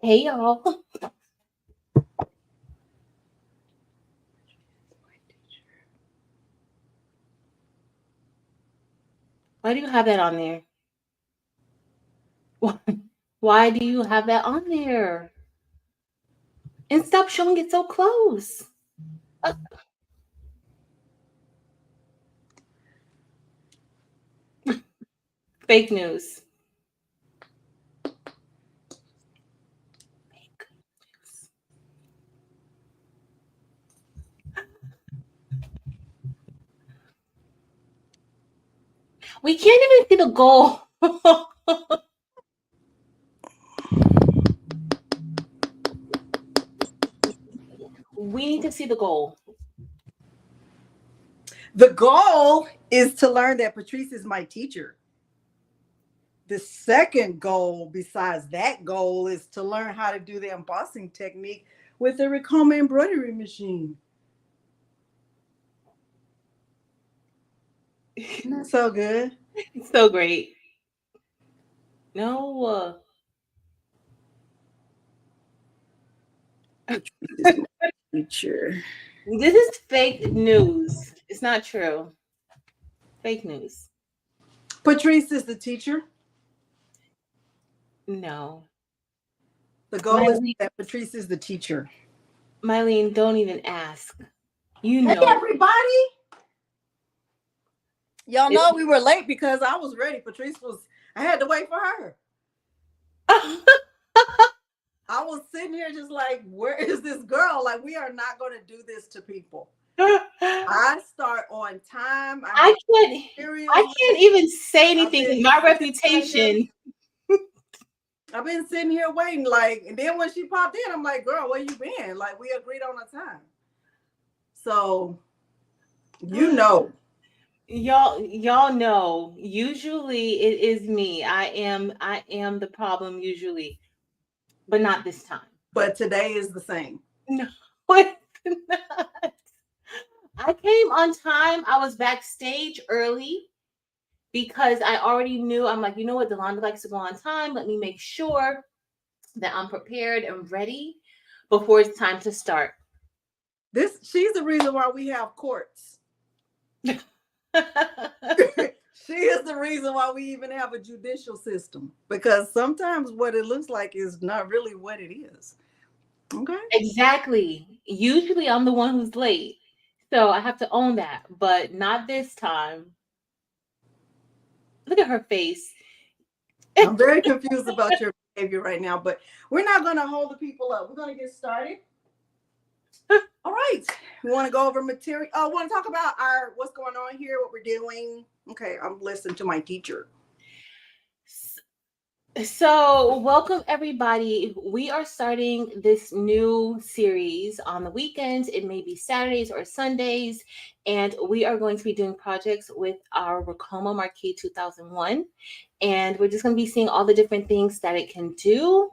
Hey y'all. Why do you have that on there? Why do you have that on there? And stop showing it so close. Uh, Fake news. Fake news. We can't even see the goal. We need to see the goal. The goal is to learn that Patrice is my teacher. The second goal, besides that goal, is to learn how to do the embossing technique with the Ricoma embroidery machine. Isn't that so good? It's so great. No. Patrice is my teacher. This is fake news. It's not true. Fake news. Patrice is the teacher. No. The goal is Mylene, that Patrice is the teacher. Mylene, don't even ask. You Hey, know. everybody. Y'all It, know we were late because I was ready. I had to wait for her. I was sitting here just like, where is this girl? Like, we are not going to do this to people. I start on time. I have I can't even say anything with my ready. reputation. I've been sitting here waiting, like, and then when she popped in, I'm like, girl, where you been? Like, we agreed on a time. So, you know. Y'all know. Usually it is me. I am the problem usually, but not this time. But today is the same. No, it's not. I came on time. I was backstage early because I already knew. I'm like, you know what? Delonda likes to go on time. Let me make sure that I'm prepared and ready before it's time to start. She's the reason why we have courts. She is the reason why we even have a judicial system, because sometimes what it looks like is not really what it is. Okay. Exactly. Usually I'm the one who's late. So I have to own that, but not this time. Look at her face. I'm very confused about your behavior right now, but we're not going to hold the people up. We're going to get started. All right. We want to go over material. Oh, want to talk about what's going on here, what we're doing. Okay, I'm listening to my teacher. So, welcome everybody. We are starting this new series on the weekends. It may be Saturdays or Sundays, and we are going to be doing projects with our Ricoma Marquee 2001. And we're just going to be seeing all the different things that it can do.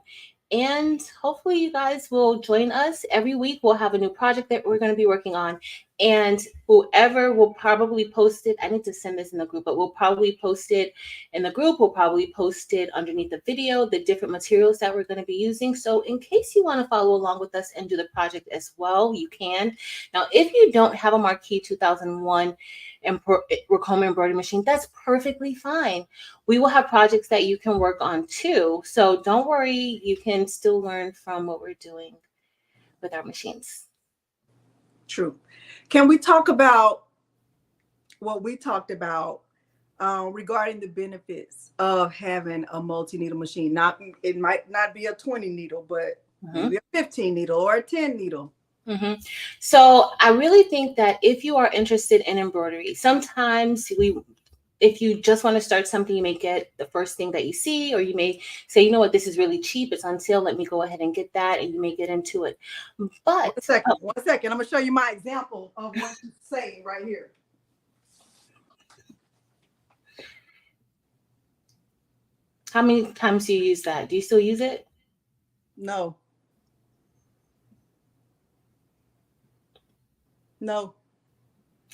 And hopefully, you guys will join us. Every week, we'll have a new project that we're going to be working on. And whoever will probably post it, I need to send this in the group, but we'll probably post it in the group. We'll probably post it underneath the video, the different materials that we're going to be using. So in case you want to follow along with us and do the project as well, you can. Now, if you don't have a Marquee 2001 Ricoma embroidery machine, that's perfectly fine. We will have projects that you can work on too. So don't worry, you can still learn from what we're doing with our machines. True. Can we talk about what we talked about regarding the benefits of having a multi-needle machine? It might not be a 20 needle, but maybe a 15 needle or a 10 needle. So I really think that if you are interested in embroidery, sometimes if you just want to start something, you may get the first thing that you see, or you may say, you know what, this is really cheap, it's on sale, let me go ahead and get that, and you may get into it. But one second, I'm gonna show you my example of what she's saying right here. How many times do you use that? Do you still use it? No.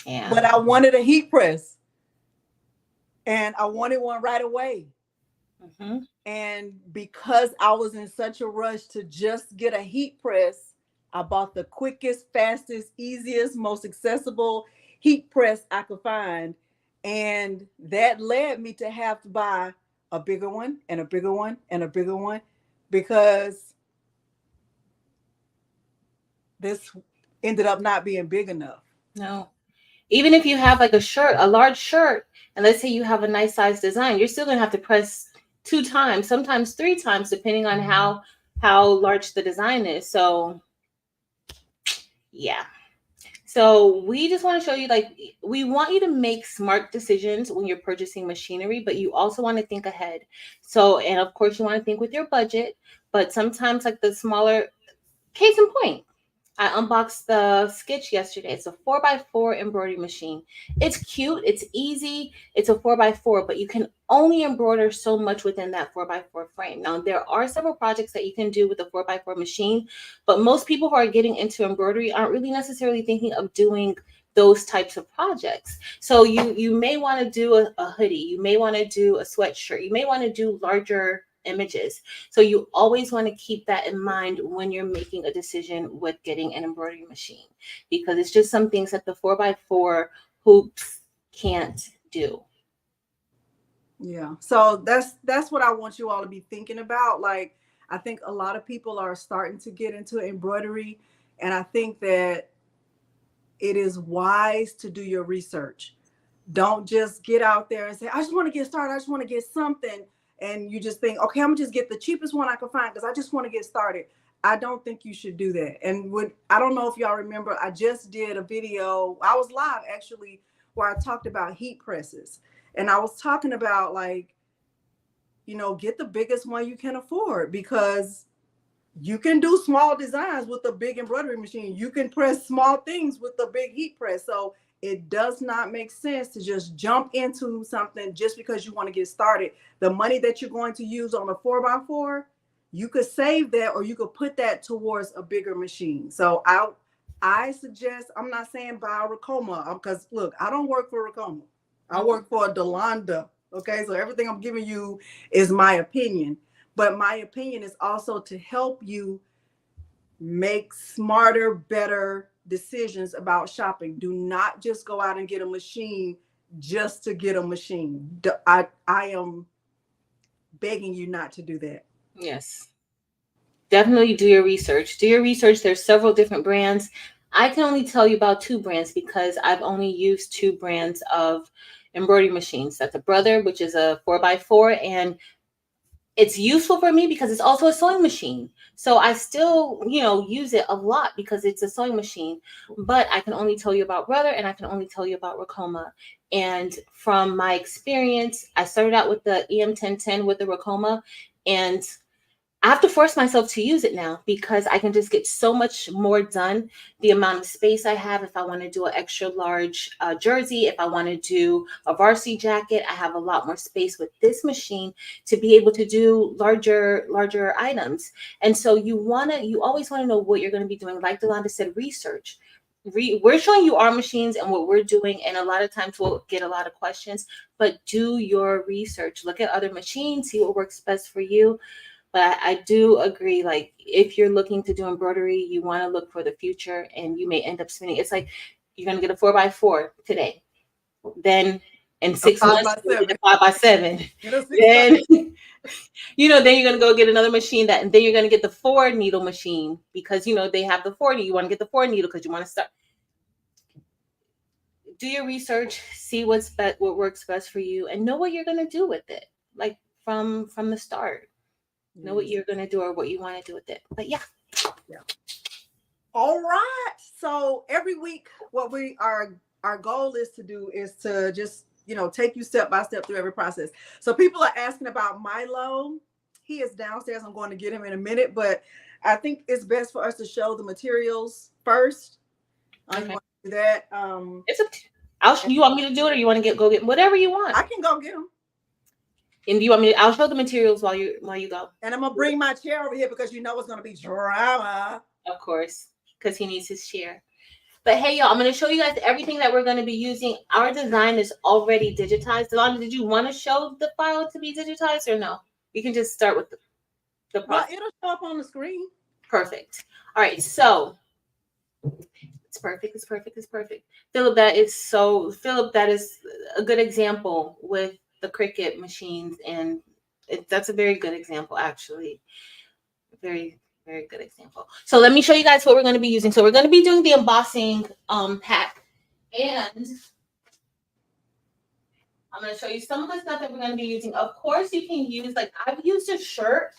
Yeah. But I wanted a heat press, and I wanted one right away. Mm-hmm. And because I was in such a rush to just get a heat press, I bought the quickest, fastest, easiest, most accessible heat press I could find. And that led me to have to buy a bigger one and a bigger one and a bigger one because this ended up not being big enough. No. Even if you have like a shirt, a large shirt, and let's say you have a nice size design, you're still gonna have to press 2 times, sometimes 3 times, depending on how large the design is. So yeah. So we just want to show you, like, we want you to make smart decisions when you're purchasing machinery, but you also want to think ahead. So, and of course, you want to think with your budget, but sometimes, like the smaller, case in point, I unboxed the Sketch yesterday. It's a 4x4 embroidery machine. It's cute, it's easy, it's a 4x4, but you can only embroider so much within that 4x4 frame. Now, there are several projects that you can do with a 4x4 machine, but most people who are getting into embroidery aren't really necessarily thinking of doing those types of projects. So you may want to do a hoodie, you may want to do a sweatshirt, you may want to do larger images. So you always want to keep that in mind when you're making a decision with getting an embroidery machine, because it's just some things that the 4x4 hoops can't do. Yeah. So that's what I want you all to be thinking about. Like I think a lot of people are starting to get into embroidery, and I think that it is wise to do your research. Don't just get out there and say, I just want to get started. I just want to get something. And you just think, okay, I'm gonna just get the cheapest one I can find because I just want to get started. I don't think you should do that. And I don't know if y'all remember, I just did a video. I was live actually where I talked about heat presses. And I was talking about like, get the biggest one you can afford because you can do small designs with a big embroidery machine. You can press small things with a big heat press. So it does not make sense to just jump into something just because you want to get started. The money that you're going to use on a 4x4, you could save that or you could put that towards a bigger machine. So I suggest, I'm not saying buy a Ricoma because look, I don't work for Ricoma. I work for a Delonda. Okay, so everything I'm giving you is my opinion. But my opinion is also to help you make smarter, better decisions about shopping. Do not just go out and get a machine just to get a machine. I am begging you not to do that. Yes. Definitely do your research. Do your research. There's several different brands. I can only tell you about 2 brands because I've only used 2 brands of embroidery machines. That's a Brother, which is a 4x4, and it's useful for me because it's also a sewing machine. So I still, use it a lot because it's a sewing machine. But I can only tell you about Brother and I can only tell you about Ricoma. And from my experience, I started out with the EM1010 with the Ricoma, and I have to force myself to use it now because I can just get so much more done. The amount of space I have, if I want to do an extra large jersey, if I want to do a varsity jacket, I have a lot more space with this machine to be able to do larger items. And so you always want to know what you're going to be doing. Like Delonda said, research. We're showing you our machines and what we're doing, and a lot of times we'll get a lot of questions, but do your research. Look at other machines, see what works best for you. But I do agree, like, if you're looking to do embroidery, you want to look for the future, and you may end up spending. It's like you're going to get a 4x4 today. Then in A 6 months, five by you get seven. a 5x7. Get a 6 by. Then, then you're going to go get another machine and then you're going to get the 4 needle machine because, they have the 40. You want to get the 4 needle because you want to start. Do your research, see what works best for you, and know what you're going to do with it. Like from the start. Know what you're going to do or what you want to do with it. But yeah. All right. So every week, what our goal is to do is to just, take you step by step through every process. So people are asking about Milo. He is downstairs. I'm going to get him in a minute, but I think it's best for us to show the materials first. Okay. You want to do that? You want me to do it, or you want to go get whatever you want? I can go get them. And do you want me I'll show the materials while you go. And I'm gonna bring my chair over here because it's gonna be drama. Of course, because he needs his chair. But hey, y'all, I'm going to show you guys everything that we're going to be using. Our design is already digitized. Delonda, did you want to show the file to be digitized or no? You can just start with the Well, process. it'll show up on the screen. Perfect. All right, so it's perfect. It's perfect. It's perfect. Philip, that is a good example with the Cricut machines, and that's a very good example, actually. Very, very good example. So let me show you guys what we're going to be using. So we're going to be doing the embossing pack, and I'm going to show you some of the stuff that we're going to be using. Of course, you can use, like, I've used a shirt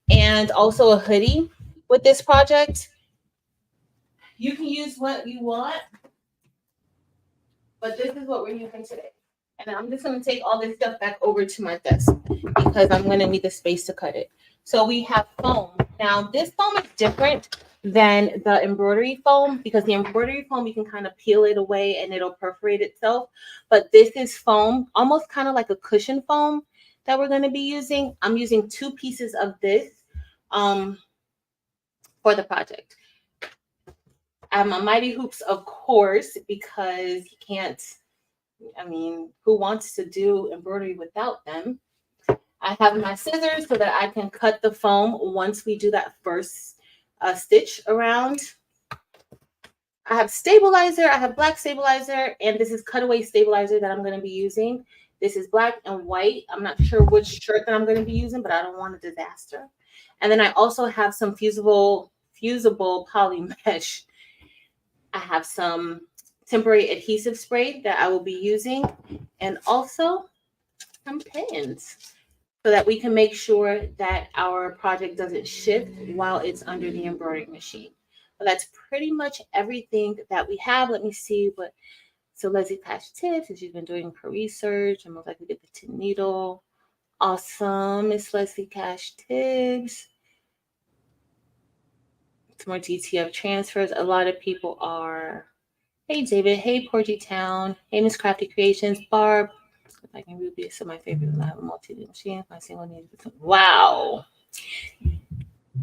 and also a hoodie with this project. You can use what you want, but this is what we're using today. And I'm just going to take all this stuff back over to my desk because I'm going to need the space to cut it. So we have foam. Now, this foam is different than the embroidery foam because the embroidery foam, you can kind of peel it away and it'll perforate itself. But this is foam, almost kind of like a cushion foam that we're going to be using. I'm using 2 pieces of this um, for the project. I have my Mighty Hoops, of course, because you can't, I mean, who wants to do embroidery without them? I have my scissors so that I can cut the foam once we do that first stitch around. I have stabilizer. I have black stabilizer, and this is cutaway stabilizer that I'm going to be using. This is black and white. I'm not sure which shirt that I'm going to be using, but I don't want a disaster. And then I also have some fusible poly mesh. I have some temporary adhesive spray that I will be using, and also some pins so that we can make sure that our project doesn't shift while it's under the embroidery machine. But that's pretty much everything that we have. Let me see what. So Leslie Cash tips, as you've been doing her research, and most likely get the tin needle. Awesome, Miss Leslie Cash tips. Some more DTF transfers. A lot of people are. Hey David. Hey Porgy Town. Hey Miss Crafty Creations. Barb. If I can ruby, so my favorite is I have a multi machine. My single needs. Wow.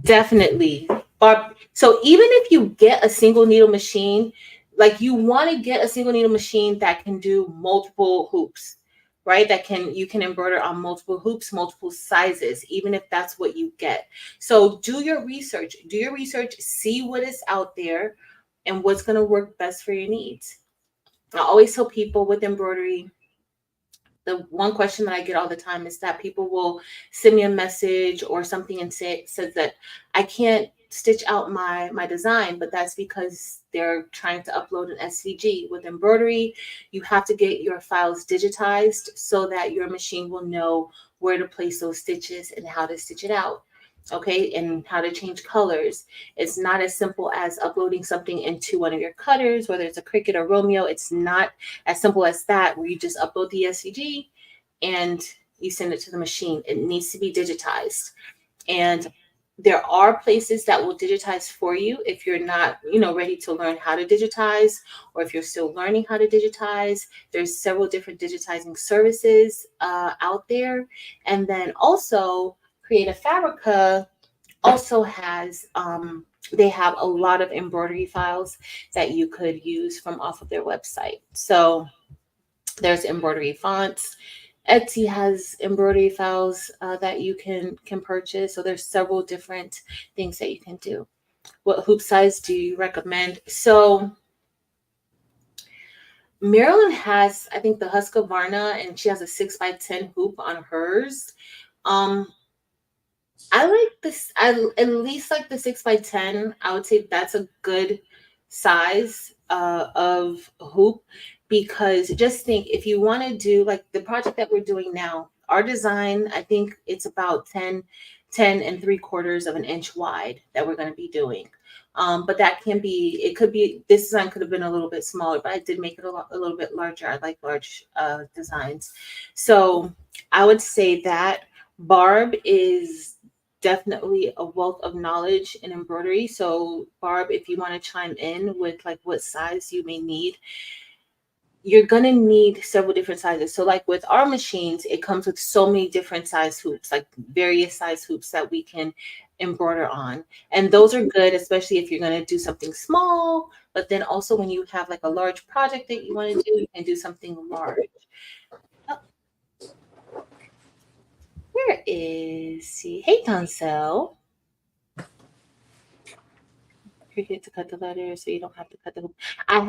Definitely. Barb. So even if you get a single needle machine, like you want to get a single needle machine that can do multiple hoops, right? You can embroider on multiple hoops, multiple sizes, even if that's what you get. So do your research. Do your research, see what is out there and what's going to work best for your needs. I always tell people with embroidery, the one question that I get all the time is that people will send me a message or something and says that I can't stitch out my design, but that's because they're trying to upload an SVG. With embroidery, you have to get your files digitized so that your machine will know where to place those stitches and how to stitch it out. Okay, and how to change colors. It's not as simple as uploading something into one of your cutters, whether it's a Cricut or Romeo. It's not as simple as that, where you just upload the SVG and you send it to the machine. It needs to be digitized. And there are places that will digitize for you if you're not, ready to learn how to digitize, or if you're still learning how to digitize. There's several different digitizing services out there. And then also Creative Fabrica also has they have a lot of embroidery files that you could use from off of their website. So there's embroidery fonts. Etsy has embroidery files that you can purchase. So there's several different things that you can do. What hoop size do you recommend? So Marilyn has, I think, the Husqvarna, and she has a 6x10 hoop on hers. I like this. I at least like the 6x10. I would say that's a good size of hoop, because just think, if you want to do like the project that we're doing now, our design, I think it's about 10 and 3/4 of an inch wide that we're going to be doing. But it could be, this design could have been a little bit smaller, but I did make it a little bit larger. I like large designs. So I would say that Barb is definitely a wealth of knowledge in embroidery. So Barb, if you want to chime in with like what size you may need, you're going to need several different sizes. So like with our machines, it comes with so many different size hoops, like various size hoops that we can embroider on. And those are good, especially if you're going to do something small, but then also when you have like a large project that you want to do, you can do something large. Oh, where is, see, hey, Doncel. Cricut to cut the letters so you don't have to cut the hoop. I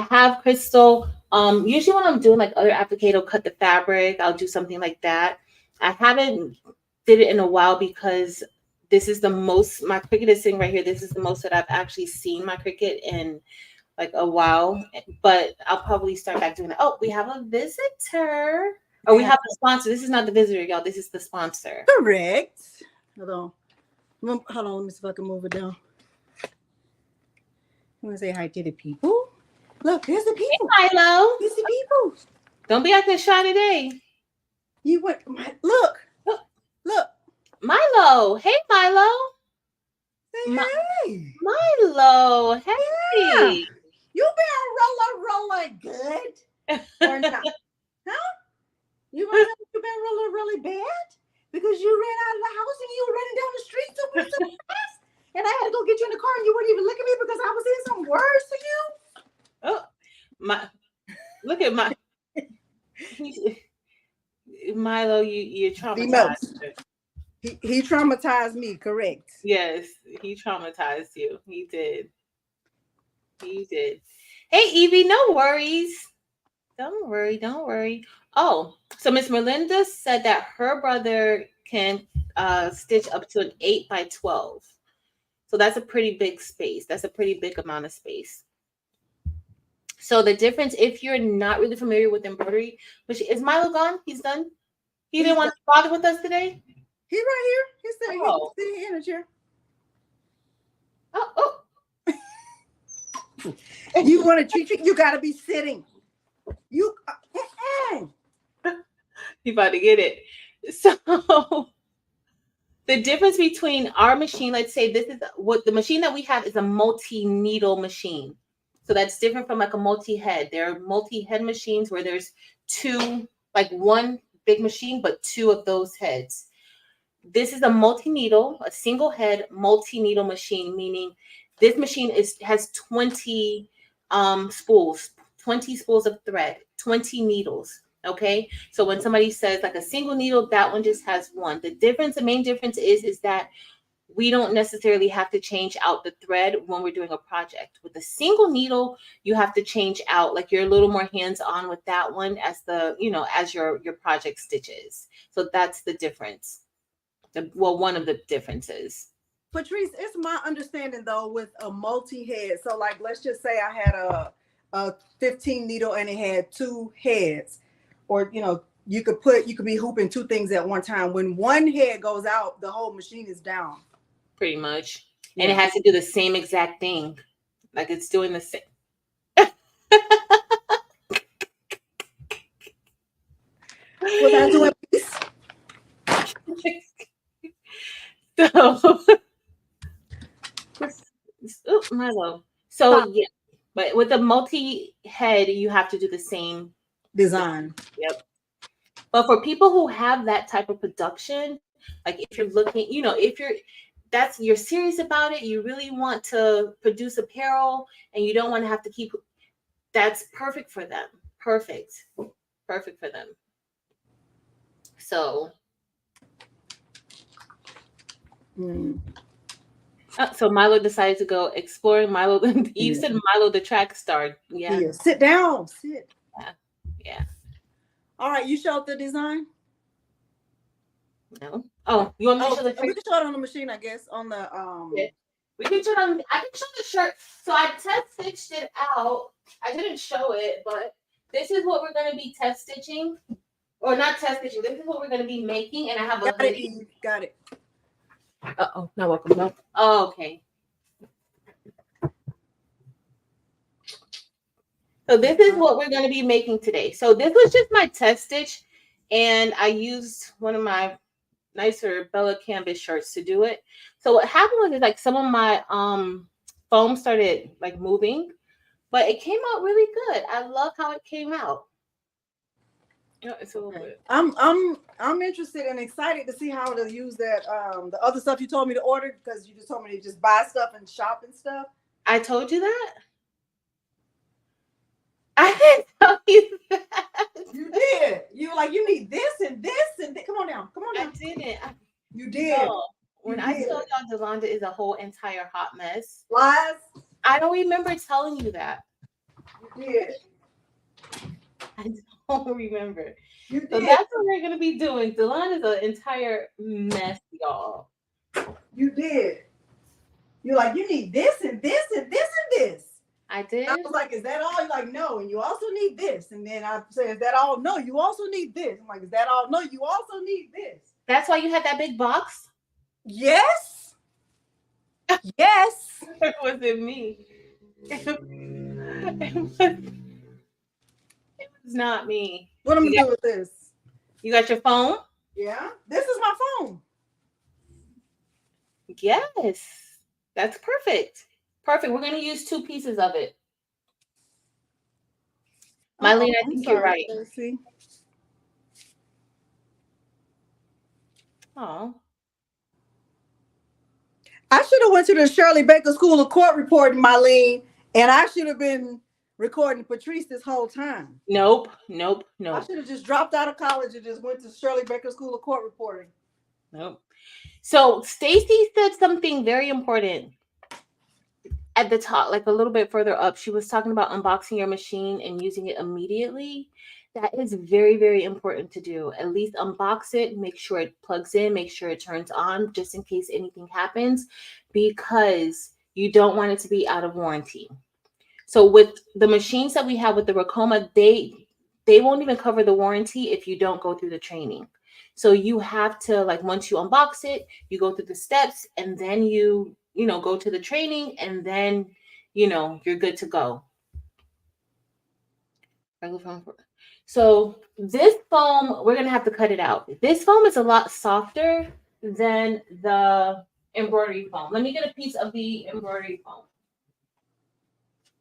have Crystal. Usually when I'm doing like other applique, I'll cut the fabric. I'll do something like that. I haven't did it in a while because this is the most my Cricut is sitting right here. This is the most that I've actually seen my Cricut in like a while. But I'll probably start back doing it. Oh, we have a visitor. Or we Yeah. have a sponsor. This is not the visitor, y'all. This is the sponsor. Correct. Hold on. Hold on. Let me see if I can move it down. You want to say hi to the people? Look, there's the people. Hey, Milo. There's the people. Don't be acting shy today. You went. Look. Milo. Hey, Milo. Say hey. Milo. Hey. Yeah. You been rolling good or not? Huh? You been rolling really bad because you ran out of the house and you were running down the street so fast, and I had to go get you in the car and you wouldn't even look at me because I was saying some words to you. Oh, look at Milo. You're traumatized. He traumatized me. Correct. Yes, he traumatized you. He did. Hey, Evie, no worries. Don't worry. Oh, so Miss Melinda said that her brother can stitch up to an 8x12. So that's a pretty big space. That's a pretty big amount of space. So the difference, if you're not really familiar with embroidery, which is Milo gone? He's done? He didn't want to bother with us today? He's right here. He's sitting in a chair. Oh. You want to treat you got to be sitting. You about to get it. So the difference between our machine, let's say this is what the machine that we have is a multi-needle machine. So that's different from like a multi-head. There are multi-head machines where there's two, like one big machine, but two of those heads. This is a multi-needle, a single head multi-needle machine, meaning this machine has 20 spools, 20 spools of thread, 20 needles. Okay, so when somebody says like a single needle, that one just has one. The main difference is that we don't necessarily have to change out the thread when we're doing a project. With a single needle, you have to change out, like you're a little more hands-on with that one as as your project stitches. So that's the difference. One of the differences. Patrice, it's my understanding though with a multi-head. So like, let's just say I had a 15 needle and it had two heads, or you could be hooping two things at one time. When one head goes out, the whole machine is down. Pretty much. Yeah. And it has to do the same exact thing. Like it's doing the same. Well, that's doing peace. Milo. So yeah, but with a multi-head, you have to do the same design. Yep. But for people who have that type of production, like if you're looking, if you're serious about it, you really want to produce apparel and you don't want to have to keep, that's perfect for them. Perfect for them. So so Milo decided to go exploring. Milo, you said Milo the track star. Yeah. Sit down. Sit. Yeah. All right, you showed the design? No. Oh, you want me to show the shirt? We can show it on the machine, I guess. On the Yeah. We can show it on. I can show the shirt. So I test stitched it out. I didn't show it, but this is what we're going to be test stitching, or not test stitching. This is what we're going to be making, and I have Got it. Oh, not welcome. No. Oh, okay. So this is what we're going to be making today. So this was just my test stitch, and I used one of my nicer Bella canvas shirts to do it. So what happened was like some of my foam started like moving, but it came out really good. I love how it came out. It's a little bit. I'm interested and excited to see how to use that the other stuff you told me to order, because you just told me to just buy stuff and shop and stuff. I told you that? I didn't tell you that. You did. You were like, you need this and this and come on now. now. Come on I now. didn't. You did. No. You When I did. told y'all Delonda is a whole entire hot mess, Lies. I don't remember telling you that. You did. I don't remember. You So did. that's what we're gonna be doing. Delonda is an entire mess, y'all. You did. You're like, you need this and this and this and this. I I did. was like, is that all? You're like, no. And you also need this. And then I say, is that all? No, you also need this. I'm like, is that all? No, you also need this. That's why you had that big box. Yes. Yes. It wasn't me. It was not me. What I'm You gonna got, do with this? you got your phone? Yeah. This is my phone. Yes. That's perfect. Perfect. We're gonna use 2 pieces of it. Mylene, I I'm think you're sorry, right. Tracy. Oh. I should have went to the Shirley Baker School of Court reporting, Mylene, and I should have been recording Patrice this whole time. Nope. I should have just dropped out of college and just went to Shirley Baker School of Court reporting. Nope. So Stacy said something very important at the top, like a little bit further up. She was talking about unboxing your machine and using it immediately. That is very, very important to do. At least unbox it, make sure it plugs in, make sure it turns on, just in case anything happens, because you don't want it to be out of warranty. So with the machines that we have with the Ricoma, they won't even cover the warranty if you don't go through the training. So you have to, like, once you unbox it, you go through the steps, and then you know, go to the training, and then, you know, you're good to go. So this foam, we're gonna have to cut it out. This foam is a lot softer than the embroidery foam. Let me get a piece of the embroidery foam.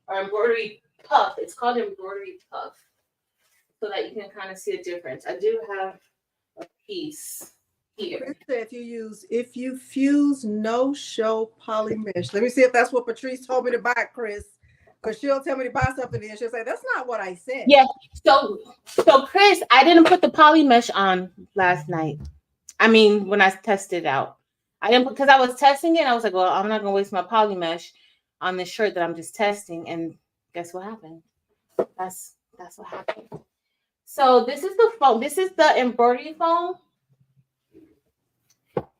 Or embroidery puff. It's called embroidery puff, so that you can kind of see a difference. I do have a piece here. If you fuse no show poly mesh. Let me see if that's what Patrice told me to buy, Chris. Because she'll tell me to buy something and she'll say, that's not what I said. Yeah. So Chris, I didn't put the poly mesh on last night. I mean, when I tested it out. I didn't, because I was testing it. I was like, well, I'm not gonna waste my poly mesh on this shirt that I'm just testing. And guess what happened? That's what happened. So this is the foam. This is the embroidery foam.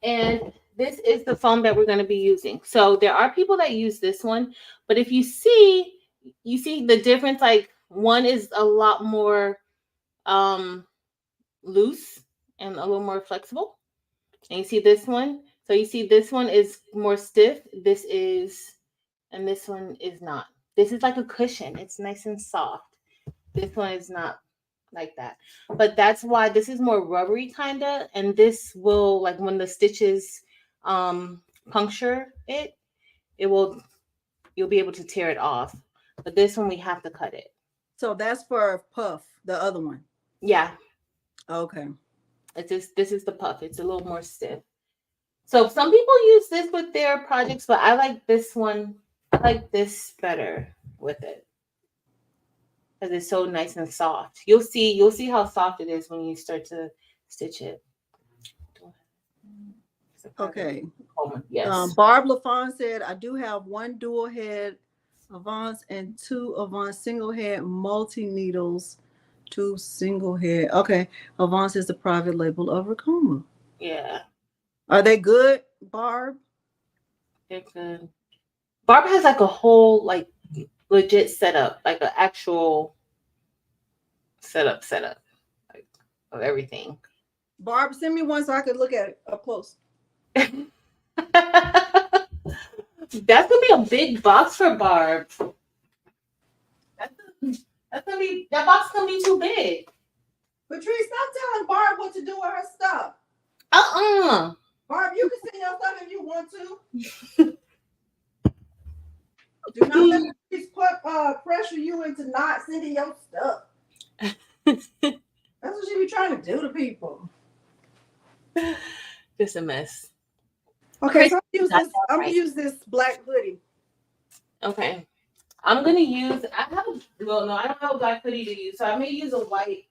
And this is the foam that we're going to be using. So there are people that use this one, but if you see the difference, like one is a lot more loose and a little more flexible. And you see this one. So you see this one is more stiff. And this one is not. This is like a cushion. It's nice and soft. This one is not like that. But that's why this is more rubbery kind of, and this will, like, when the stitches puncture it, you'll be able to tear it off. But this one we have to cut it. So that's for puff, the other one. Yeah. Okay. This is the puff. It's a little more stiff. So some people use this with their projects, but I like this one. I like this better with it, because it's so nice and soft. You'll see how soft it is when you start to stitch it. Okay. Yes. Barb LaFawn said, I do have one dual head Avance and 2 Avance single head multi needles, 2 single head. Okay. Avance is the private label of Ricoma. Yeah. Are they good, Barb? They're good. Barb has like a whole, like, legit setup, like an actual setup, like, of everything. Barb, send me one so I could look at it up close. That's gonna be a big box for Barb. That box gonna be too big. Patrice, stop telling Barb what to do with her stuff. Barb, you can send your stuff if you want to. Do not let Patrice pressure you into not sending your stuff. That's what she be trying to do to people. It's a mess. Okay, so I'm gonna use this black hoodie. Okay. I'm gonna use, I don't have a black hoodie to use, so I may use a white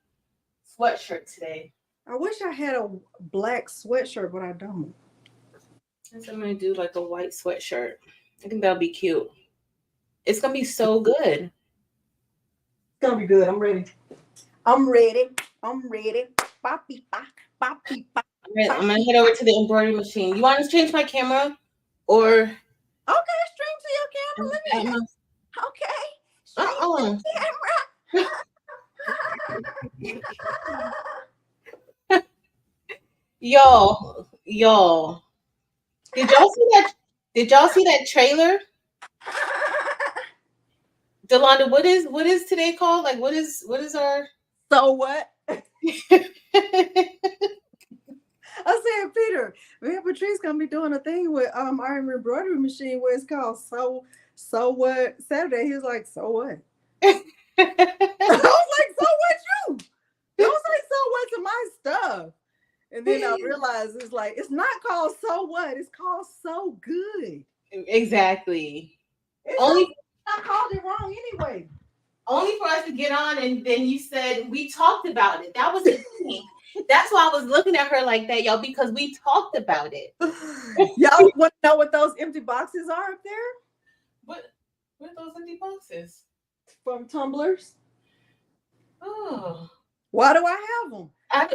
sweatshirt today. I wish I had a black sweatshirt, but I don't. So I'm gonna do like a white sweatshirt. I think that'll be cute. It's gonna be so good. It's gonna be good. I'm ready. I'm ready. I'm ready. Poppy pop, poppy pop, I'm gonna poppy head over pop. to the embroidery machine. You want to change my camera, or Okay, stream to your camera. Let at me. my Okay, stream to uh-uh. the camera. Y'all. Did y'all see that? Did y'all see that trailer? Delonda, what is today called? Like what is our So what? I said, Peter, me and Patrice gonna be doing a thing with our embroidery machine where it's called so what Saturday. He was like, so what? I was like, so what you? Don't say so what to my stuff. And then I realized it's like it's not called so what, it's called so good. Exactly. It's so Only I called it wrong anyway. only for us to get on, and then you said we talked about it. That was the thing. That's why I was looking at her like that, y'all, because we talked about it. Y'all want to know what those empty boxes are up there? What what are those empty boxes? From tumblers. Oh, Why do I have them? I,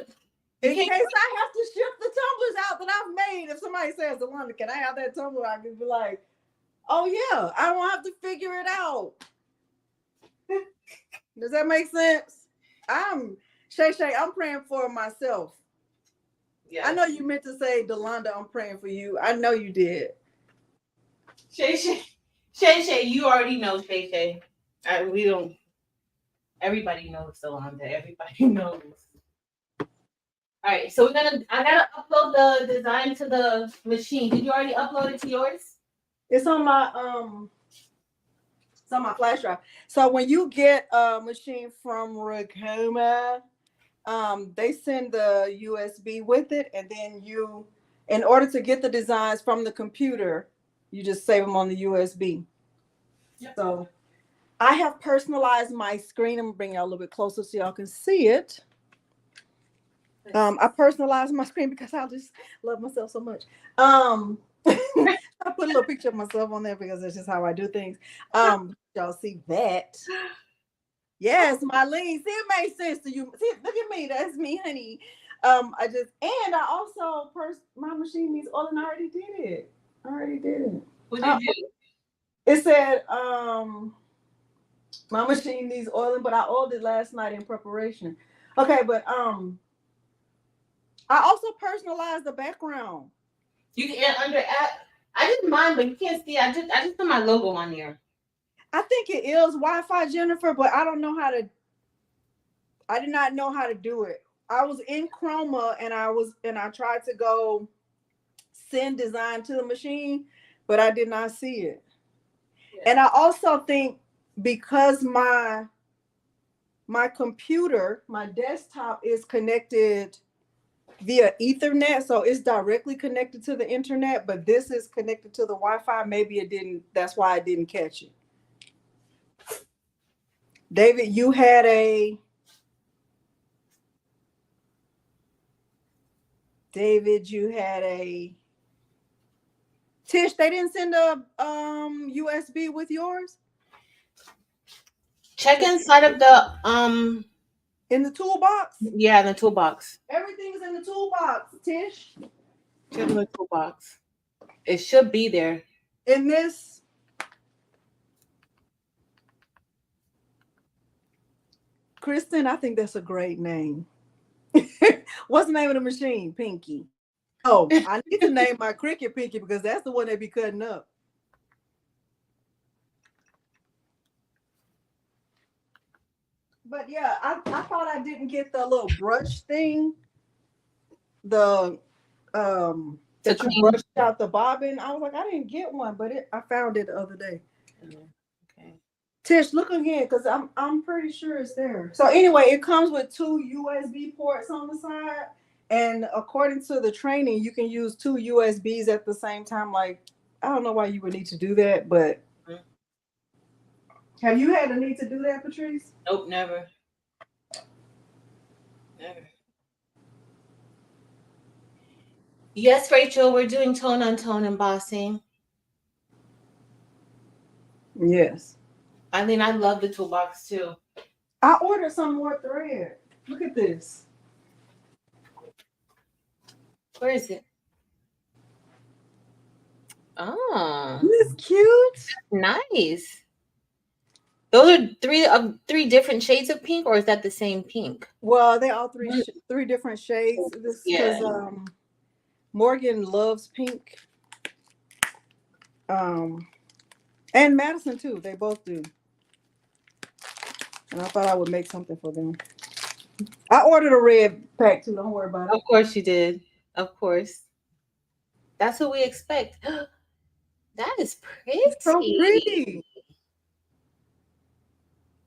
you In can't. case I have to ship the tumblers out that I've made. If somebody says, Delonda, can I have that tumbler? I can be like, oh yeah, I don't have to figure it out. Does that make sense? Shay, I'm praying for myself. Yeah. I know you meant to say, Delonda, I'm praying for you. I know you did. Shay, you already know Shay. We don't. Everybody knows Delonda. Everybody knows. All right, so I gotta upload the design to the machine. Did you already upload it to yours? It's on my flash drive. So when you get a machine from Ricoma, they send the USB with it, and then in order to get the designs from the computer, you just save them on the USB. Yep. So I have personalized my screen. I'm gonna bring y'all a little bit closer so y'all can see it. I personalized my screen because I just love myself so much. I put a little picture of myself on there because that's just how I do things. Y'all see that? Yes, Marlene. See, it makes sense to you. See, look at me. That's me, honey. I also my machine needs oil, and I already did it. What did you do? It said my machine needs oiling, but I oiled it last night in preparation. Okay, but I also personalized the background. You can under app. I didn't mind, but you can't see. I just put my logo on there. I think it is Wi-Fi, Jennifer, but I don't know how to. I did not know how to do it. I was in Chroma and I tried to go send design to the machine, but I did not see it. Yeah. And I also think because my computer, my desktop is connected via Ethernet, so it's directly connected to the internet, but this is connected to the Wi-Fi. Maybe it didn't, that's why I didn't catch it. David, you had a Tish, they didn't send a USB with yours? Check inside of the in the toolbox? Yeah, in the toolbox. Everything's in the toolbox, Tish. Check in the toolbox. It should be there. In this. Kristen, I think that's a great name. What's the name of the machine? Pinky. Oh, I need to name my Cricut Pinky because that's the one they be cutting up. But yeah, I thought I didn't get the little brush thing. That you brushed out the bobbin. I was like, I didn't get one, but I found it the other day. Okay. Tish, look again because I'm pretty sure it's there. So anyway, it comes with 2 USB ports on the side. And according to the training, you can use 2 USBs at the same time. Like, I don't know why you would need to do that, but have you had a need to do that, Patrice? Nope, never. Yes, Rachel, we're doing tone on tone embossing. Yes. I love the toolbox too. I ordered some more thread. Look at this. Where is it? Oh, Isn't this cute? nice. Those are three different shades of pink, or is that the same pink? Well, they all three Mm, three different shades. This yeah. because Morgan loves pink. Um, and Madison too. They both do. And I thought I would make something for them. I ordered a red pack too. Don't worry about it. Of course you did. Of course. That's what we expect. That is It's so pretty. pretty.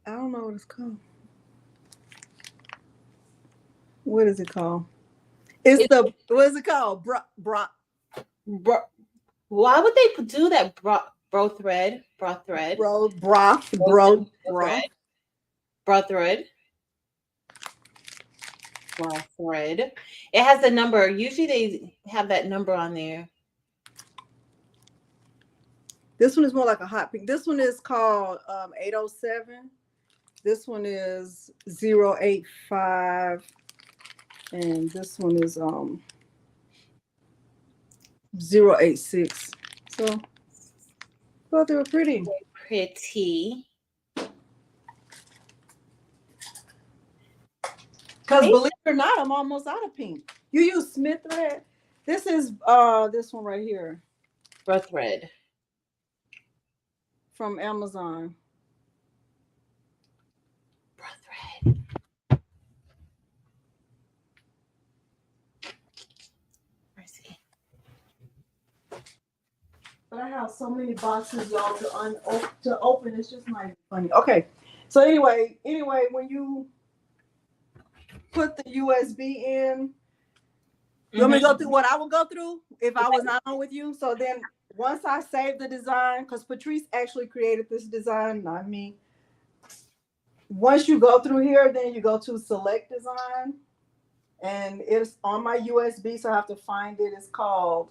I don't know what it's called. What is it called? It's It, the what is it called? bro, why would they do that bro thread, bro thread, broth. bro thread, bro thread? It has a number. Usually they have that number on there. This one is more like a hot pink. This one is called 807. This one is 085. And this one is 086. So thought they were pretty. Pretty. Because believe it or not, I'm almost out of pink. You use Smith thread. This is this one right here Bro thread. from Amazon. Bro thread. Mercy. But I have so many boxes, y'all, to open. It's just not even funny. Okay. So anyway, when you put the USB in, you want me to go through what I would go through if I was not on with you? So then once I save the design, because Patrice actually created this design, not me. Once you go through here, then you go to select design. And it's on my USB, so I have to find it. It's called,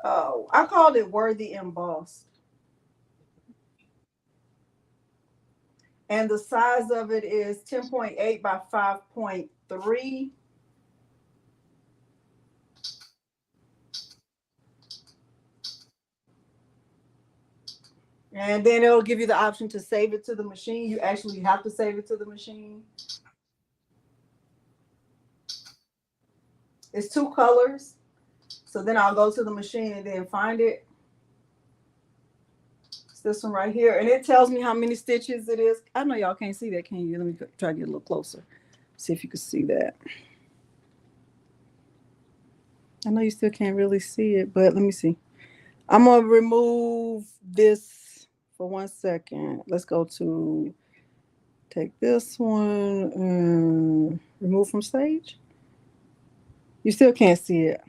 oh, I called it Worthy Embossed. And the size of it is 10.8 by 5.3. And then it'll give you the option to save it to the machine. You actually have to save it to the machine. It's 2 colors. So then I'll go to the machine and then find it. It's this one right here. And it tells me how many stitches it is. I know y'all can't see that, can you? Let me try to get a little closer. See if you can see that. I know you still can't really see it, but let me see. I'm going to remove this for 1 second. Let's go to take this one and remove from stage. You still can't see it.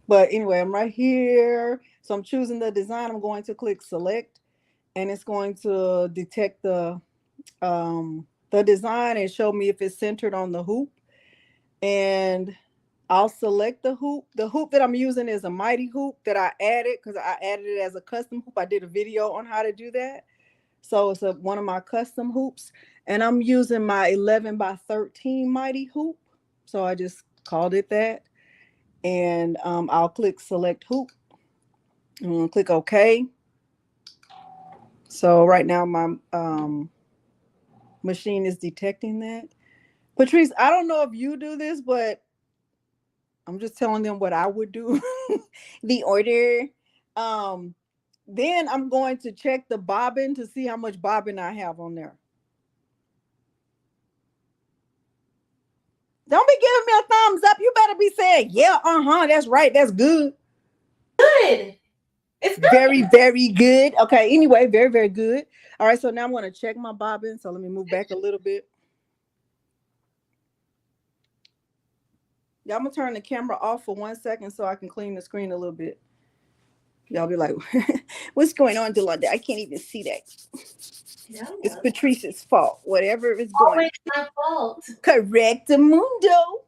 But anyway, I'm right here. So I'm choosing the design. I'm going to click select, and it's going to detect the design and show me if it's centered on the hoop. And I'll select the hoop. The hoop that I'm using is a mighty hoop that I added because I added it as a custom hoop. I did a video on how to do that. So it's one of my custom hoops. And I'm using my 11 by 13 mighty hoop. So I just called it that. And I'll click select hoop. I'm going to click OK. So right now my machine is detecting that. Patrice, I don't know if you do this, but I'm just telling them what I would do. The order. Then I'm going to check the bobbin to see how much bobbin I have on there. Don't be giving me a thumbs up. You better be saying, yeah, that's right. That's good. Good. It's good. Very, very good. Okay, anyway, very, very good. All right, so now I'm going to check my bobbin. So let me move back a little bit. Yeah, I'm going to turn the camera off for 1 second so I can clean the screen a little bit. Y'all be like, what's going on, Delonda? I can't even see that. Yeah. It's Patrice's fault. Whatever is going Always my fault. Correct mundo.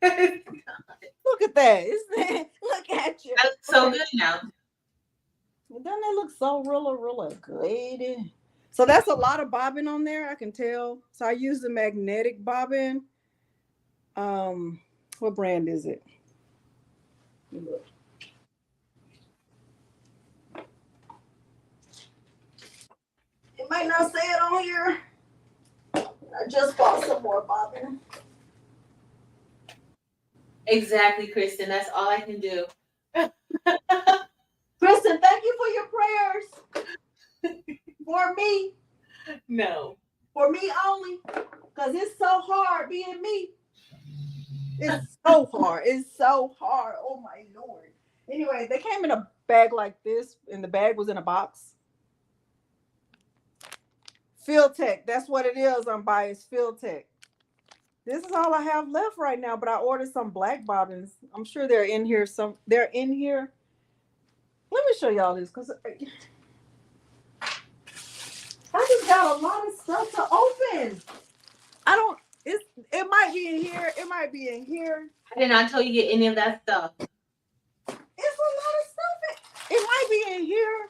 Look at that. Look so good now. Doesn't it look so really good? So that's a lot of bobbin on there, I can tell. So I use the magnetic bobbin. What brand is it? Look. It might not say it on here. I just bought some more bobbin. Exactly, Kristen. That's all I can do. Kristen, thank you for your prayers. For me. No. For me only. Because it's so hard being me. It's so hard. It's so hard. Oh my Lord. Anyway, they came in a bag like this, and the bag was in a box. Field Tech. That's what it is. I'm biased. Field Tech. This is all I have left right now, but I ordered some black bobbins. I'm sure they're in here. They're in here. Let me show y'all this because I just got a lot of stuff to open. I don't. It might be in here. It might be in here. I did not tell you to get any of that stuff. It's a lot of stuff. It might be in here.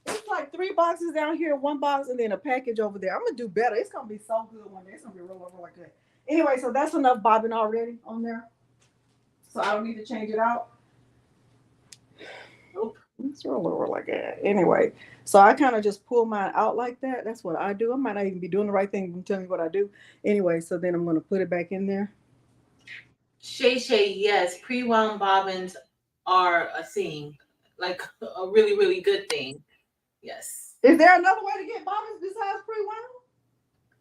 It's like 3 boxes down here, 1 box, and then a package over there. I'm gonna do better. It's gonna be so good one day. It's gonna be really good. Anyway, so that's enough bobbin already on there. So I don't need to change it out. Nope. It's really good. Anyway, so I kind of just pull mine out like that. That's what I do. I might not even be doing the right thing. Tell me what I do. Anyway, so then I'm gonna put it back in there. Shay, yes, pre-wound bobbins are a thing, like a really, really good thing. Yes. Is there another way to get bobbins besides pre-wound?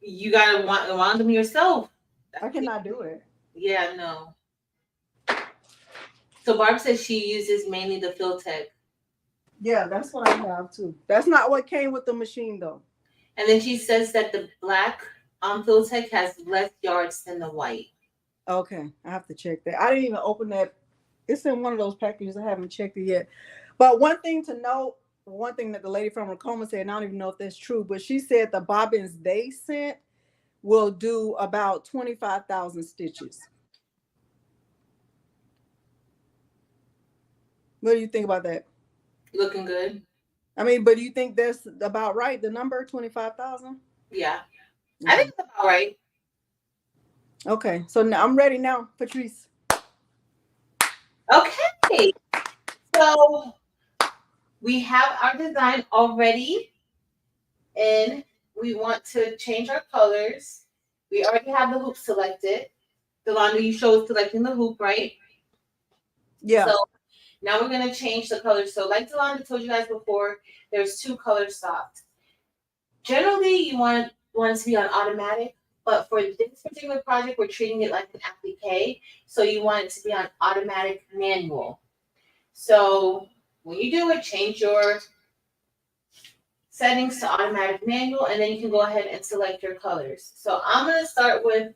You gotta wound them yourself. I cannot do it. Yeah, no. So Barb says she uses mainly the Field Tech. Yeah, that's what I have too. That's not what came with the machine though. And then she says that the black Field Tech has less yards than the white. Okay, I have to check that. I didn't even open that. It's in one of those packages. I haven't checked it yet. But one thing to note, one thing that the lady from Ricoma said, and I don't even know if that's true, but she said the bobbins they sent will do about 25,000 stitches. What do you think about that? Looking good. I mean, but do you think that's about right? The number 25,000? Yeah, I think it's about right. Okay, so now I'm ready now, Patrice. Okay, so we have our design already, and we want to change our colors. We already have the hoop selected. Delonda, you showed selecting the hoop, right? Yeah. So now we're going to change the colors. So like Delonda told you guys before, there's 2 color stops. Generally, you want it to be on automatic, but for this particular project, we're treating it like an applique. So you want it to be on automatic manual. So when you do it, change your settings to automatic manual, and then you can go ahead and select your colors. So I'm going to start with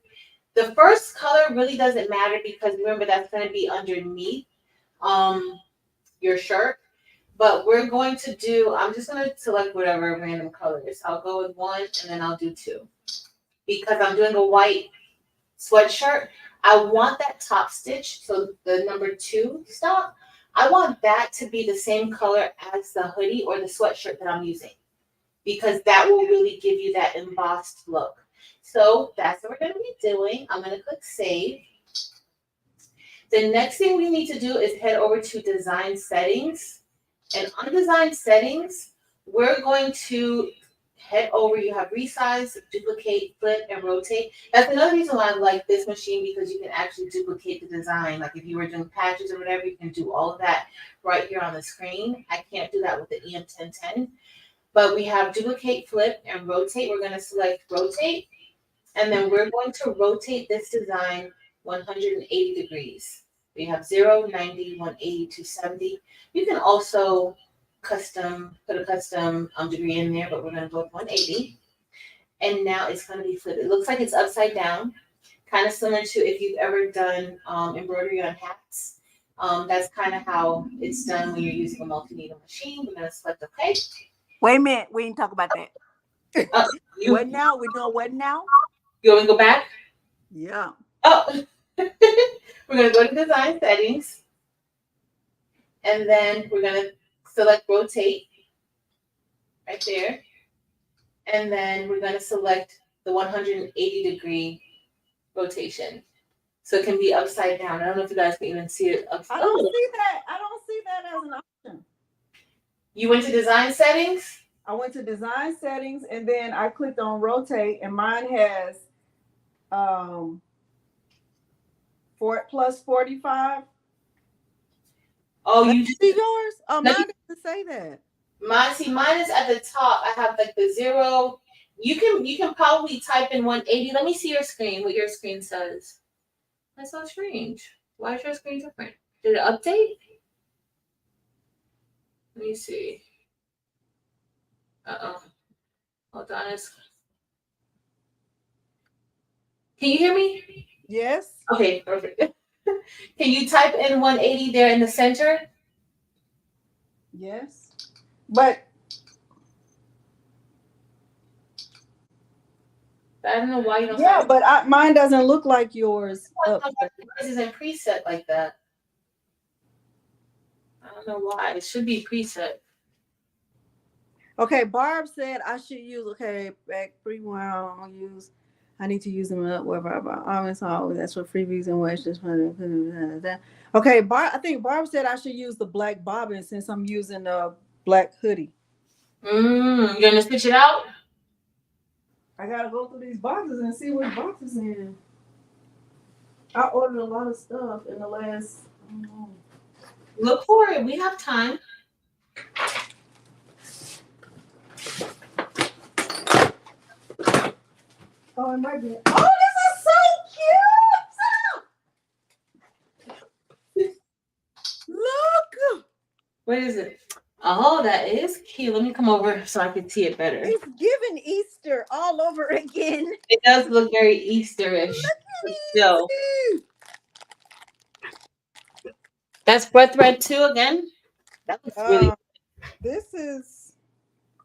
the first color. Really doesn't matter because remember that's going to be underneath your shirt. But we're going to do, I'm just going to select whatever random colors. I'll go with 1 and then I'll do 2. Because I'm doing a white sweatshirt, I want that top stitch, so the number 2 stop, I want that to be the same color as the hoodie or the sweatshirt that I'm using. Because that will really give you that embossed look. So that's what we're going to be doing. I'm going to click save. The next thing we need to do is head over to design settings. And on design settings, we're going to head over. You have resize, duplicate, flip, and rotate. That's another reason why I like this machine, because you can actually duplicate the design. Like if you were doing patches or whatever, you can do all of that right here on the screen. I can't do that with the EM1010. But we have duplicate, flip, and rotate. We're going to select rotate. And then we're going to rotate this design 180 degrees. We have 0, 90, 180, 270. You can also put a custom degree in there, but we're going to go with 180. And now it's going to be flipped. It looks like it's upside down, kind of similar to if you've ever done embroidery on hats. That's kind of how it's done when you're using a multi-needle machine. We're going to select OK. Wait a minute. We didn't talk about that. What now? We're doing what now? You want to go back? Yeah. Oh. We're going to go to design settings. And then we're going to select rotate right there. And then we're going to select the 180-degree rotation. So it can be upside down. I don't know if you guys can even see it. I don't see that. I don't see that as an option. You went to design settings? I went to design settings and then I clicked on rotate, and mine has plus 45. Oh, Let you me just see yours? Oh, no, mine doesn't say that. mine is at the top. I have like the 0. You can probably type in 180. Let me see your screen, what your screen says. That's so strange. Why is your screen different? Did it update? Let me see. Uh-oh. Hold on. Can you hear me? Yes. Okay, perfect. Can you type in 180 there in the center? Yes. But I don't know why you don't yeah, have but mine doesn't look like yours. Up. this isn't preset like that. I don't know why. It should be preset. Okay, Barb said I should use back free while I'll use. I need to use them up wherever I'm all that's for freebies and ways. Just okay, Barb. I think Barb said I should use the black bobbin since I'm using a black hoodie. You're gonna switch it out? I gotta go through these boxes and see what boxes in. I ordered a lot of stuff in the last. Look for it. We have time. Oh, it might be. Oh, this is so cute! Look! What is it? Oh, that is cute. Let me come over so I can see it better. It's giving Easter all over again. It does look very Easterish. Still. That's breath thread too again. That looks really. This is.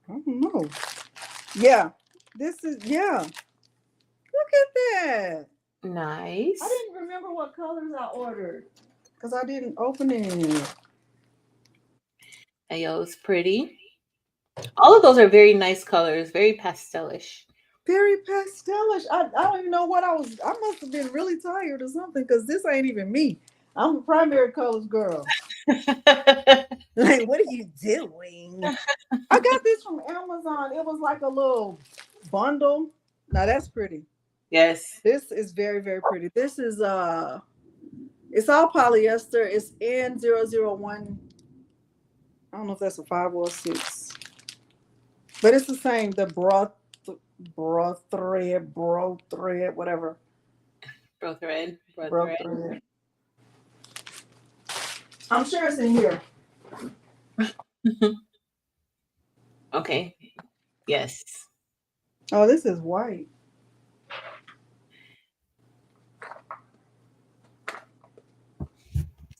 I don't know. Yeah, this is Look at that. Nice. I didn't remember what colors I ordered because I didn't open it. Ayo, it's pretty. All of those are very nice colors, very pastelish. Very pastelish. I don't even know what I must have been really tired or something because this ain't even me. I'm a primary colors girl. Like, what are you doing? I got this from Amazon. It was like a little bundle. Now that's pretty. Yes. This is very, very pretty. This is it's all polyester. It's N001. I don't know if that's a 5 or a 6. But it's the same. The bro thread, whatever. Bro thread. I'm sure it's in here. Okay. Yes. Oh, this is white.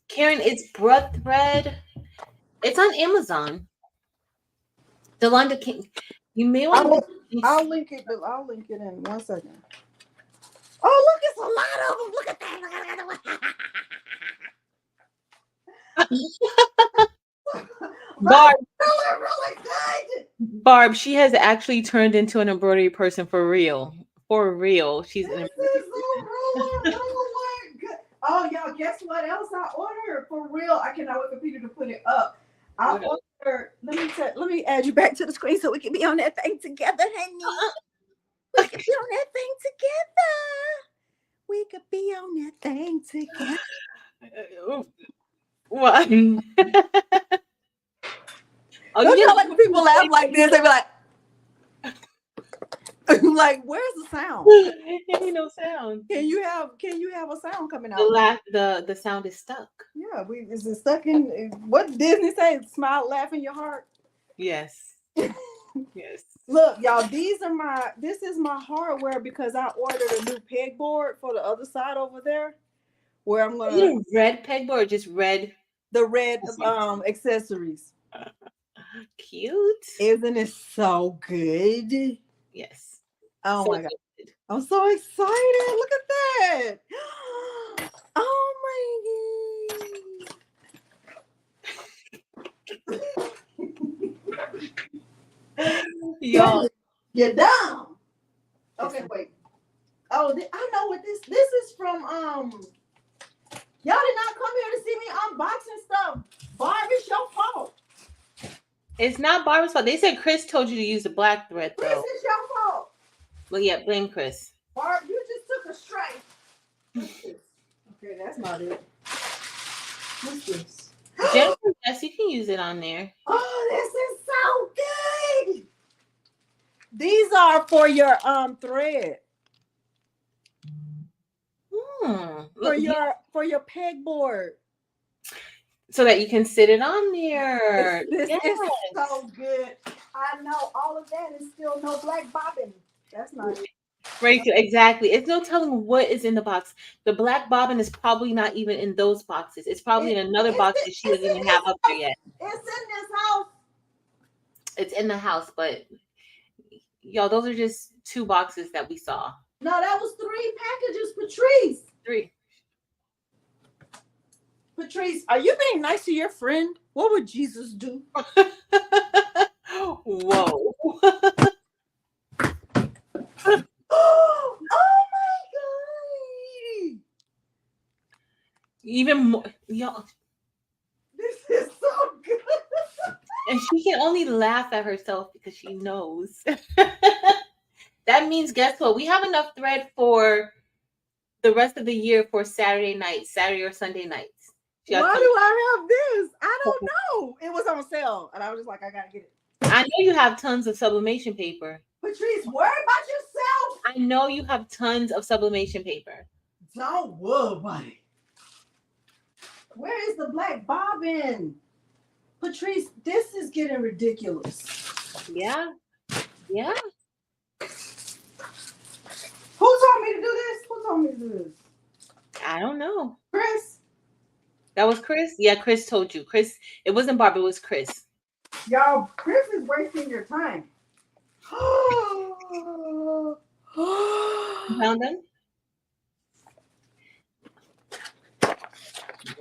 Karen, it's broad thread. It's on Amazon. Delonda King. You may want to. I'll link it. I'll link it in 1 second. Oh, look, it's a lot of them. Look at that. Barb, really good. Barb, she has actually turned into an embroidery person for real. For real. She's an Oh, y'all, guess what else I ordered? For real. I cannot wait for Peter to put it up. I ordered, let me add you back to the screen so we can be on that thing together, honey. We could be on that thing together. We could be on that thing together. What? Oh, don't you know, like when people laugh like this, they be like, like, where's the sound? Ain't no sound. Can you have a sound coming out? The sound is stuck. Yeah, is it stuck in what Disney say? Smile, laugh in your heart. Yes. Yes. Look, y'all, this is my hardware because I ordered a new pegboard for the other side over there. Where I'm gonna. Is it a red pegboard or just red? The red accessories. Cute. Isn't it so good? Yes. Oh so my god. Good. I'm so excited. Look at that. Oh my god. Y'all, You're dumb. Okay, listen, wait. Oh, I know what this is from. Y'all did not come here to see me unboxing stuff. Barb, it's your fault. it's not Barbara's fault. They said Chris told you to use the black thread, Chris, though. it's your fault. Well, yeah, blame Chris. Barb, you just took a strike. What's this? Okay, that's not it. What's this? Jennifer, yes, you can use it on there. Oh, this is so good. These are for your thread. Look, For your pegboard. so that you can sit it on there. This Yes. is so good. I know all of that is still no black bobbin. That's not it. Right, exactly. It's no telling what is in the box. The black bobbin is probably not even in those boxes. It's probably in another box that she doesn't even have up there yet. It's in this house. It's in the house, but y'all, those are just 2 boxes that we saw. No, that was 3 packages, Patrice. 3. Patrice, are you being nice to your friend? What would Jesus do? Whoa. Oh my God. Even more, y'all. This is so good. And she can only laugh at herself because she knows. That means, guess what? We have enough thread for the rest of the year for Saturday or Sunday nights. Why do I have this? I don't know. It was on sale, and I was just like, I gotta get it. I know you have tons of sublimation paper. Patrice, worry about yourself. I know you have tons of sublimation paper. Don't worry about it. Where is the black bobbin? Patrice, this is getting ridiculous. Yeah. Yeah. Who told me to do this? Who told me to do this? I don't know. Chris? That was Chris? Yeah, Chris told you. Chris, it wasn't Barbara, it was Chris. Y'all, Chris is wasting your time. You found them?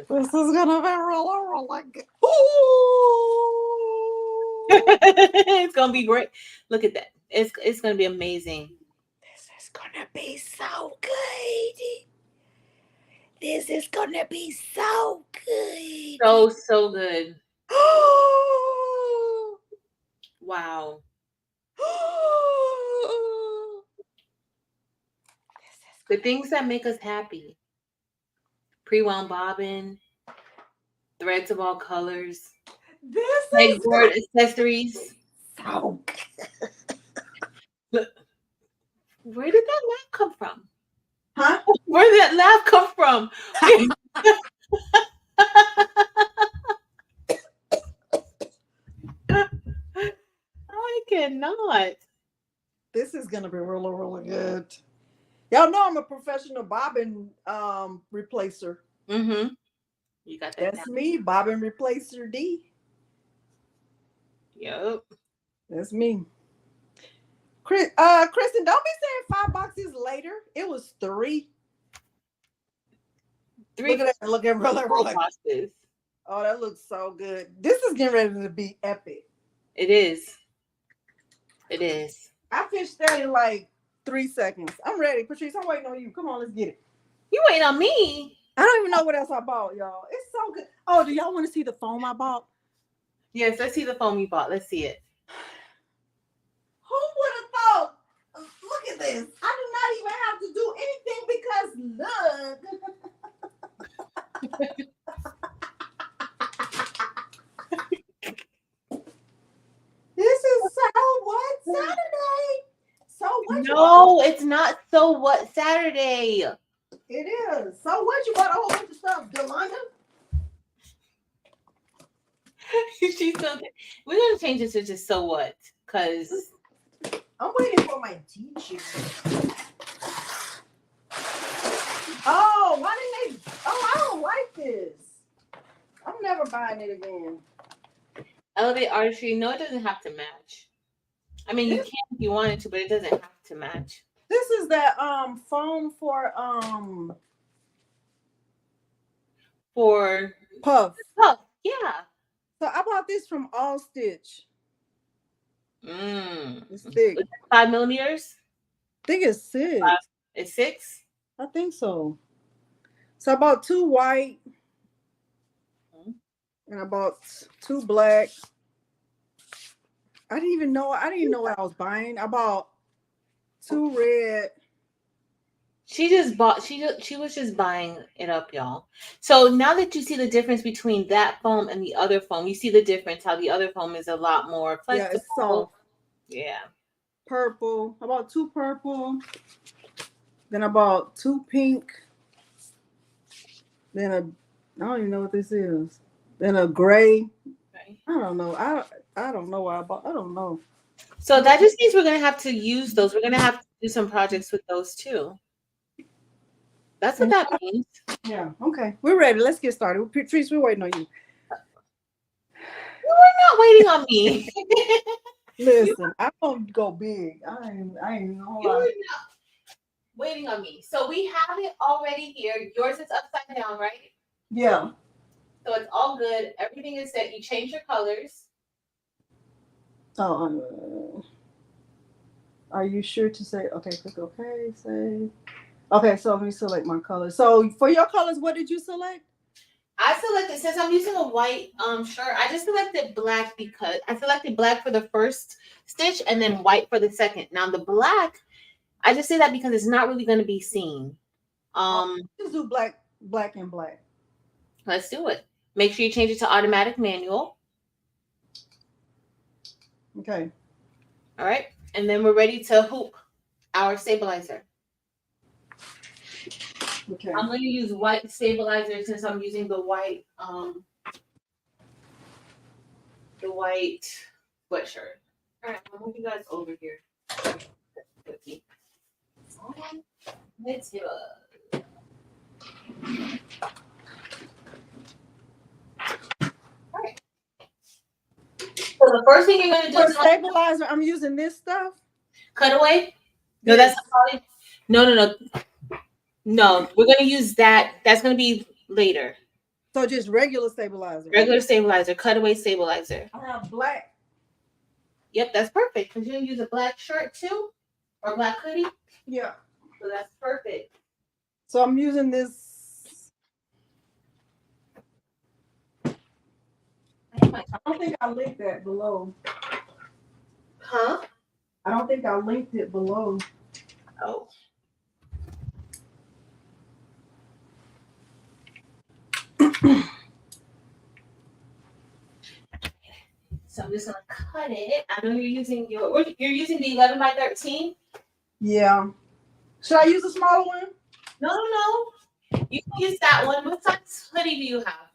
This is gonna be really good. It's gonna be great. Look at that. It's gonna be amazing. This is gonna be so good. This is gonna be so good. So good. Wow. The things that make us happy. Pre-wound bobbin, threads of all colors, This pegboard accessories. so Look, where did that laugh come from? Huh? Where did that laugh come from? I cannot. This is gonna be really, really good. Y'all know I'm a professional bobbin replacer. Mm-hmm. You got that. That's me, bobbin replacer D. Yep. That's me. Kristen, don't be saying 5 boxes later. It was 3. 3 Look at that. Look at really, really. boxes. Oh, that looks so good. This is getting ready to be epic. It is. It is. I fished that in like 3 seconds. I'm ready. Patrice, I'm waiting on you. Come on, let's get it. You waiting on me? I don't even know what else I bought, y'all. It's so good. Oh, do y'all want to see the foam I bought? Yes, let's see the foam you bought. Let's see it. Who would have thought? Look at this. I do not even have to do anything because look. This is So What Saturday. So what? No, it's not So What Saturday. It is. So what? You bought a whole bunch of stuff, Delonda? She's so good. We're gonna change it to just So What, because I'm waiting for my teacher. Oh, why didn't they? Oh, I don't like this. I'm never buying it again. Elevate Artistry. No, it doesn't have to match. I mean, you can if you wanted to, but it doesn't have to match. This is that foam for puff. Puff. Yeah. So I bought this from All Stitch. It's thick. 5 millimeters. I think it's Five. 6. It's 6. I think so. So I bought 2 white and I bought 2 black. I didn't know what I was buying. I bought 2 red. She just bought. She was just buying it up, y'all. So now that you see the difference between that foam and the other foam, you see the difference. How the other foam is a lot more Yeah, flexible. it's soft. Yeah. Purple. I bought 2 purple. Then I bought 2 pink. Then I don't even know what this is. Then a gray. Right. I don't know. I don't know why I bought. I don't know. So that just means we're gonna have to use those. We're gonna have to do some projects with those too. That's what that means. Yeah. Okay. We're ready. Let's get started. Patrice, we're waiting on you. You're not waiting on me. Listen, I don't go big. I ain't no You're lie. not waiting on me. So we have it already here. Yours is upside down, right? Yeah. So it's all good. Everything is set. You change your colors. Oh, are you sure to say okay? Click okay. Say okay. So let me select my colors. So for your colors, what did you select? I selected, since I'm using a white shirt, I just selected black because I selected black for the first stitch and then white for the second. Now the black, I just say that because it's not really going to be seen. Just do black, black, and black. Let's do it. Make sure you change it to automatic manual. Okay. All right. And then we're ready to hoop our stabilizer. Okay. I'm going to use white stabilizer since I'm using the white sweatshirt. All right, I'll move you guys over here. Let's do it. All right. So the first thing you're going to do For is stabilizer, I'm using this stuff. cutaway. No, Yes. that's probably no. We're going to use that. That's going to be later. So just regular stabilizer. Regular stabilizer, cutaway stabilizer. I have black. Yep, that's perfect. Because you're going to use a black shirt too, or black hoodie. Yeah. So that's perfect. So I'm using this. I don't think I linked that below. Huh? I don't think I linked it below. Oh. So I'm just gonna cut it. I know you're using you're using the 11 by 13. Yeah. Should I use a smaller one? No. You can use that one. What size hoodie do you have?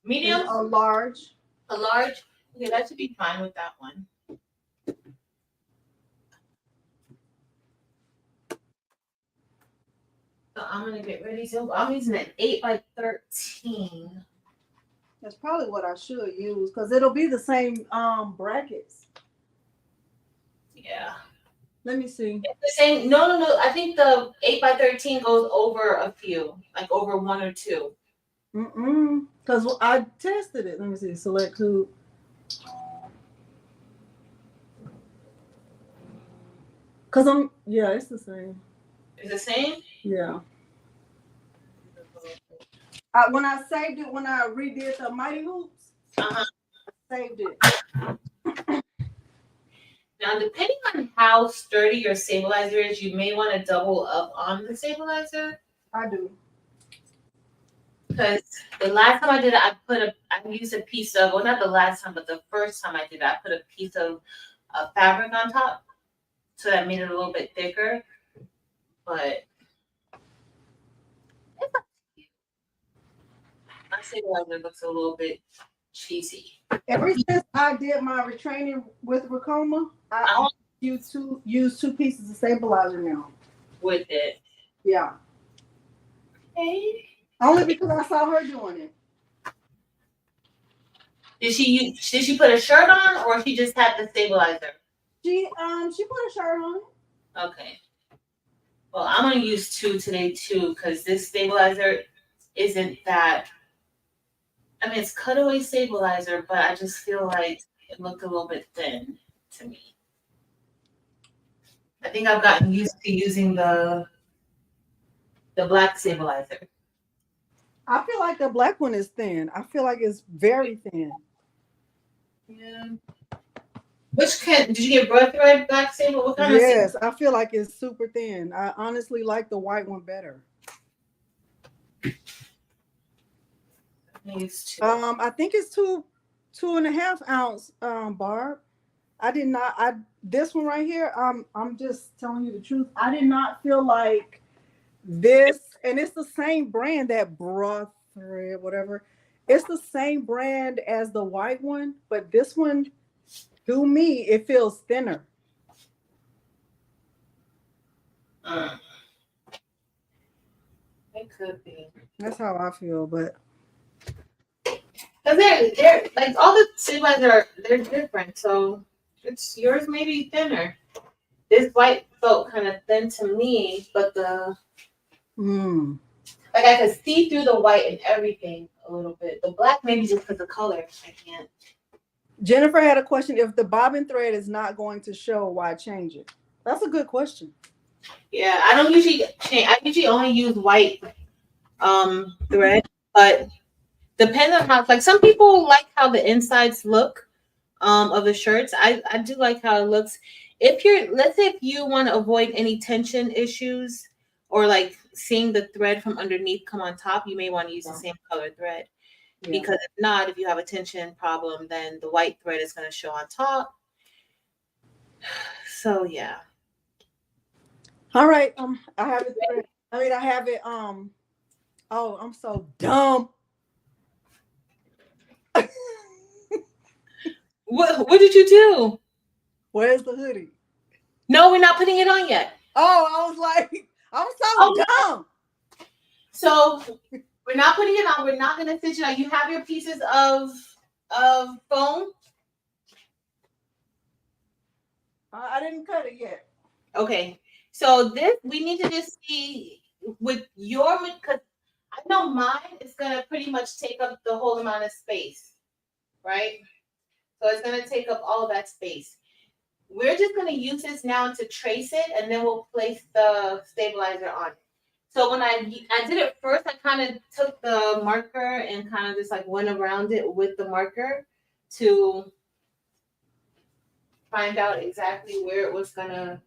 Medium? A large. A large? Okay, that should be fine with that one. So I'm gonna get ready. So I'm using an 8 by 13. That's probably what I should use because it'll be the same brackets. Yeah. Let me see. It's the same. No. I think the 8 by 13 goes over a few, like over 1 or 2. Because I tested it. Let me see. Select who. Because it's the same. It's the same? Yeah. When I saved it, when I redid the Mighty Hoops, I saved it. Now, depending on how sturdy your stabilizer is, you may want to double up on the stabilizer. I do. Because the last time I did it, I used a piece of, well, not the last time, but the first time I did it, I put a piece of fabric on top. So that made it a little bit thicker. But it's up to you. My stabilizer looks a little bit cheesy. Ever since I did my retraining with Ricoma, I only use two pieces of stabilizer now. With it. Yeah. Okay. Only because I saw her doing it. Did she put a shirt on, or she just had the stabilizer? She put a shirt on. Okay. Well, I'm gonna use 2 today too, because this stabilizer isn't that. I mean, it's cutaway stabilizer, but I just feel like it looked a little bit thin to me. I think I've gotten used to using the black stabilizer. I feel like the black one is thin. I feel like it's very thin. Yeah. Which can did you get broad thread black stable? What kind of Yes, I feel like it's super thin. I honestly like the white one better. used to? I think it's 2.5 ounce, Barb. I did not. I This one right here. I'm just telling you the truth. I did not feel like this, and it's the same brand, that broth thread, whatever. It's the same brand as the white one, but this one, to me, it feels thinner. Uh, it could be. That's how I feel. But Cause they're like all the stabilizers are they're different. So it's yours may be thinner. This white felt kind of thin to me, but mm, like I could see through the white and everything a little bit. The black maybe just because of color. I can't. Jennifer had a question: if the bobbin thread is not going to show, why change it? That's a good question. Yeah, I don't usually change. I usually only use white thread, but depends on how. Like some people like how the insides look of the shirts. I do like how it looks. If you're, let's say, if you want to avoid any tension issues or like seeing the thread from underneath come on top, you may want to use the same color thread. Yeah. Because if not, if you have a tension problem, then the white thread is going to show on top. So yeah. All right. I have it. I mean, I have it. Oh, I'm so dumb. What did you do? Where's the hoodie? No, we're not putting it on yet. Oh, I was like, I'm so Oh, dumb. so we're not putting it on. We're not going to stitch it on. You have your pieces of foam. I didn't cut it yet. Okay. So this we need to just see with your because I know mine is gonna pretty much take up the whole amount of space, right? So it's gonna take up all that space. We're just gonna use this now to trace it, and then we'll place the stabilizer on it. So when I did it first, I kind of took the marker and kind of just like went around it with the marker to find out exactly where it was gonna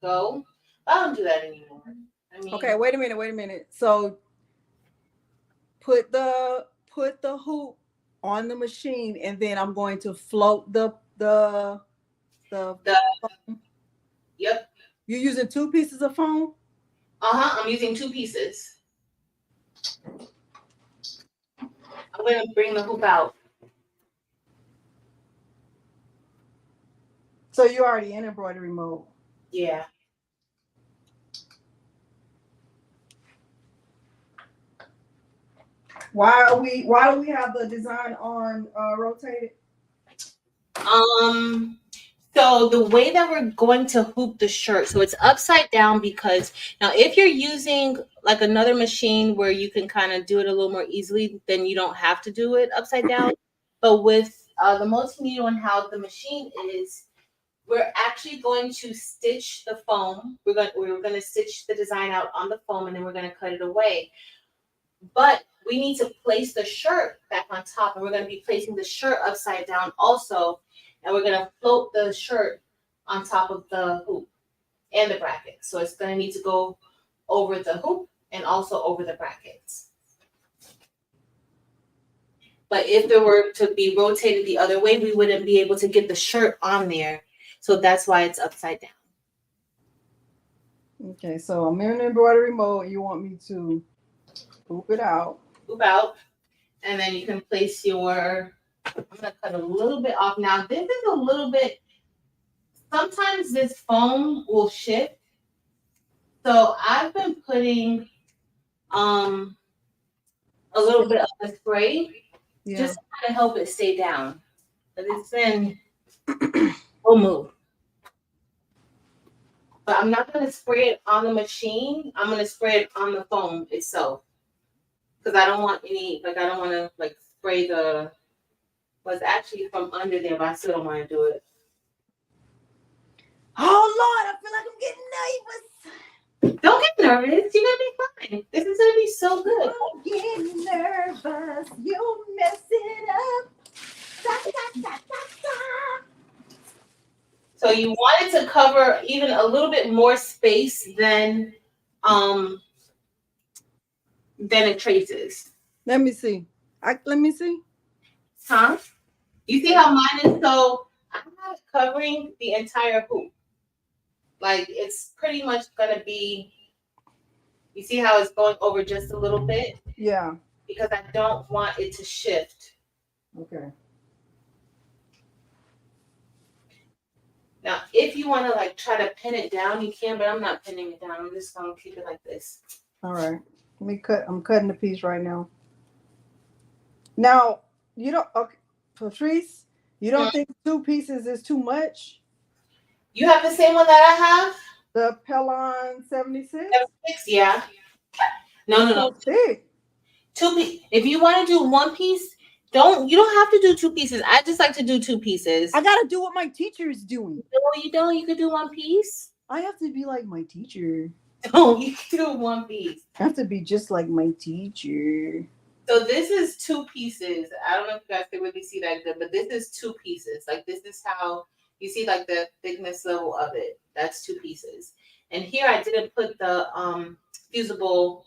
go. I don't do that anymore. I mean, Okay, wait a minute. So put the hoop on the machine, and then I'm going to float the the yep. You're using 2 pieces of foam? I'm using 2 pieces. I'm gonna bring the hoop out. So you're already in embroidery mode. Yeah. Why do we have the design on rotated? So the way that we're going to hoop the shirt, so it's upside down because now if you're using like another machine where you can kind of do it a little more easily, then you don't have to do it upside down. But with the multi-needle and how the machine is, we're actually going to stitch the foam. We're going to stitch the design out on the foam, and then we're going to cut it away. But we need to place the shirt back on top, and we're going to be placing the shirt upside down also, and we're going to float the shirt on top of the hoop and the brackets. So it's going to need to go over the hoop and also over the brackets. But if it were to be rotated the other way, we wouldn't be able to get the shirt on there. So that's why it's upside down. Okay, so I'm in embroidery mode. You want me to hoop it out? Hoop out. And then you can place your, I'm going to cut a little bit off. Now, this is a little bit, sometimes this foam will shift. So I've been putting a little bit of the spray just to kind of help it stay down. But it's been, we'll move. But I'm not going to spray it on the machine. I'm going to spray it on the foam itself. Because I don't want any, like, I don't want to, like, spray the, what's actually from under there, but I still don't want to do it. Oh Lord, I feel like I'm getting nervous. Don't get nervous. You're gonna be fine. This is gonna be so good. I'm getting nervous. You mess it up. Da, da, da, da, da. So you wanted to cover even a little bit more space than it traces. Let me see. Let me see. Huh? You see how mine is so I'm not covering the entire hoop. Like it's pretty much gonna be you see how it's going over just a little bit? Yeah. Because I don't want it to shift. Okay. Now, if you want to like try to pin it down, you can, but I'm not pinning it down. I'm just gonna keep it like this. All right. Let me cut. I'm cutting the piece right now. Now, you don't, okay, Patrice, you don't think 2 pieces is too much? You have the same one that I have? The Pelon 76? 76, yeah. No. So thick. 2 piece. If you want to do one piece, you don't have to do 2 pieces. I just like to do 2 pieces. I gotta do what my teacher is doing. No, you don't. You could do 1 piece. I have to be like my teacher. No, you can do 1 piece. I have to be just like my teacher. So this is 2 pieces. I don't know if you guys can really see that good, but this is 2 pieces. Like this is how you see like the thickness level of it. That's 2 pieces. And here I didn't put the fusible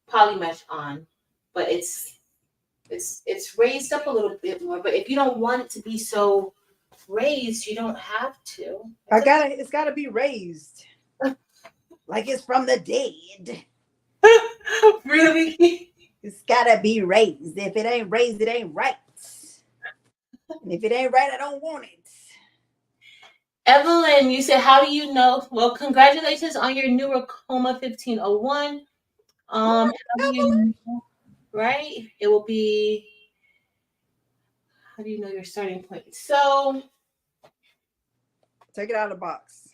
poly mesh on, but it's raised up a little bit more. But if you don't want it to be so raised, you don't have to. It's gotta be raised. Like it's from the dead. Really? It's gotta be raised. If it ain't raised, it ain't right. And if it ain't right, I don't want it. Evelyn, you said, how do you know? Well, congratulations on your new Ricoma 1501. How do you know, right? It will be, how do you know your starting point? So, Take it out of the box.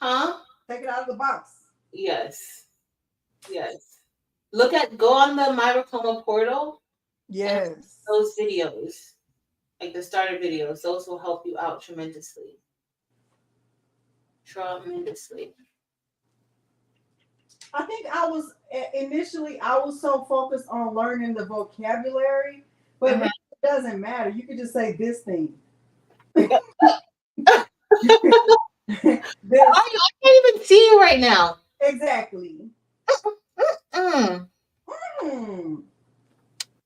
huh? Take it out of the box. Yes. Go on the My Ricoma portal. Yes. Those videos, like the starter videos, those will help you out tremendously. I think initially I was so focused on learning the vocabulary, but it doesn't matter. You could just say this thing. I can't even see you right now. Exactly.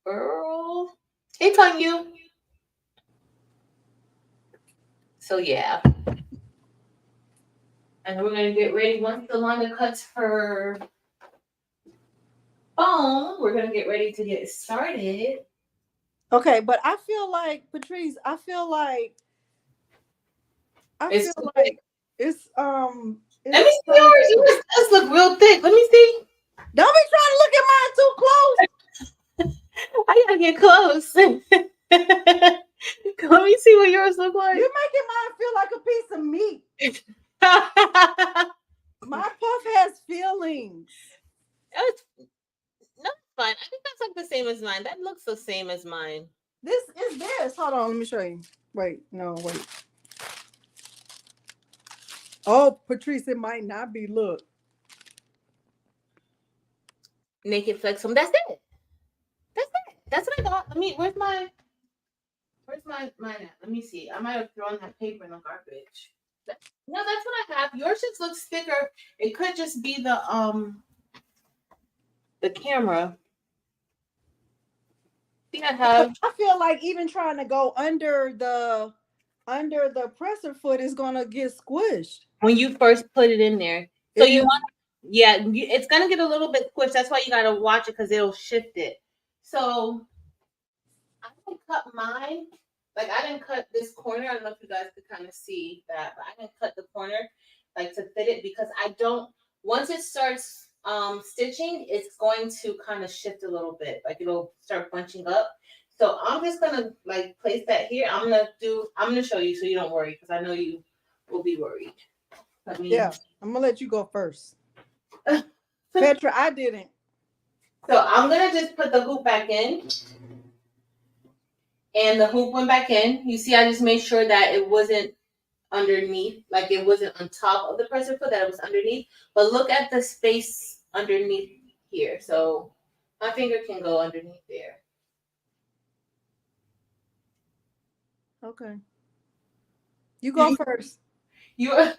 Girl. Hey, you. So yeah. And we're gonna get ready once Delonda cuts her phone. We're gonna get ready to get started. Okay, but I feel like Patrice. I feel like it's. Let me see yours. Yours does look real thick. Let me see. Don't be trying to look at mine too close. I gotta get close. Let me see what yours look like. You're making mine feel like a piece of meat. My puff has feelings. No, fine. I think that's like the same as mine. That looks the same as mine. This is this. Hold on, let me show you. Wait. Oh, Patrice, it might not be. Look. Naked flex home. That's it. That's what I got. Where's mine at? Let me see. I might have thrown that paper in the garbage. No, that's what I have. Yours just looks thicker. It could just be the camera. I feel like even trying to go under the presser foot is gonna get squished when you first put it in there. So it's gonna get a little bit squished. That's why you gotta watch it because it'll shift it. So I didn't cut mine. Like I didn't cut this corner. I don't know if you guys could kind of see that, but I didn't cut the corner like to fit it because I don't. Once it starts stitching, it's going to kind of shift a little bit. Like it'll start bunching up. So I'm just gonna like place that here. I'm gonna show you so you don't worry because I know you will be worried. Yeah, I'm gonna let you go first. Petra, I didn't. So I'm gonna just put the hoop back in. And the hoop went back in. You see, I just made sure that it wasn't underneath, like it wasn't on top of the presser foot, that it was underneath. But look at the space underneath here. So my finger can go underneath there. Okay. You go first. You are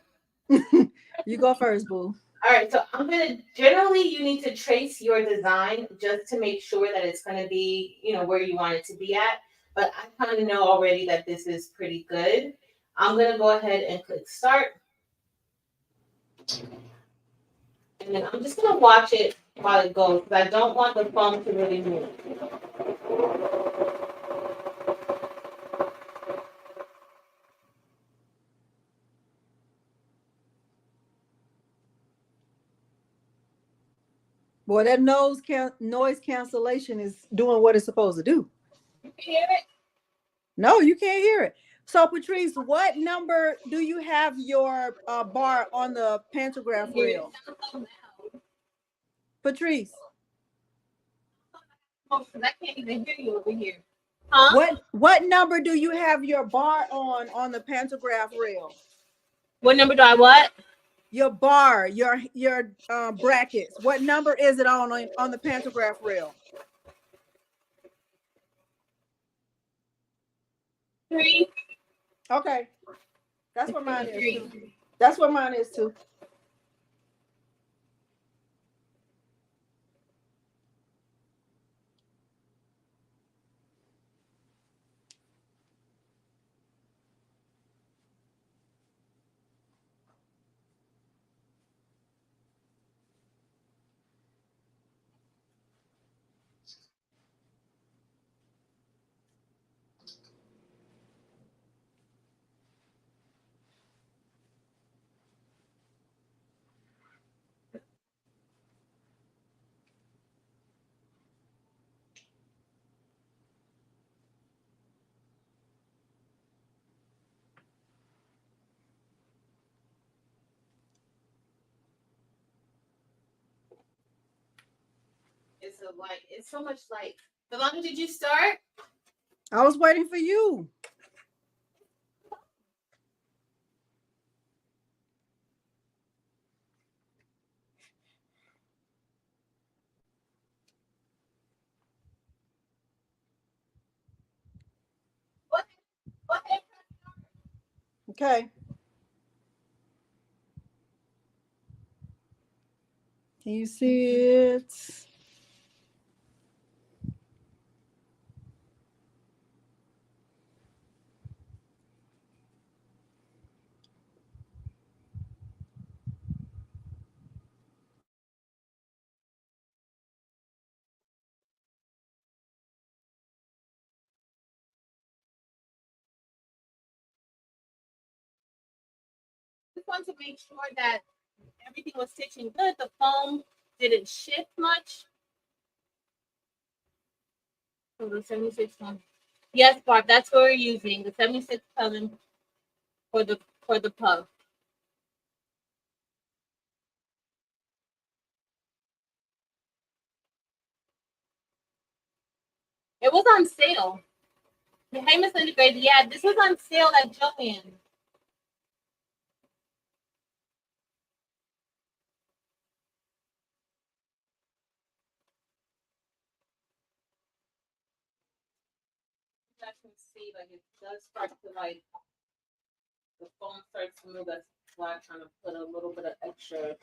You go first, boo. all right. So I'm gonna generally you need to trace your design just to make sure that it's gonna be, where you want it to be at. But I kind of know already that this is pretty good. I'm gonna go ahead and click start, and then I'm just gonna watch it while it goes because I don't want the foam to really move. Boy, that noise cancellation is doing what it's supposed to do. You can hear it? No, you can't hear it. So, Patrice, what number do you have your bar on the pantograph rail? Patrice, I can't even hear you over here. Huh? what number do you have your bar on the pantograph rail? What number do I what? Your bar, your brackets. What number is it on the pantograph rail? 3. Okay, that's what mine is too. That's what mine is too. It's so much like. Delonda, did you start? I was waiting for you. What? What? Okay. Can you see it? Just want to make sure that everything was stitching good. The foam didn't shift much. So the 76 one. Yes, Barb, that's what we're using. The 76 coming for the puff. It was on sale. Hey, Miss Integrated. Yeah, this was on sale at Joann. You guys can see, like, it does start to, like, the foam starts to move. That's why I'm trying to put a little bit of extra.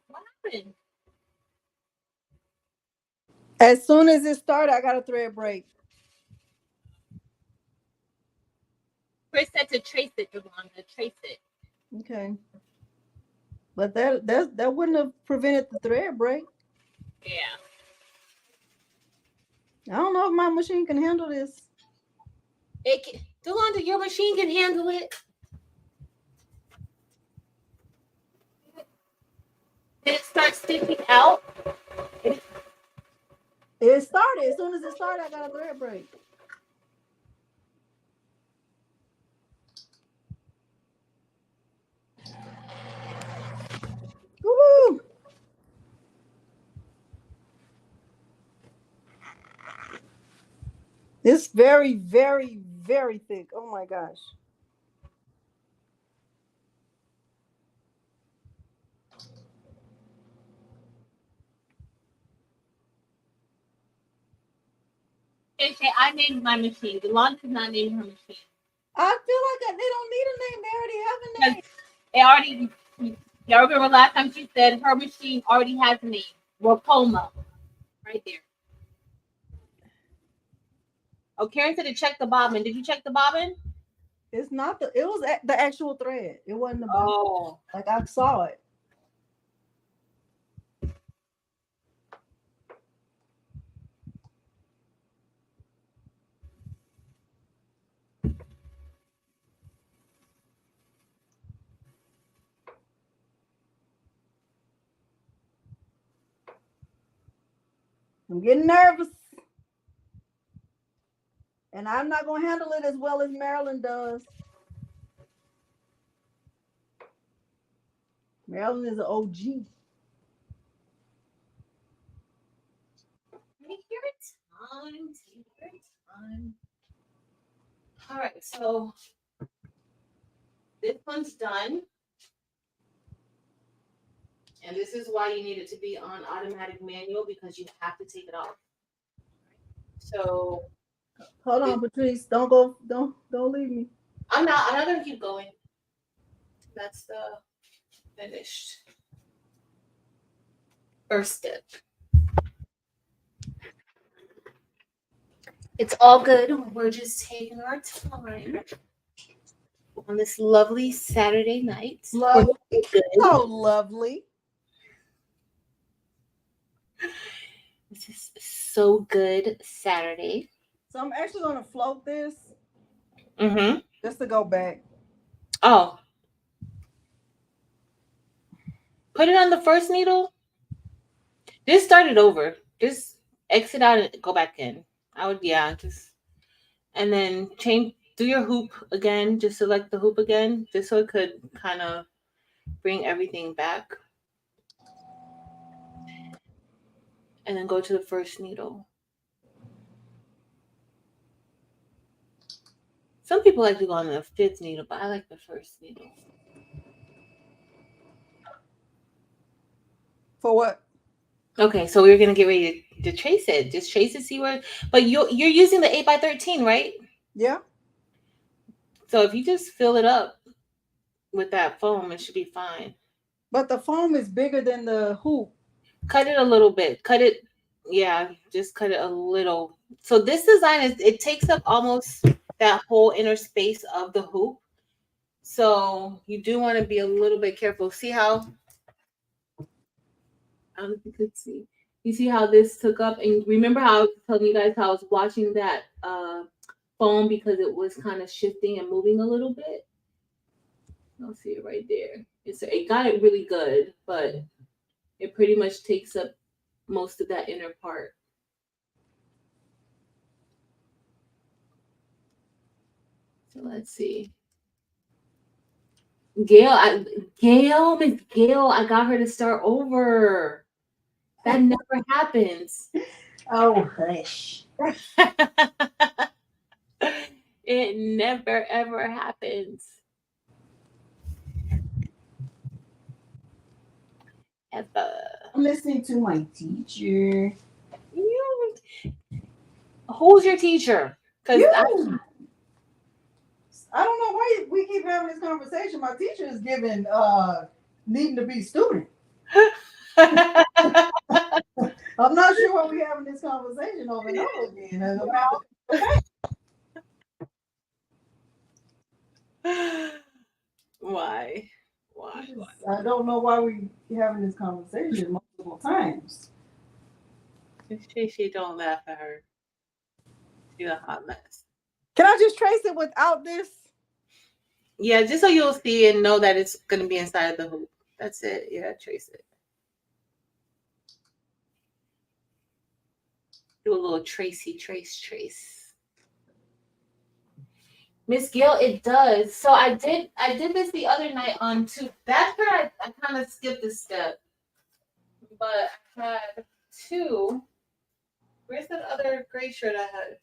What happened? As soon as it started, I got a thread break. Chris said to trace it, Delonda. Trace it. Okay. But that wouldn't have prevented the thread break. Yeah. I don't know if my machine can handle this. It can, Delonda, your machine can handle it. Did it start sticking out? It started. As soon as it started, I got a thread break. Woo! It's very, very, very thick. Oh my gosh. I named my machine. Delonda did not name her machine. I feel like they don't need a name. They already have a name. It already. Y'all remember last time she said her machine already has a name. Ricoma. Right there. Oh, Karen said to check the bobbin. Did you check the bobbin? It's not the. It was the actual thread. It wasn't the bobbin. Oh. Like I saw it. I'm getting nervous. And I'm not going to handle it as well as Marilyn does. Marilyn is an OG. Take your time. Take your time. All right, so this one's done. And this is why you need it to be on automatic manual, because you have to take it off. So hold on, Patrice. Don't go. Don't leave me. I'm not gonna keep going. That's the finished first step. It's all good. We're just taking our time on this lovely Saturday night. Lovely. So lovely. This is so good Saturday. So I'm actually going to float this. Mm-hmm. Just to go back. Oh. Put it on the first needle. Just start it over. Just exit out and go back in. I would, just, and then do your hoop again. Just select the hoop again, just so it could kind of bring everything back. And then go to the first needle. Some people like to go on the fifth needle, but I like the first needle. For what? Okay, so we're gonna get ready to trace it. Just trace it, see where. But you're using the 8x13, right? Yeah. So if you just fill it up with that foam, it should be fine. But the foam is bigger than the hoop. Cut it a little bit. Just cut it a little. So this design it takes up almost that whole inner space of the hoop. So you do want to be a little bit careful. See how? I don't know if you could see. You see how this took up, and remember how I was telling you guys how I was watching that foam because it was kind of shifting and moving a little bit. I'll see it right there. It got it really good, but it pretty much takes up most of that inner part. So let's see. Miss Gail, I got her to start over. That never happens. Oh, hush. It never, ever happens. Ever. I'm listening to my teacher. Who's your teacher? Because I don't know why we keep having this conversation. My teacher is giving needing to be student. I'm not sure why we're having this conversation over and over again. Why? I don't know why we're having this conversation multiple times. She don't laugh at her. She's a hot mess. Can I just trace it without this? Yeah, just so you'll see and know that it's going to be inside of the hoop. That's it. Yeah, trace it. Do a little tracey, trace. Miss Gail, it does. So I did this the other night on two. That's where I kind of skipped a step. But I had two. Where's that other gray shirt I had?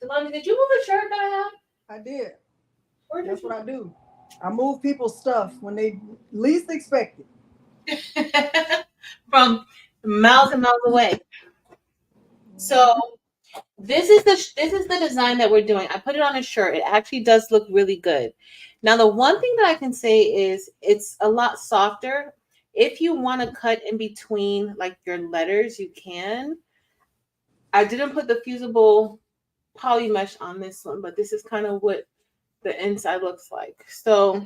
Delonda, did you move a shirt that I did. I had? That's what I do. I move people's stuff when they least expect Where from miles and miles away. So it. this is the design that we're doing. I put it on a shirt. It actually does look really good. Now the one thing that I can say is it's a lot softer. If you want to cut in between like your letters, you can. I didn't put the fusible poly mesh on this one, but this is kind of what the inside looks like. So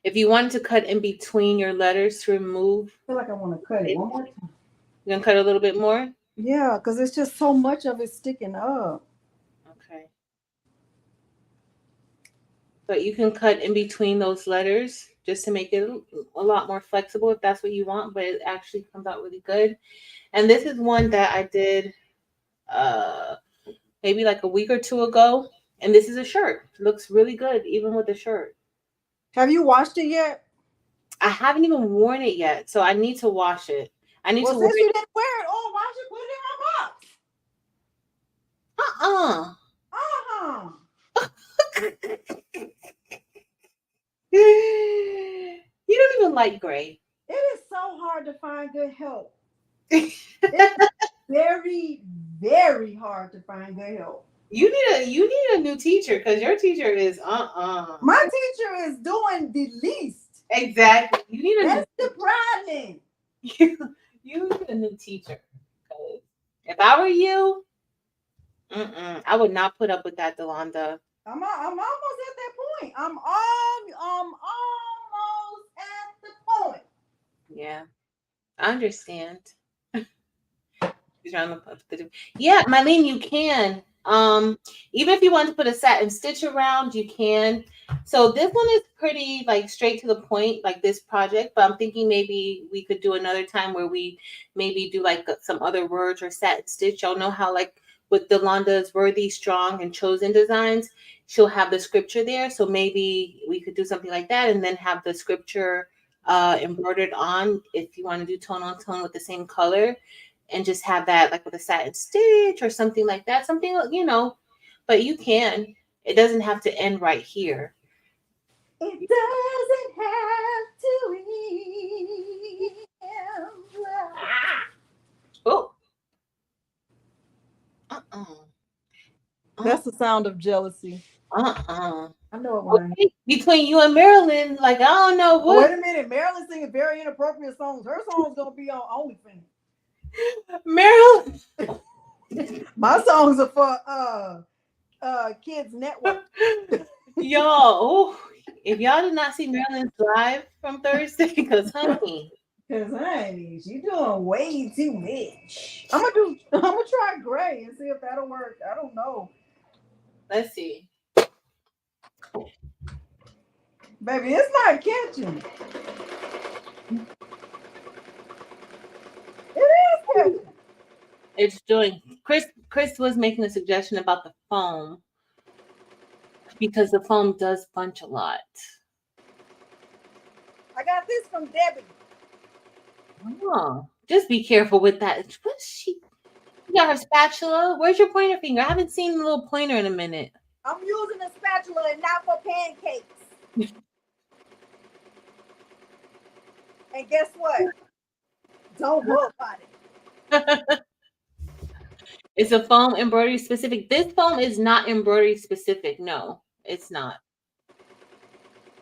if you wanted to cut in between your letters to remove, I feel like I want to cut it one more time. you're gonna cut a little bit more. Yeah, because it's just so much of it sticking up. Okay. But you can cut in between those letters just to make it a lot more flexible if that's what you want, but it actually comes out really good. And this is one that I did uh maybe like a week or two ago. And this is a shirt. It looks really good even with the shirt. Have you washed it yet? I haven't even worn it yet, so I need to wash it. I need Well, to wear since it. you didn't wear it, oh, wash it, put it in my box. Uh-uh. Uh-huh. You don't even like gray. It is so hard to find good help. It's very, very hard to find good help. You need a new teacher because your teacher is My teacher is doing the least. exactly. You need a That's the problem. you need a new teacher. 'Cause if I were you, I would not put up with that, Delonda. I'm almost at that point. I'm almost at the point. Yeah, I understand. She's trying to put yeah, Mylene, you can. Even if you want to put a satin stitch around, you can. So this one is pretty like straight to the point, like this project. But I'm thinking maybe we could do another time where we maybe do like some other words or satin stitch. Y'all know how like with Delonda's worthy, strong, and chosen designs, she'll have the scripture there. So maybe we could do something like that, and then have the scripture embroidered on if you want to do tone on tone with the same color and just have that like with a satin stitch or something like that. Something, but you can. It doesn't have to end right here. It doesn't have to end. Oh. Uh-uh. That's the sound of jealousy. Uh-uh. I know it when Okay. Between you and Marilyn, like I don't know Oh, wait what a minute. Marilyn singing very inappropriate songs. Her song's gonna be on OnlyFans. Marilyn. My songs are for Kids Network. Y'all, if y'all did not see Marilyn's live from Thursday, because honey. Cause honey, she doing way too much. I'm gonna try gray and see if that'll work. I don't know. Let's see. Baby, it's not catching. It is catching. It's doing Chris was making a suggestion about the foam because the foam does bunch a lot. I got this from Debbie. Oh, just be careful with that. What's she? You got her spatula. Where's your pointer finger? I haven't seen the little pointer in a minute. I'm using a spatula and not for pancakes. And guess what? Don't worry about it. It's a foam embroidery specific. This foam is not embroidery specific. No, it's not.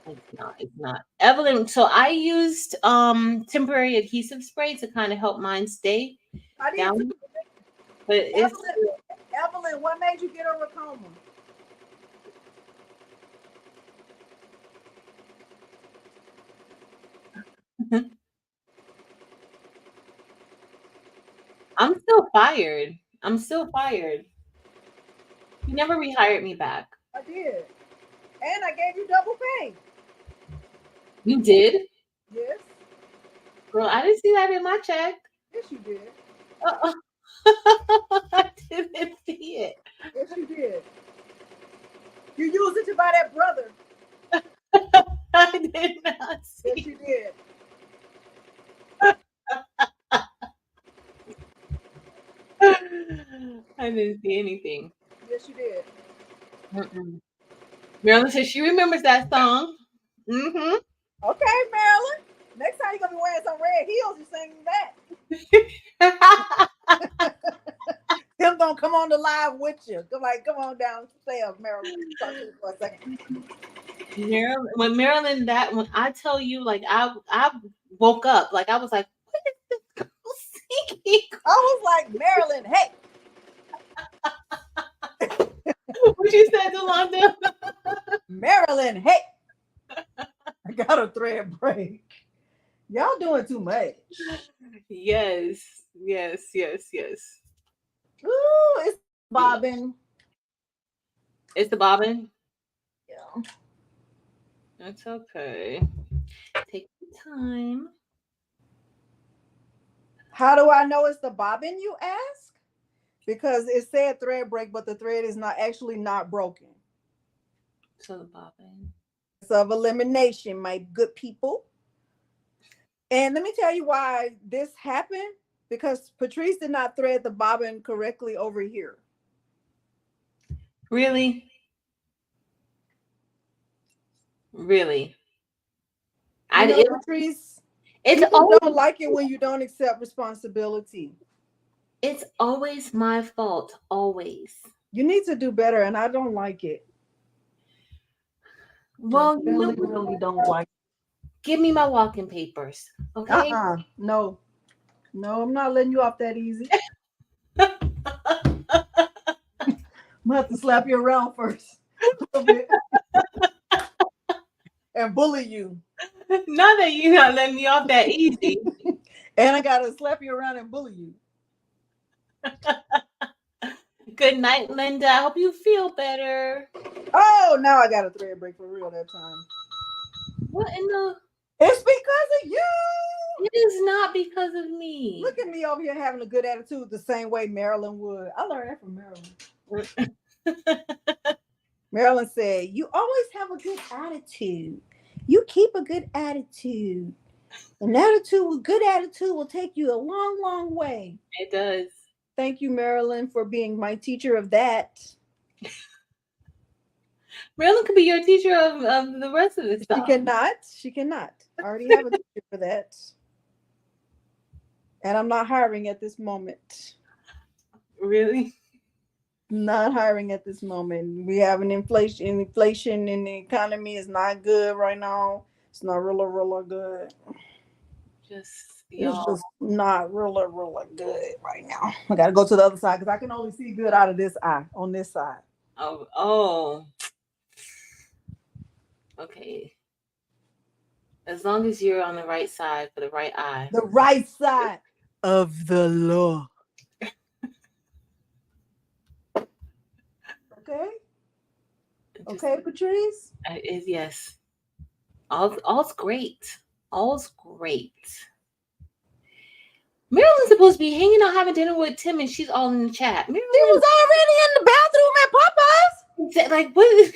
It's not. Evelyn, so I used temporary adhesive spray to kind of help mine stay I did down. too. But it's Evelyn, what made you get a Ricoma? I'm still fired. I'm still fired. You never rehired me back. I did. And I gave you double pay. You did? Yes. Girl, I didn't see that in my check. Yes, you did. Uh-uh. I didn't see it. Yes, you did. You used it to buy that brother. I did not Yes, see. you did. I didn't see anything. Yes, you did. Mm-mm. Marilyn says she remembers that song. Mm-hmm. Okay, Marilyn. Next time you're gonna be wearing some red heels, you singing that. Tim gonna come on the live with you. Come on downstairs, Marilyn. Talk to you for a second. Marilyn, when I tell you, like I woke up, like I was like, what is this girl singing? I was like, Marilyn, hey. What you said, Delonda? Marilyn, hey. I got a thread break. Y'all doing too much. Yes, yes, yes, yes. Ooh, it's bobbing. It's the bobbin. Yeah. That's okay. Take your time. How do I know it's the bobbin, you ask? Because it said thread break, but the thread is not broken. So the bobbin. It's of elimination, my good people. And let me tell you why this happened. Because Patrice did not thread the bobbin correctly over here. Really? Really? You know, It, Patrice, it's people always don't like it when you don't accept responsibility. it's always my fault. Always. You need to do better, and I don't like it. Well, I really, really don't like give me my walking papers, it. okay? No. No, I'm not letting you off that easy. I'm gonna have to slap you around first a little bit and bully you. Not that you're not letting me off that easy. And I gotta slap you around and bully you. Good night, Linda. I hope you feel better. Oh, now I got a thread break for real that time. What in the? It's because of you. It is not because of me. Look at me over here having a good attitude the same way Marilyn would. I learned that from Marilyn. Marilyn said, "You always have a good attitude. You keep a good attitude. Good attitude will take you a long, long way." It does. Thank you, Marilyn, for being my teacher of that. Marilyn could be your teacher of the rest of this stuff. She cannot. I already have a teacher for that. And I'm not hiring at this moment. Really? Not hiring at this moment. We have an inflation in the economy is not good right now. It's not really good. Just It's y'all. just not really good right now. I gotta go to the other side because I can only see good out of this eye on this side. Oh. Okay. As long as you're on the right side for the right eye. The right side of the law. Okay. Okay, Patrice. Yes. All's great. All's great. Marilyn's supposed to be hanging out having dinner with Tim, and she's all in the chat. Marilyn, She was already in the bathroom at Popeyes. like what?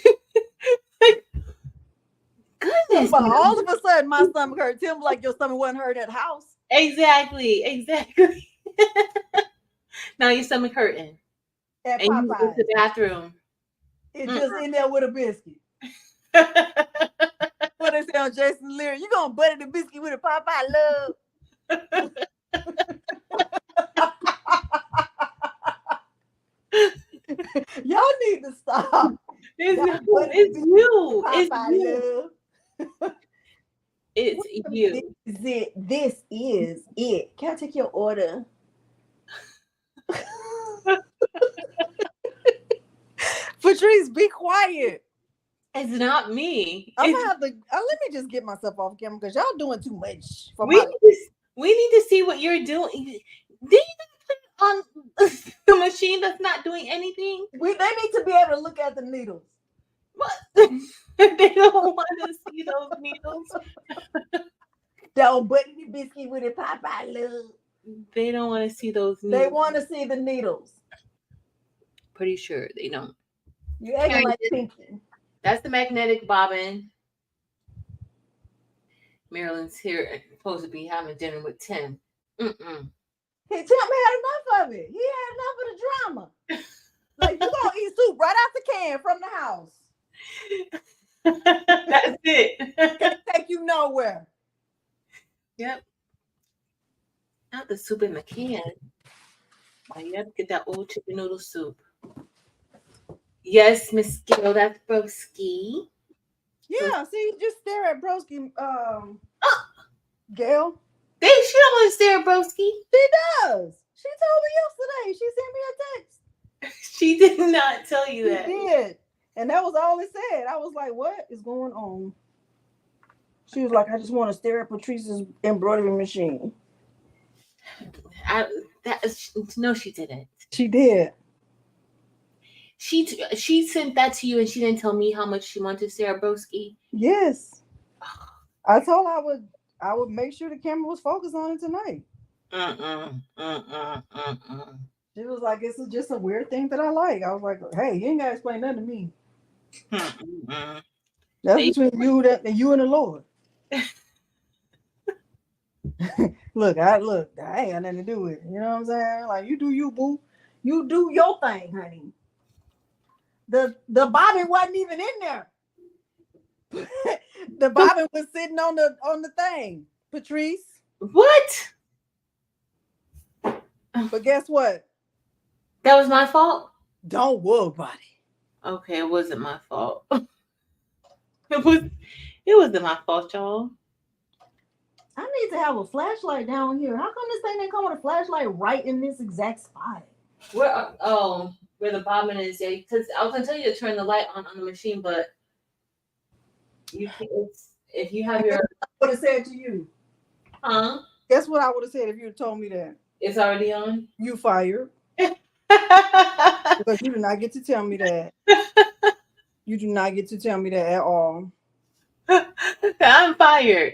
Like, goodness. But all of a sudden, my stomach hurt. Tim, like your stomach wasn't hurt at the house. Exactly. Now your stomach hurting. At And you Popeyes. go to the bathroom. It's just in there with a biscuit. What they say on Jason Lear, you gonna butter the biscuit with a Popeye love. Y'all need to stop. It's you. It's you. It's you. This is it. Can I take your order? Patrice, be quiet. It's not me. I'm gonna have to. Let me just get myself off camera because y'all doing too much. We need to see what you're doing. Did you put it The machine that's not doing anything. They need to be able to look at the needles. What? They don't want to see those needles. Don't button the biscuit with it, Popeye love. They don't want to see those needles. They want to see the needles. Pretty sure they don't. You acting like Pinky. That's the magnetic bobbin. Marilyn's here, supposed to be having dinner with Tim. Hey, Tim had enough of it. He had enough of the drama. Like, you gonna eat soup right out the can from the house. That's it. Can't take you nowhere. Yep. Not the soup in the can. Oh, you have to get that old chicken noodle soup. Yes, Miss Gail, that's Broski. Yeah, see, just stare at Broski, Gail. She don't want to stare at Broski. She does. She told me yesterday. She sent me a text. She did not tell you that. She did. And that was all it said. I was like, what is going on? She was like, I just want to stare at Patrice's embroidery machine. No, she didn't. She did. She sent that to you and she didn't tell me how much she wanted to stare at Broski. Yes. I told her I would make sure the camera was focused on it tonight. She was like, it's just a weird thing that I like. I was like, hey, you ain't got to explain nothing to me. That's between you and the Lord. Look, I ain't got nothing to do with it. You know what I'm saying? Like, you do you, boo. You do your thing, honey. The bobbin wasn't even in there. The bobbin was sitting on the thing, Patrice. What? But guess what? That was my fault? Don't worry about it. Okay, it wasn't my fault. It wasn't my fault, y'all. I need to have a flashlight down here. How come this thing didn't come with a flashlight right in this exact spot? Where the bobbin is, yeah. Because I was gonna tell you to turn the light on the machine, but if you have your. I would have said to you. Huh? Guess what I would have said if you had told me that? It's already on. You fired. Because you do not get to tell me that. You do not get to tell me that at all. I'm fired.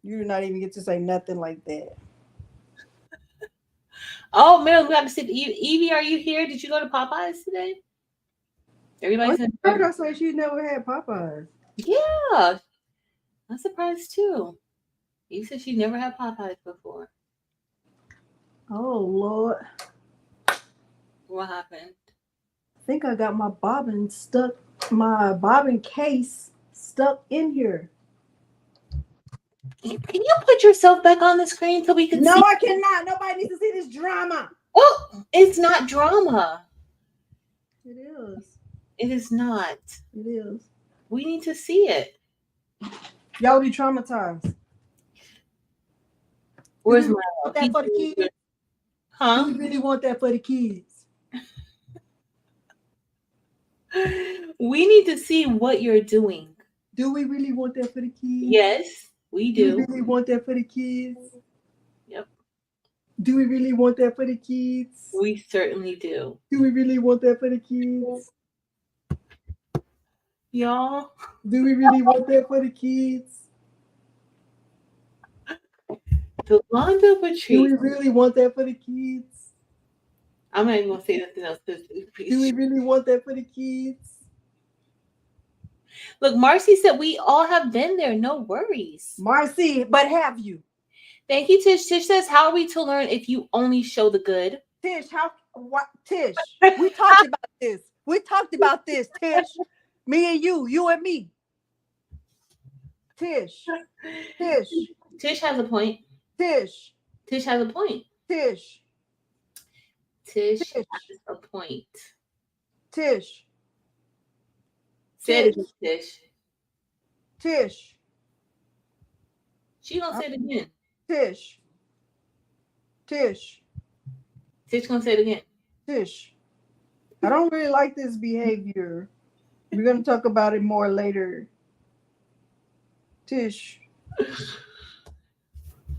You do not even get to say nothing like that. Oh, Meryl, we have to sit. Evie, are you here? Did you go to Popeyes today? Everybody's in. I heard her say she never had Popeyes. Yeah, I'm surprised too. You said she never had Popeyes before. Oh Lord. What happened? I think I got my bobbin case stuck in here. Can you put yourself back on the screen so we can see? No, I cannot. Nobody needs to see this drama. Oh, it's not drama. It is. It is not. It is. We need to see it. Y'all be traumatized. Where's Milo? That for the kids? Huh? Do we really want that for the kids? We need to see what you're doing. Do we really want that for the kids? Yes, we do. Do we really want that for the kids? Yep. Do we really want that for the kids? We certainly do. Do we really want that for the kids? Y'all? Do we really want that for the kids? Delonda Patrice. Do we really want that for the kids? I'm not even going to say nothing else. Do we really want that for the kids? Look, Marcy said we all have been there. No worries. Marcy, but have you? Thank you, Tish. Tish says, how are we to learn if you only show the good? Tish, Tish, we talked about this. We talked about this, Tish. Me and you and me. Tish. Tish has a point. Tish has a point. Tish has a point. Tish. Say it again, Tish. Tish. She gonna say it again. Tish. Tish gonna say it again. Tish. I don't really like this behavior. We're gonna talk about it more later. Tish.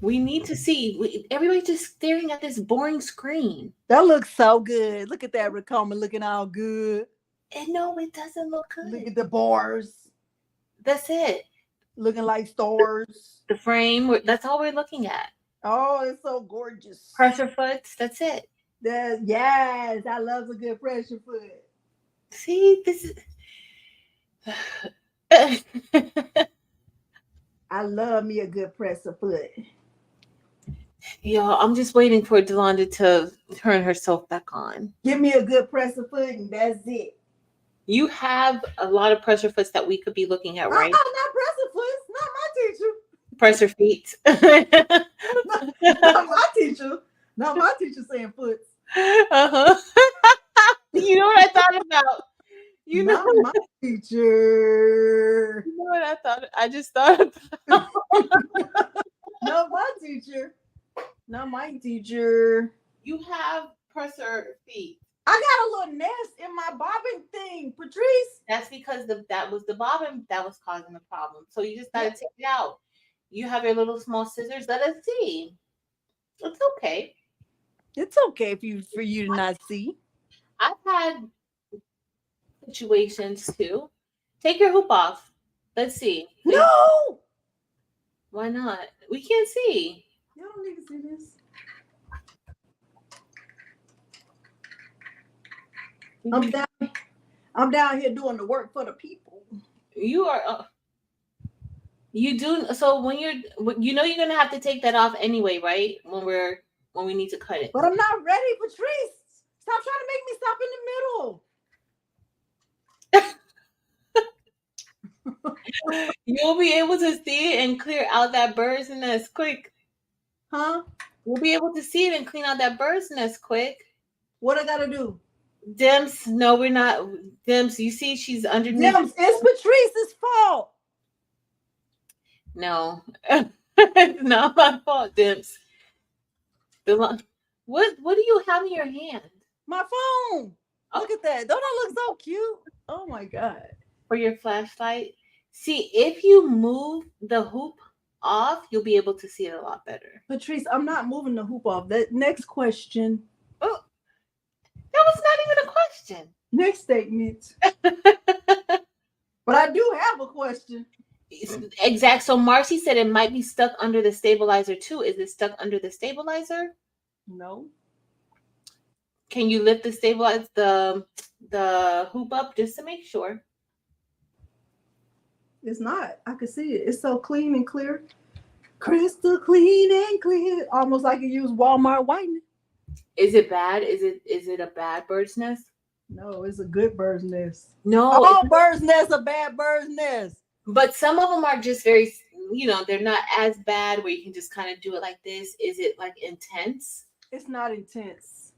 We need to see. Everybody's just staring at this boring screen. That looks so good. Look at that Ricoma looking all good. And no, it doesn't look Look good. at the bars That's it. looking like stores. The frame, that's all we're looking at. Oh, it's so gorgeous. Pressure foots, that's it. Yes, I love a good pressure foot. See, this is. I love me a good presser foot. Y'all, I'm just waiting for Delonda to turn herself back on. Give me a good presser foot and that's it. You have a lot of pressure foots that we could be looking at, right? Not presser foots. Not my teacher. Pressure feet. Not my teacher. Not my teacher saying foots. Uh-huh. You know what I thought about? You know, Not my teacher. you know what I thought? I just thought about. Not my teacher. Not my teacher. You have presser feet. I got a little nest in my bobbin thing, Patrice. That's because that was the bobbin that was causing the problem. So you just gotta take it out. You have your little small scissors. Let us see. It's okay. It's okay for you to not see. I've had situations too. Take your hoop off. Let's see. No. Why not? We can't see. Y'all don't need to see this. I'm down here doing the work for the people. You are. You do so when you're. You're gonna have to take that off anyway, right? When we need to cut it. But I'm not ready, Patrice. Stop trying to make me stop in the middle. You'll be able to see it and clear out that bird's nest quick. Huh? We'll be able to see it and clean out that bird's nest quick. What I gotta do? Dims, no, we're not. Dims, you see she's underneath. Dims, it's Patrice's fault. No. It's not my fault, Dims. What do you have in your hand? My phone. Look at that. Don't I look so cute? Oh my God. For your flashlight? See, if you move the hoop off, you'll be able to see it a lot better. Patrice, I'm not moving the hoop off. That next question. Oh, that was not even a question. Next statement. But I do have a question. Exact. So Marcy said it might be stuck under the stabilizer too. Is it stuck under the stabilizer? No. Can you lift the hoop up just to make sure? It's not. I can see it. It's so clean and clear. Crystal clean and clear. Almost like you use Walmart whitening. Is it bad? Is it a bad bird's nest? No, it's a good bird's nest. No. All bird's nests are bad bird's nests. But some of them are just very, they're not as bad where you can just kind of do it like this. Is it like intense? It's not intense.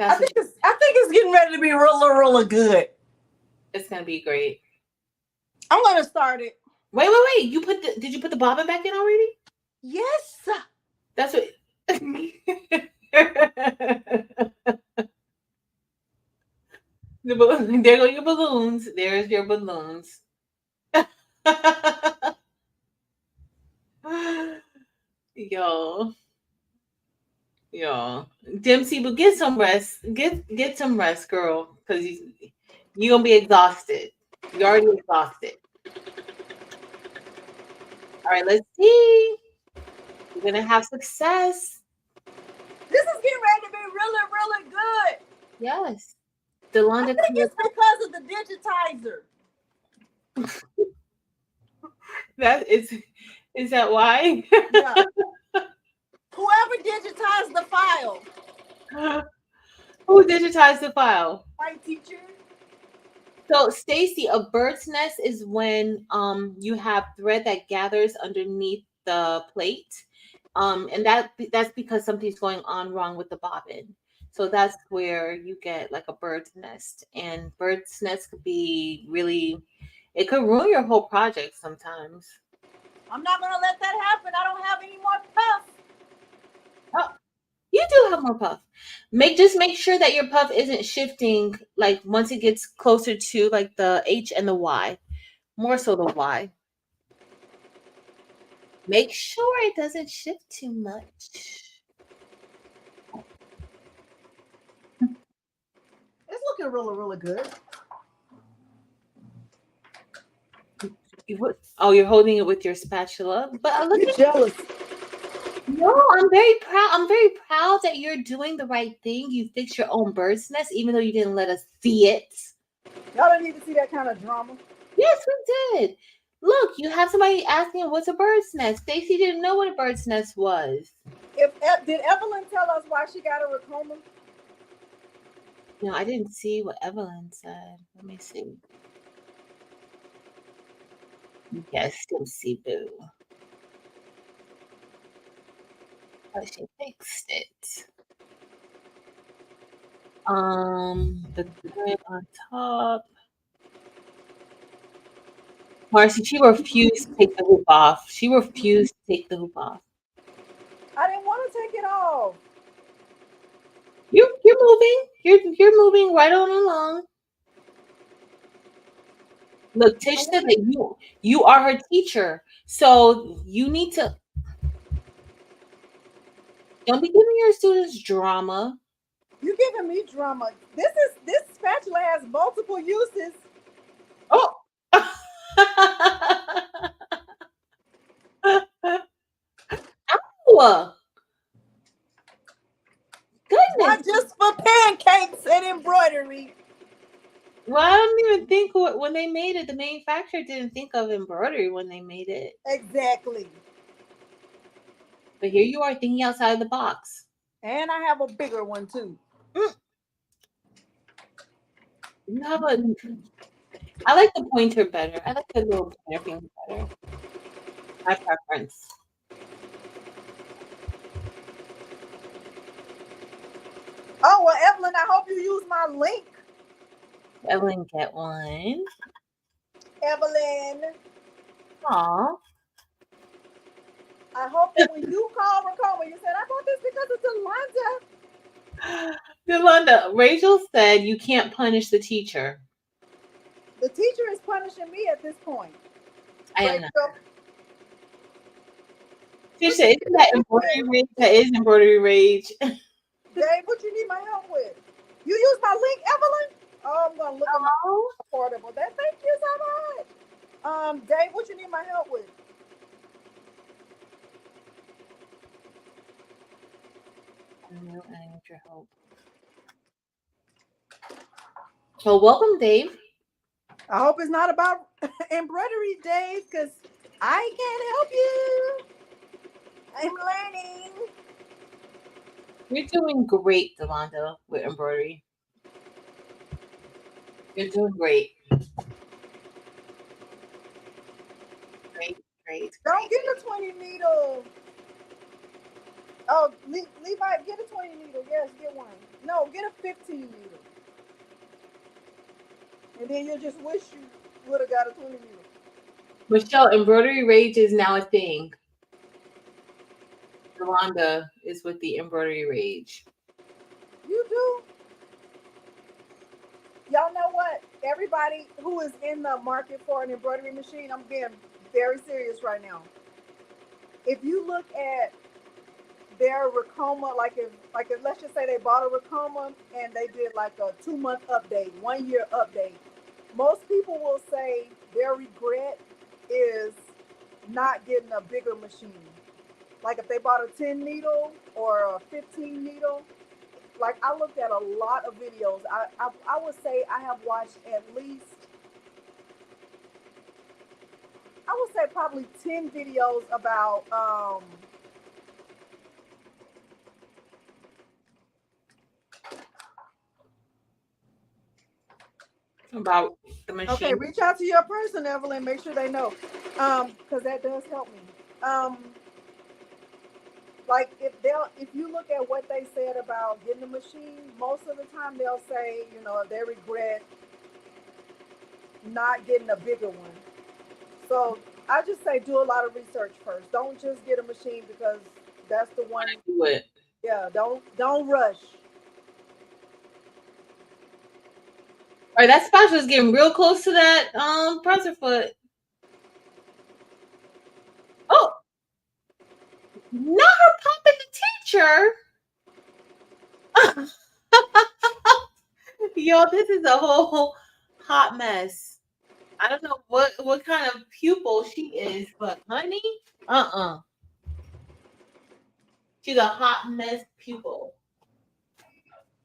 I think it's getting ready to be really good. It's gonna be great. I'm gonna start it. Wait. Did you put the bobbin back in already? Yes. That's what. There go your balloons. There's your balloons. Yo, Dempsey, but get some rest. Get some rest, girl, because you're gonna be exhausted. You're already exhausted. All right, let's see. We're gonna have success. This is getting ready to be really good. Yes. Delonda, I think it's because of the digitizer. That is that why? Yeah. Whoever digitized the file. Who digitized the file? My teacher. So, Stacy, a bird's nest is when you have thread that gathers underneath the plate, and that's because something's going on wrong with the bobbin. So that's where you get like a bird's nest, and bird's nest could be it could ruin your whole project sometimes. I'm not gonna let that happen. I don't have any more puff. Oh, you do have more puff. Just make sure that your puff isn't shifting like once it gets closer to like the H and the Y. More so the Y. Make sure it doesn't shift too much. It's looking really, really good. Oh, you're holding it with your spatula, but look You're at jealous. no. I'm very proud. I'm very proud that you're doing the right thing. You fixed your own bird's nest, even though you didn't let us see it. Y'all don't need to see that kind of drama. Yes, we did. Look, you have somebody asking what's a bird's nest. Stacy didn't know what a bird's nest was. Did Evelyn tell us why she got a Ricoma? No, I didn't see what Evelyn said. Let me see. Yes, Stacy Boo. Oh, she fixed it. The grid on top. Marcy, she refused to take the hoop off. She refused to take the hoop off. I didn't want to take it off. You're moving. You're moving right on along. Look, Tish said that you are her teacher, so you need to don't be giving your students drama. You giving me drama. This spatula has multiple uses. Oh. Ow. Goodness. Not just for pancakes and embroidery. Well, I don't even think when they made it, the manufacturer didn't think of embroidery when they made it. Exactly. But here you are thinking outside of the box. And I have a bigger one too. You have I like the pointer better. I like the little pointer thing better. My preference. Oh, well, Evelyn, I hope you use my link. Evelyn, get one. Evelyn. Aw. I hope that when you call Ricoma, you said, I bought this because it's Delonda. Delonda, Rachel said you can't punish the teacher. The teacher is punishing me at this point. I am not. Rachel. She said, isn't that embroidery rage? That is embroidery rage. Dave, what you need my help with? You use my link, Evelyn? Oh, I'm gonna look at my affordable. Thank you so much. Dave, what you need my help with? I need your help. Well, welcome, Dave. I hope it's not about embroidery, Dave, because I can't help you. I'm learning. You're doing great, Delonda, with embroidery. You're doing great. Great. Don't get a 20 needle. Oh, Levi, get a 20 needle. Yes, get one. No, get a 15 needle. And then you'll just wish you would have got a 20 needle. Michelle, embroidery rage is now a thing. Delonda is with the embroidery rage. You do? Y'all know what? Everybody who is in the market for an embroidery machine, I'm being very serious right now. If you look at their Ricoma, like if let's just say they bought a Ricoma and they did like a 2-month update, 1-year update, most people will say their regret is not getting a bigger machine. Like if they bought a 10 needle or a 15 needle, like I looked at a lot of videos. I would say I have watched at least, I would say probably 10 videos about about the machine. Okay, reach out to your person, Evelyn. Make sure they know, because that does help me. Like if you look at what they said about getting the machine, most of the time they'll say, they regret not getting a bigger one. So I just say do a lot of research first. Don't just get a machine because that's the one. Do it. Yeah, don't rush. All right, that spatula is getting real close to that presser foot. Oh, Not her puppet, the teacher. Yo, this is a whole hot mess. I don't know what kind of pupil she is, but honey, uh-uh. She's a hot mess pupil.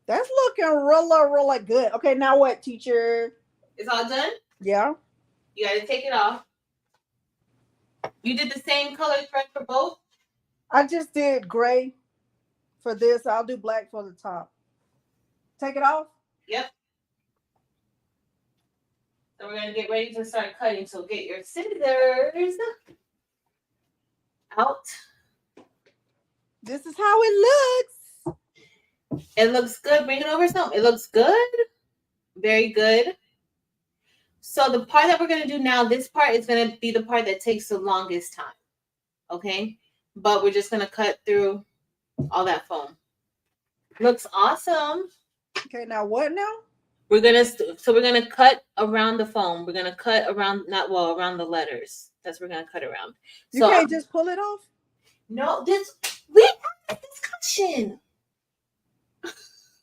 That's looking really good. Okay, now what, teacher? It's all done? Yeah. You gotta take it off. You did the same color thread for both? I just did gray for this. I'll do black for the top. Take it off? Yep. So we're gonna get ready to start cutting. So get your scissors out. This is how it looks. It looks good. Bring it over some. It looks good. Very good. So the part that we're going to do now, this part is going to be the part that takes the longest time. Okay? But we're just going to cut through all that foam. Looks awesome. Okay, now what now? We're going to cut around the foam. We're going to cut around, around the letters. That's what we're going to cut around. You So can't just pull it off? No, we had this discussion.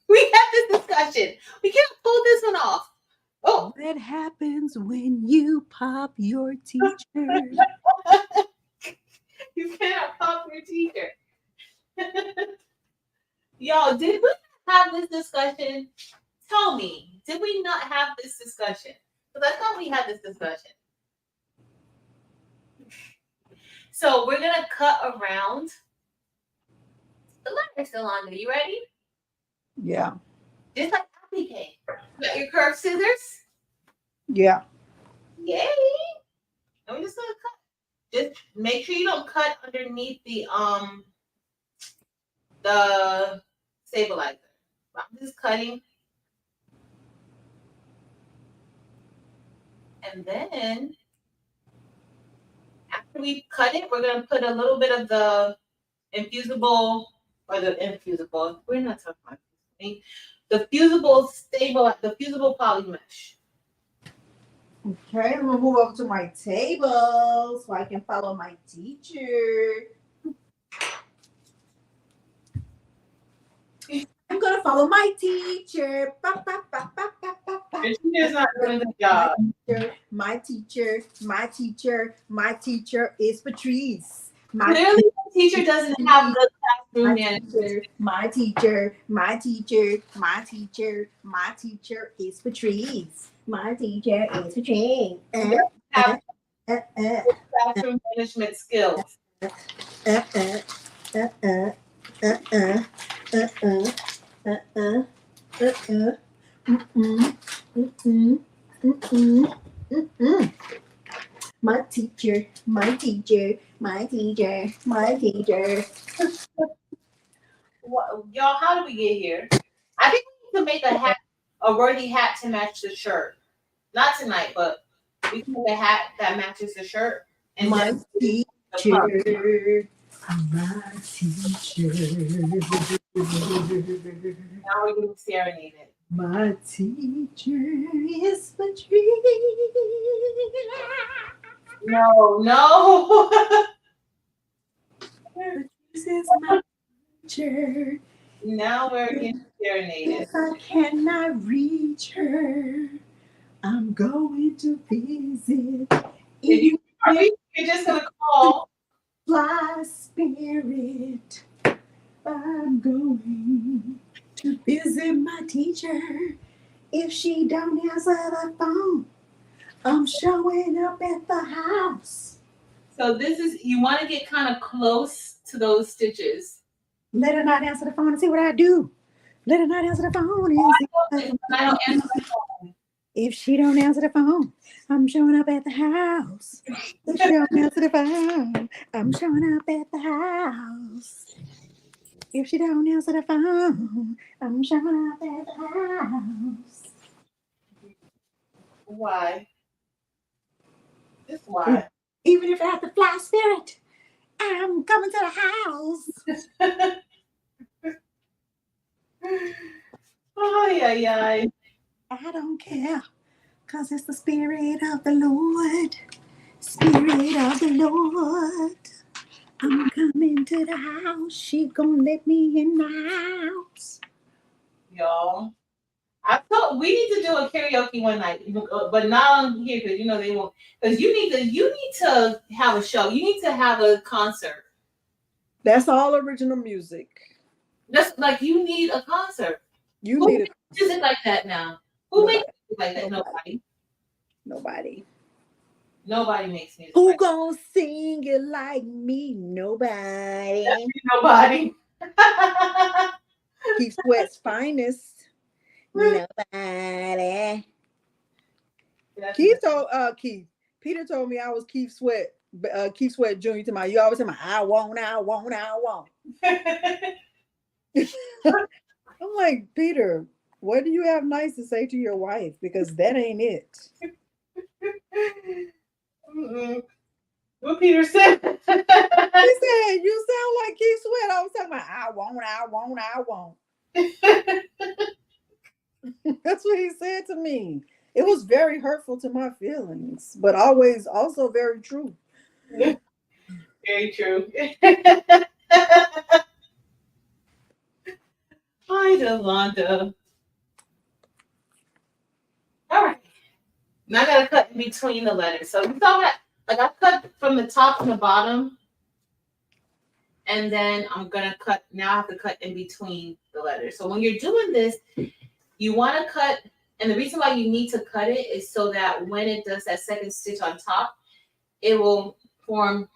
We had this discussion. We can't pull this one off. Oh, What happens when you pop your teacher? you cannot pop your teacher. Yo, did we have this discussion? Tell me, did we not have this discussion? Because I thought we had this discussion. So we're gonna cut around the letters, Delonda. You ready? Yeah. Just like happy cake. You got your curved scissors? Yeah. Yay! And we're just gonna cut. Just make sure you don't cut underneath the stabilizer. I'm just cutting. And then after we cut it, we're gonna put a little bit of the infusible. We're not talking about the fusible poly mesh. Okay, I'm gonna move over to my table so I can follow my teacher. I'm gonna follow my teacher. Your teacher's not doing the job. My teacher is Patrice. Clearly, the teacher doesn't have good classroom management. My teacher is Patrice. My teacher is Patrice. Have classroom management skills. My teacher. Y'all, how did we get here? I think we need to make a worthy hat to match the shirt. Not tonight, but we can make a hat that matches the shirt. And My teacher. My teacher. Now we're getting serenaded. My teacher is Patrice. No. This is my teacher. Now we're getting serenaded. If I cannot reach her, I'm going to visit. You're just gonna call. Fly spirit. I'm going to visit my teacher. If she don't answer the phone, I'm showing up at the house. So you want to get kind of close to those stitches. Let her not answer the phone and see what I do. Let her not answer the phone. I don't answer the phone. If she don't answer the phone, I'm showing up at the house. If she don't answer the phone, I'm showing up at the house. If she don't answer the phone, I'm showing up at the house. Why? Just why? Even if I have to fly spirit, I'm coming to the house. Oh, yeah. I don't care, because it's the spirit of the Lord. Spirit of the Lord. I'm coming to the house. She gonna let me in the house. Y'all. I thought we need to do a karaoke one night, but not on here because they won't. Because you need to have a show. You need to have a concert. That's all original music. That's like you need a concert. You Who need a makes music like that now? Who makes nobody. music like that? Nobody. Nobody. Nobody. Nobody makes music Who like gonna sing it like me? that. Nobody. Nobody. Keith Sweat's finest. Nobody. That's Keith told Keith. Peter told me I was Keith Sweat. Keith Sweat Jr. to my. You always say my I won't, I won't, I won't. I'm like, Peter, what do you have nice to say to your wife? Because that ain't it. What Peter said. He said, you sound like Keith Sweat. I was talking about I won't, I won't, I won't. That's what he said to me. It was very hurtful to my feelings, but always also very true. Very true. Hi, Delonda. All right. Now I gotta cut in between the letters. So you saw that? Like I cut from the top and the bottom, and then I'm gonna cut. Now I have to cut in between the letters. So when you're doing this, you want to cut, and the reason why you need to cut it is so that when it does that second stitch on top, it will form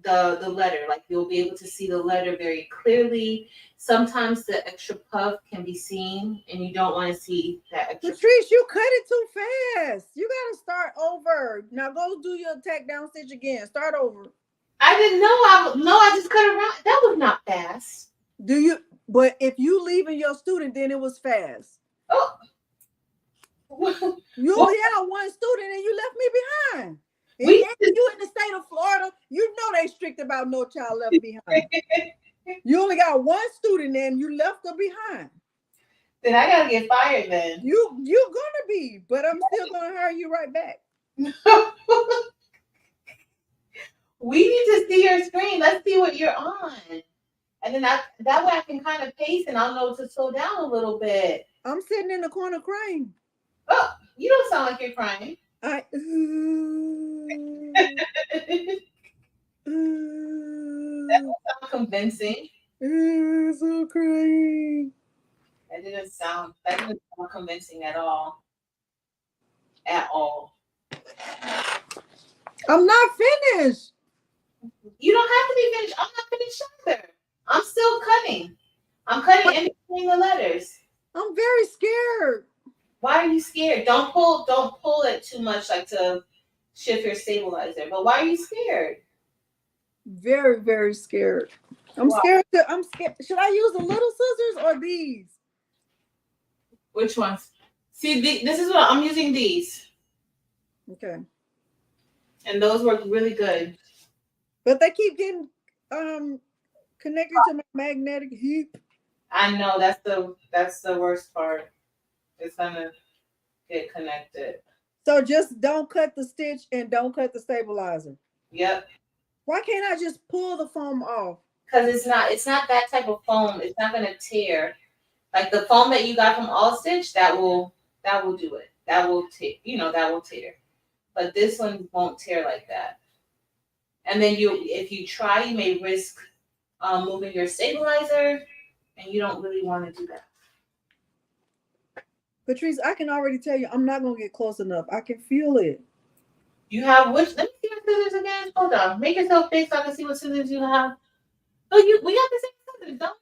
the letter. Like you'll be able to see the letter very clearly. Sometimes the extra puff can be seen, and you don't want to see that extra. Patrice, you cut it too fast. You gotta start over. Now go do your tack down stitch again. Start over. I didn't know. I just cut around. That was not fast. Do you? But if you leaving your student, then it was fast. Oh. You only had one student and you left me behind. And We you in the state of Florida, you know they strict about no child left behind. You only got one student and you left her behind. Then I gotta get fired then. You're gonna be, but I'm still gonna hire you right back. We need to see your screen. Let's see what you're on. And then that way I can kind of pace and I'll know to slow down a little bit. I'm sitting in the corner crying. Oh, you don't sound like you're crying. That doesn't sound convincing. So crying. That didn't sound convincing at all. At all. I'm not finished. You don't have to be finished. I'm not finished either. I'm still cutting. I'm cutting in between the letters. I'm very scared. Why are you scared? Don't pull it too much like to shift your stabilizer. But why are you scared? Very, very scared. I'm scared. Should I use the little scissors or these? Which ones? See, this is what I'm using these. Okay. And those work really good. But they keep getting connected to my magnetic heap. I know that's the worst part. It's gonna get connected. So just don't cut the stitch and don't cut the stabilizer. Yep. Why can't I just pull the foam off? Because it's not that type of foam. It's not gonna tear. Like the foam that you got from All Stitch, that will do it. That will tear. That will tear. But this one won't tear like that. And then if you try, you may risk moving your stabilizer, and you don't really want to do that. Patrice, I can already tell you, I'm not gonna get close enough. I can feel it. You have which? Let me see your scissors again. Hold on. Make yourself big so I can see what scissors you have. Oh, we got the same scissors, don't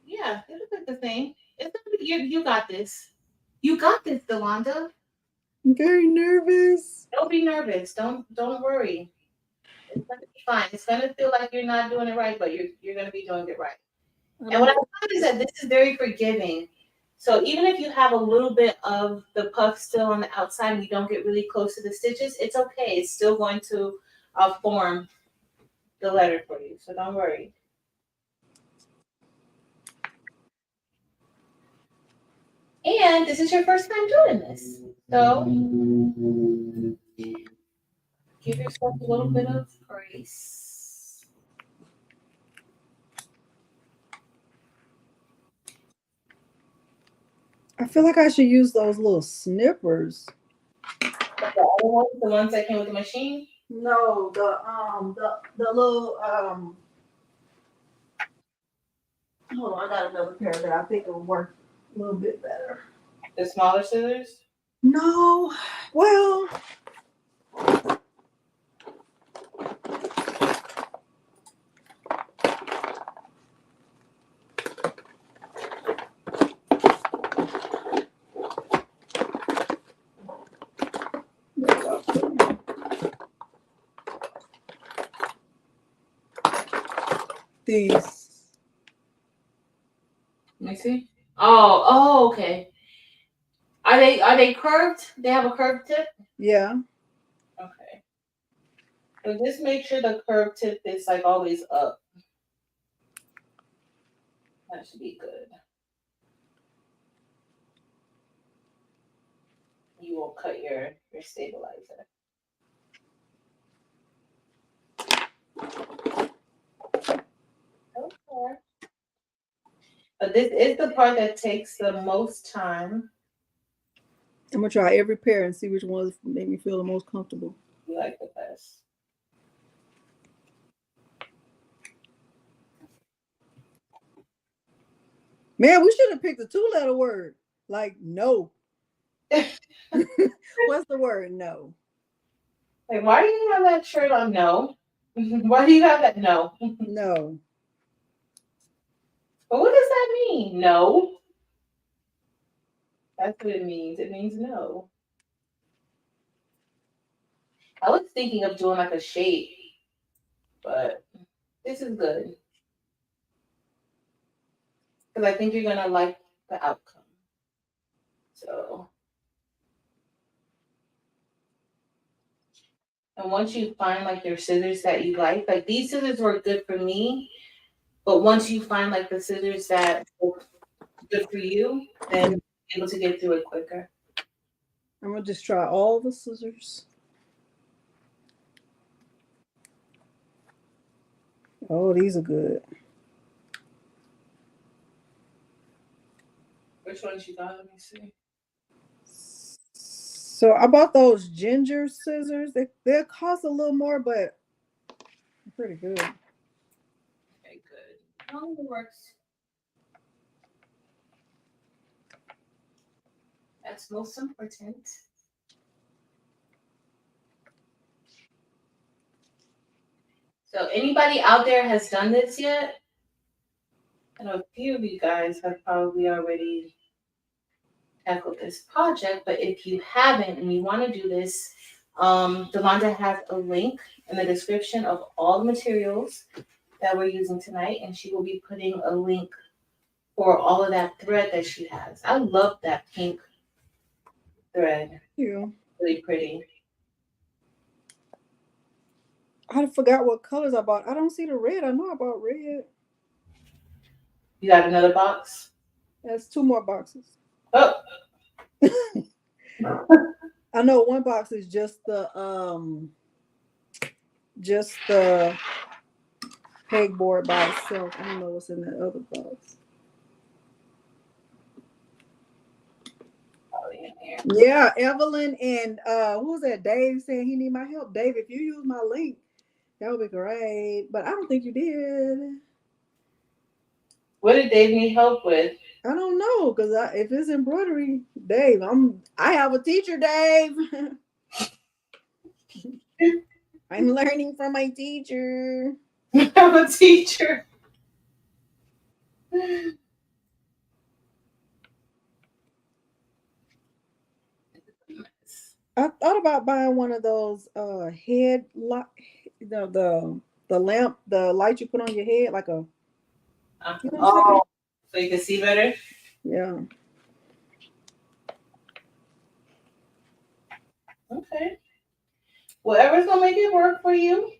we? Yeah, they look like the same. You got this. You got this, Delonda. I'm very nervous. Don't be nervous. Don't worry. It's gonna be fine. It's gonna feel like you're not doing it right, but you're gonna be doing it right. And what I find is that this is very forgiving. So even if you have a little bit of the puff still on the outside and you don't get really close to the stitches, it's okay. It's still going to form the letter for you. So don't worry. And this is your first time doing this. So Give yourself a little bit of grace. I feel like I should use those little snippers. But the other ones, the ones that came with the machine. No, the little hold on, I got another pair that I think will work a little bit better. The smaller scissors. No, well, these. Let me see. Oh, okay. Are they curved? They have a curved tip? Yeah. Okay. So just make sure the curved tip is like always up. That should be good. You won't cut your stabilizer. Okay. But this is the part that takes the most time. I'm gonna try every pair and see which ones make me feel the most comfortable. You like the best. Man, we should have picked a 2-letter word. Like no. What's the word? No. Like, why do you have that shirt on? No. Why do you have that? No. No. But what does that mean? No. That's what it means. It means no. I was thinking of doing like a shape, but this is good. Because I think you're going to like the outcome. So, and once you find like your scissors that you like these scissors were good for me, but once you find like the scissors that work good for you, then you're able to get through it quicker. I'm gonna just try all the scissors. Oh, these are good. Which ones you got? Let me see. So I bought those ginger scissors. They cost a little more, but they're pretty good. Okay, good. Oh, it works. That's most important. So, anybody out there has done this yet? I know a few of you guys have probably already tackled this project, but if you haven't and you want to do this, Delonda has a link in the description of all the materials that we're using tonight, and she will be putting a link for all of that thread that she has. I love that pink thread. Yeah. Really pretty. I forgot what colors I bought. I don't see the red. I know I bought red. You got another box? That's 2 more boxes. Oh, I know one box is just the pegboard by itself. I don't know what's in that other box. probably in here. Yeah, Evelyn and who was that? Dave saying he need my help. Dave, if you use my link, that would be great. But I don't think you did. What did Dave need help with? I don't know because if it's embroidery, Dave, I have a teacher, Dave. I'm learning from my teacher. I'm a teacher. I thought about buying one of those head light, the lamp, the light you put on your head, like a, you know what I'm saying? Oh, so you can see better? Yeah. Okay. Whatever's gonna make it work for you.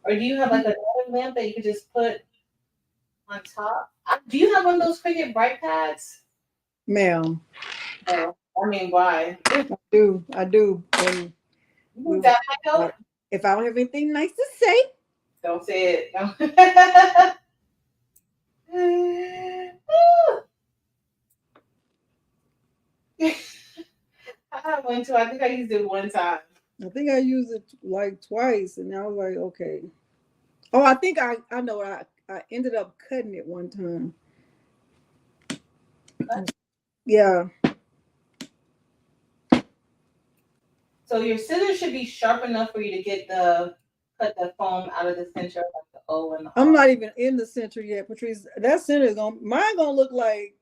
Or do you have like another lamp that you could just put on top? Do you have one of those Cricut bright pads? Ma'am. No, I mean, why? I do. And we, That I know. if I don't have anything nice to say, Don't say it. Don't. I have one too. I think I used it one time. I think I used it like twice, and I was like, okay. Oh, I think I know. I ended up cutting it one time. Yeah. So your scissors should be sharp enough for you to get the cut the foam out of the center, like the O and the I'm R. not even in the center yet, Patrice. That center is gonna look like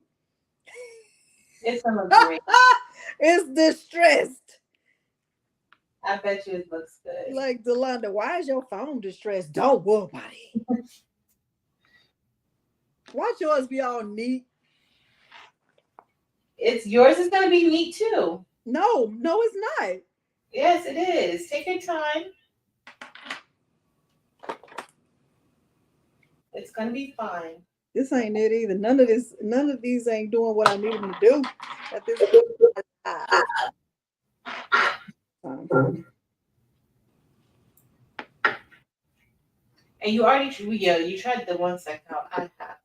It's gonna look great. it's distressed. I bet you it looks good. Like Delonda, why is your phone distressed? Don't worry about it. Watch yours be all neat. It's yours is gonna be neat too. No, it's not. Yes, it is. Take your time. It's gonna be fine. This ain't it either. None of these ain't doing what I need them to do at this time. And you already, yeah, you tried the one second out. I have.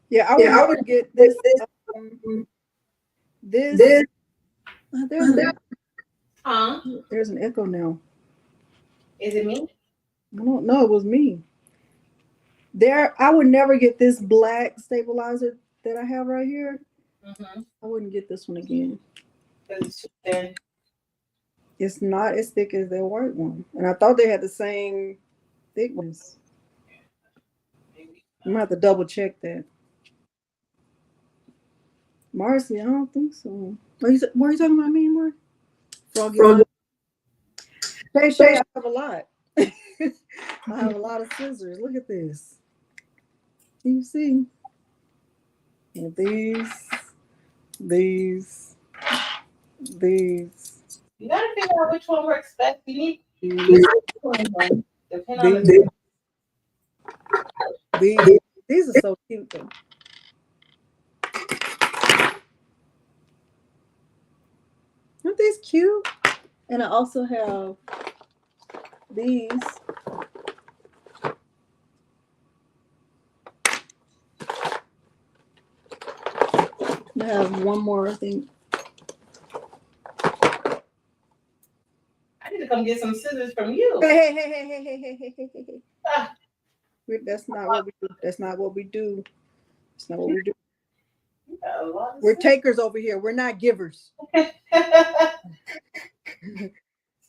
Yeah, I would never get this. This there's an echo now. Is it me? I don't know. It was me. I would never get this black stabilizer that I have right here. Mm-hmm. I wouldn't get this one again. Because it's too thin. It's not as thick as their white one, and I thought they had the same thickness. Maybe. I'm gonna have to double check that. Marcy, I don't think so. What are you talking about me, Mark? Froggy. Shay, I have a lot. I have a lot of scissors. Look at this. Can you see? And these. You gotta figure out which one works best. You need These, one. Depend on these, these are so cute though. Aren't these cute? And I also have these. I have one more, I think. I need to come get some scissors from you. Hey. Ah, That's not what we do. That's not what we do. That's not what we do. you got a lot of We're scissors. takers over here. We're not givers.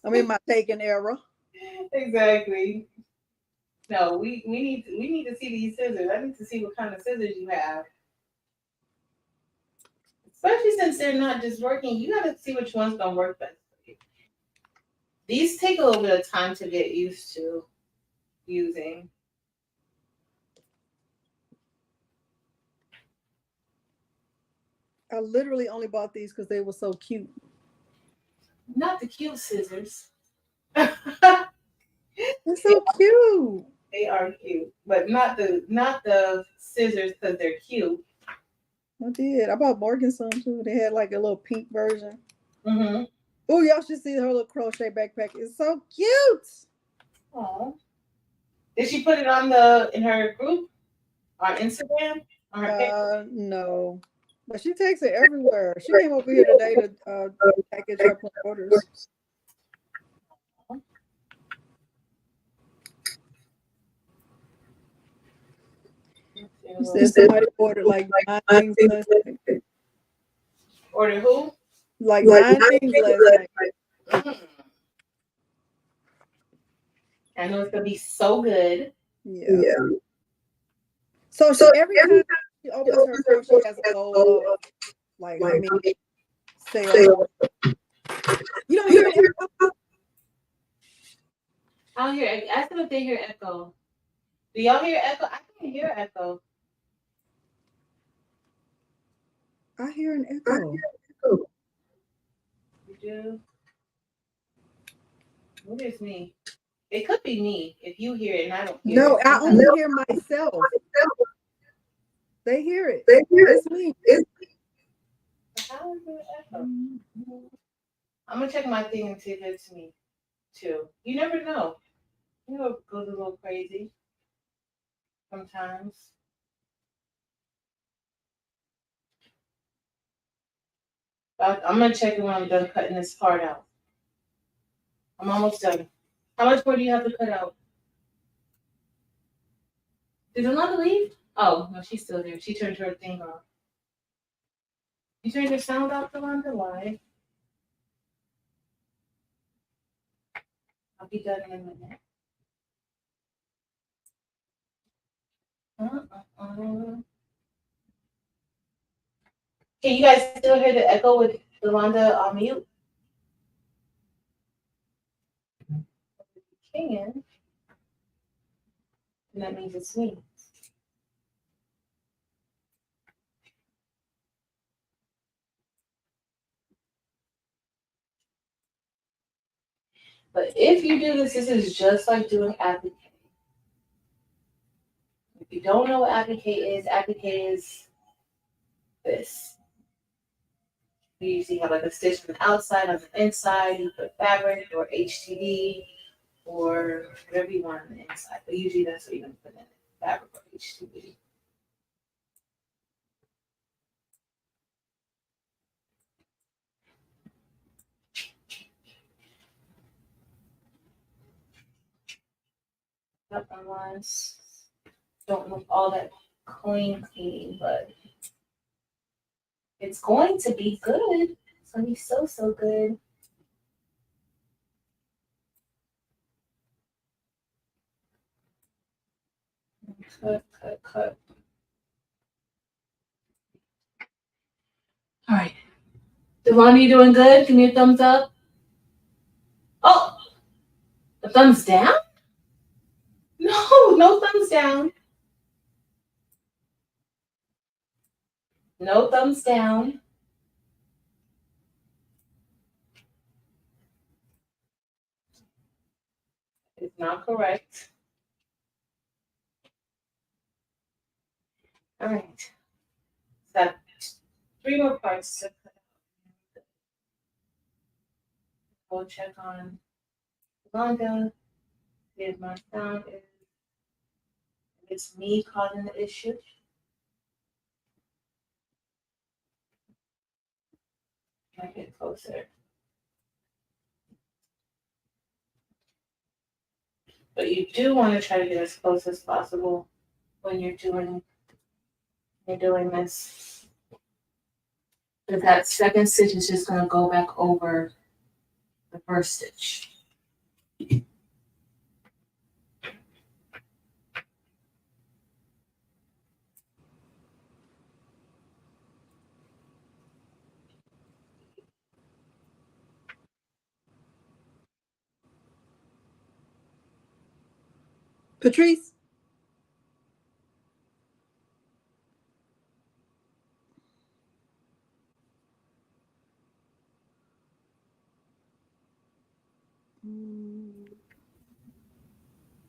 I'm in my taking era. Exactly. No, we need to see these scissors. I need to see what kind of scissors you have. Especially since they're not just working, you gotta see which one's gonna work best for you. These take a little bit of time to get used to using. I literally only bought these because they were so cute. Not the cute scissors. They're so cute. They are cute, but not the scissors because they're cute. I did. I bought Morgan some too. They had like a little pink version. Mm-hmm. Oh, y'all should see her little crochet backpack. It's so cute. Oh, did she put it on the in her group on Instagram? On her page? No. But she takes it everywhere. She came over here today to package her orders. She said somebody ordered like 9 things last night. Order who? Like 9 things last night. Mm. I know it's gonna be so good. Yeah. So every time she opens her store, she has a goal of like how many sales. You don't hear it? I don't hear. Ask them if they hear echo. Do y'all hear echo? I can't hear echo. I hear an echo. You do? Maybe it's me. It could be me if you hear it and I don't hear No, it. I Sometimes only hear myself. They hear it. It's me. how is it echo? I'm gonna check my thing and see if it's me too. You never know. You know, it goes a little crazy sometimes. But I'm gonna check it when I'm done cutting this part out. I'm almost done. How much more do you have to cut out? Did Delonda leave? Oh, no, she's still there. She turned her thing off. You turned your sound off, Delonda? Why? I'll be done in a minute. Uh-uh. Can you guys still hear the echo with Delonda on mute? Can. And that means it's me. But if you do this, this is just like doing applique. If you don't know what applique is this. You usually have like a stitch on the outside, on the inside, you put fabric or HTV or whatever you want on the inside. But usually that's what you're gonna put in it, fabric or HTV. Up unless don't look all that clean, but it's going to be good. It's gonna be so good. Cut. All right. Devon, you doing good? Give me a thumbs up. Oh, a thumbs down? No, no thumbs down. No thumbs down. It's not correct. All right. So 3 more parts to cut out. We'll check on Delonda. See if my sound is. If it's me causing the issue. Can I get closer? But you do want to try to get as close as possible when you're doing this. Because that second stitch is just going to go back over the first stitch. Patrice.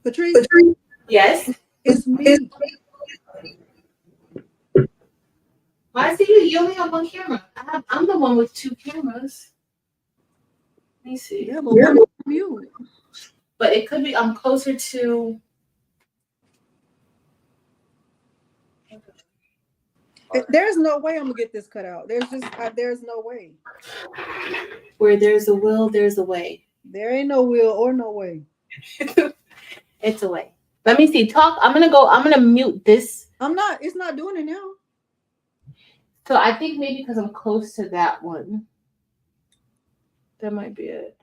Patrice. Yes. It's me. Why see you? You only have one camera. I'm the one with 2 cameras. Let me see. Yeah, but one is mute. But it could be I'm closer to. There's no way I'm gonna get this cut out. There's no way. Where there's a will, there's a way. There ain't no will or no way. It's a way. Let me see. Talk. I'm gonna mute this. It's not doing it now. So I think maybe because I'm close to that one. That might be it.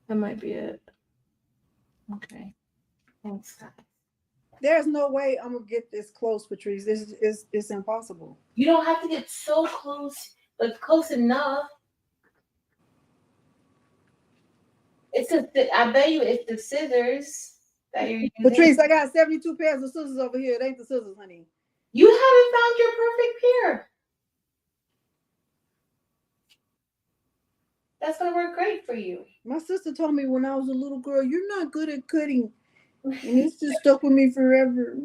Okay. Thanks, guys. There's no way I'm gonna get this close, Patrice. It's impossible. You don't have to get so close, but close enough. I bet you it's the scissors that you're using. Patrice, I got 72 pairs of scissors over here. It ain't the scissors, honey. You haven't found your perfect pair. That's gonna work great for you. My sister told me when I was a little girl, you're not good at cutting. And it's just stuck with me forever.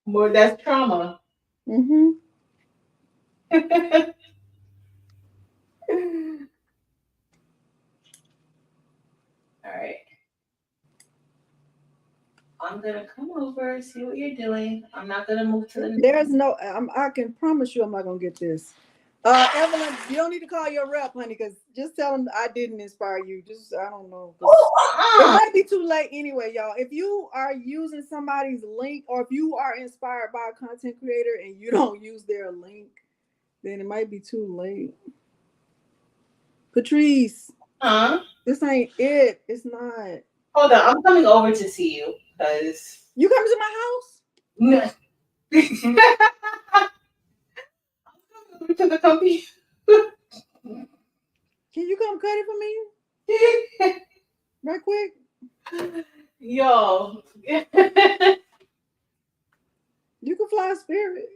More that's trauma. Mm-hmm. All right. I'm gonna come over, see what you're doing. I'm not gonna move to the next. There's no, I can promise you I'm not going to get this. Evelyn, you don't need to call your rep, honey, because just tell them I didn't inspire you. Just, I don't know. 'Cause it Oh, might be too late anyway, y'all. If you are using somebody's link or if you are inspired by a content creator and you don't use their link, then it might be too late. Patrice, huh? this ain't it. It's not. Hold on, I'm coming over to see you because You coming to my house? no. I'm coming over to the company. Can you come cut it for me right quick? Yo. You can fly Spirit.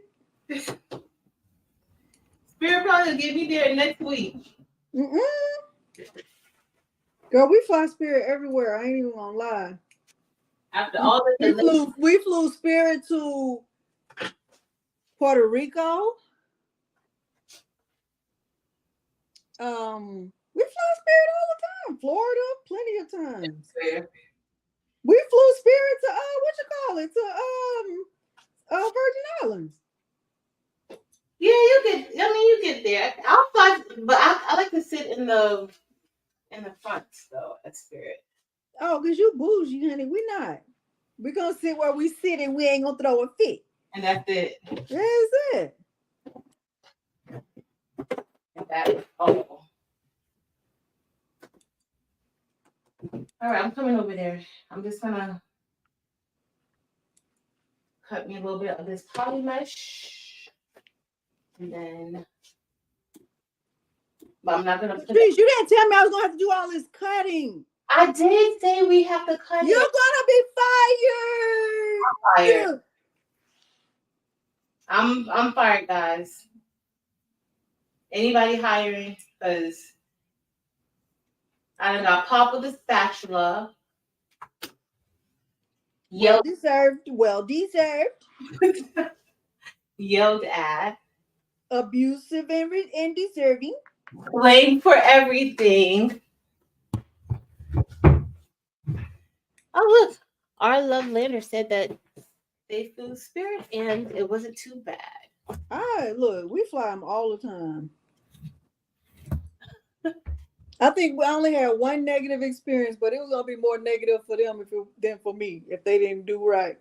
Spirit probably will get me there next week. Mm-mm. Girl, we fly Spirit everywhere. I ain't even gonna lie. After all We the flew Spirit to Puerto Rico. We fly Spirit all the time. Florida, plenty of times. We flew Spirit to what you call it, to Virgin Islands. Yeah, you get. I mean, you get there. I'll fly, but I like to sit in the front though at Spirit. Oh, cause you bougie, honey. We not. We gonna sit where we sit and we ain't gonna throw a fit. And that's it. That's it. And that. Oh. All right, I'm coming over there. I'm just gonna cut me a little bit of this poly mesh, and then. But I'm not gonna put Patrice, you didn't tell me I was gonna have to do all this cutting. I did say we have to cut You're it. gonna be fired. Fired. I'm fired, guys. Anybody hiring? Because I done got popped with a spatula. Well deserved. Well deserved. Yelled at. Abusive and deserving. Blamed for everything. Oh look, our love lander said that they flew Spirit and it wasn't too bad. Look, we fly them all the time. I think we only had one negative experience, but it was gonna be more negative for them than for me if they didn't do right.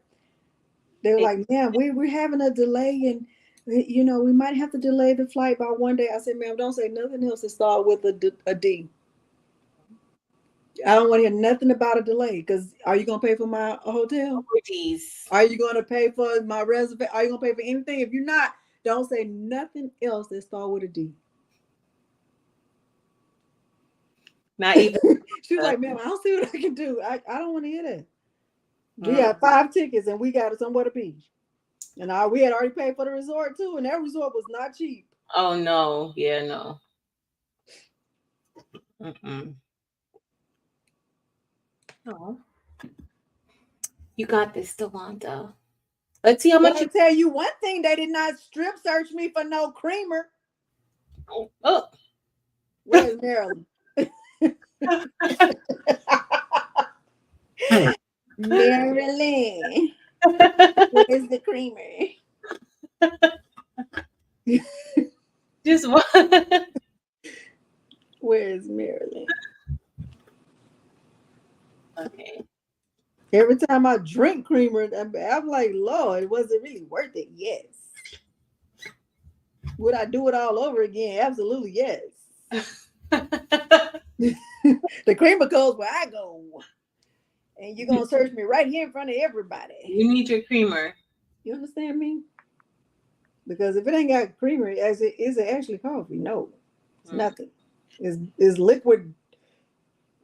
They were like, "Man, we're having a delay, and we might have to delay the flight by one day." I said, "Ma'am, don't say nothing else to start with a D. I don't want to hear nothing about a delay. Because are you gonna pay for my hotel? Oh, geez. Are you gonna pay for my reservation? Are you gonna pay for anything? If you're not, don't say nothing else that start with a D." Not even. She's like, "Man, I don't see what I can do. I don't want to hear that. We Mm. got 5 tickets and we got somewhere to be. And we had already paid for the resort too, and that resort was not cheap." Oh no. Yeah, no. Mm-mm. No. You got this, Delonda. Let's see how much I'll tell you one thing, they did not strip search me for no creamer. Oh. Where's Maryland? Maryland. Where's the creamer? Just one. Where's Maryland? Okay. Every time I drink creamer, I'm like, Lord, was it really worth it? Yes. Would I do it all over again? Absolutely, yes. The creamer goes where I go. And you're going to search me right here in front of everybody. You need your creamer. You understand me? Because if it ain't got creamer, is it actually coffee? No, it's nothing. It's liquid.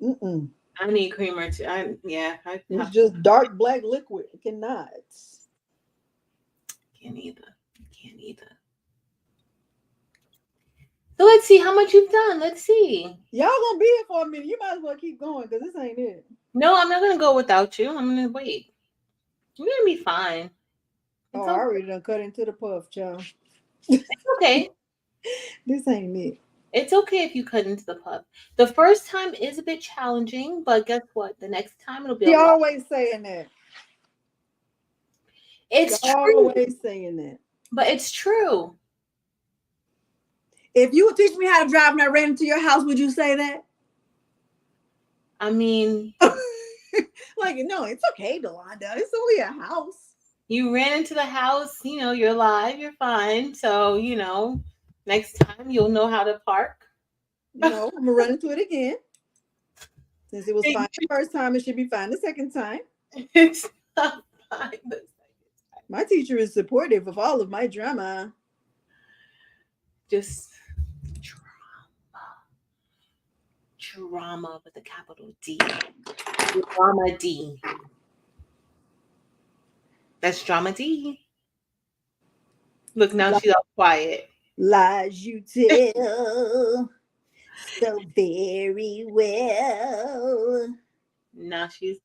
Mm-mm. I need creamer too. It's just dark black liquid. It cannot. Can't either. can't either. So let's see how much you've done. Let's see. Y'all gonna be here for a minute. You might as well keep going because this ain't it. No, I'm not gonna go without you. I'm gonna wait. You're gonna be fine. Oh, It's I okay. already done cut into the puff, child. Okay. This ain't it. It's okay if you cut into the puff. The first time is a bit challenging, but guess what? The next time it'll be a She lot. always saying that. It's true, Always saying that. but it's true. If you would teach me how to drive and I ran into your house, would you say that? I mean, Like, no, it's okay, Delonda. It's only a house. you ran into the house, you're alive, you're fine. So, next time you'll know how to park. No, I'm gonna run into it again. Since it was fine the first time, it should be fine the second time. It's not fine the second time. My teacher is supportive of all of my drama. Just drama with a capital D. Drama D. That's drama D. Look, now she's all quiet. Lies you tell so very well. Now she's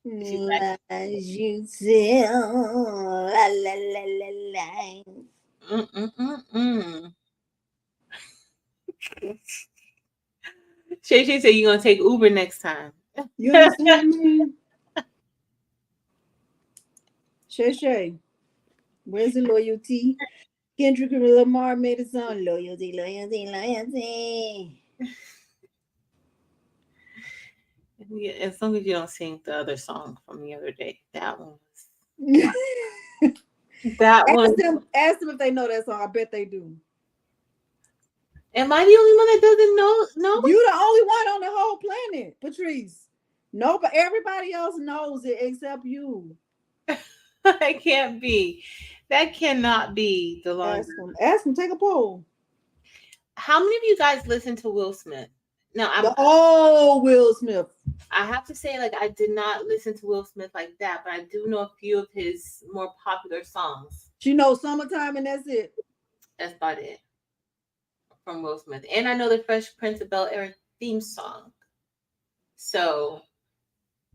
Lies you tell. La, la, la, la, la. Shay said you're gonna take Uber next time. You understand me? Shay, where's the loyalty? Kendrick Lamar made a song, loyalty, loyalty, loyalty. Yeah, as long as you don't sing the other song from the other day. That one was Ask them if they know that song. I bet they do. Am I the only one that doesn't know? You the only one on the whole planet, Patrice. No, but everybody else knows it except you. It can't be. That cannot be Delonda. Ask them. Take a poll. How many of you guys listen to Will Smith? Now, Will Smith. I have to say, I did not listen to Will Smith like that, but I do know a few of his more popular songs. She knows Summertime, and that's it. That's about it from Will Smith. And I know the Fresh Prince of Bel-Air theme song. So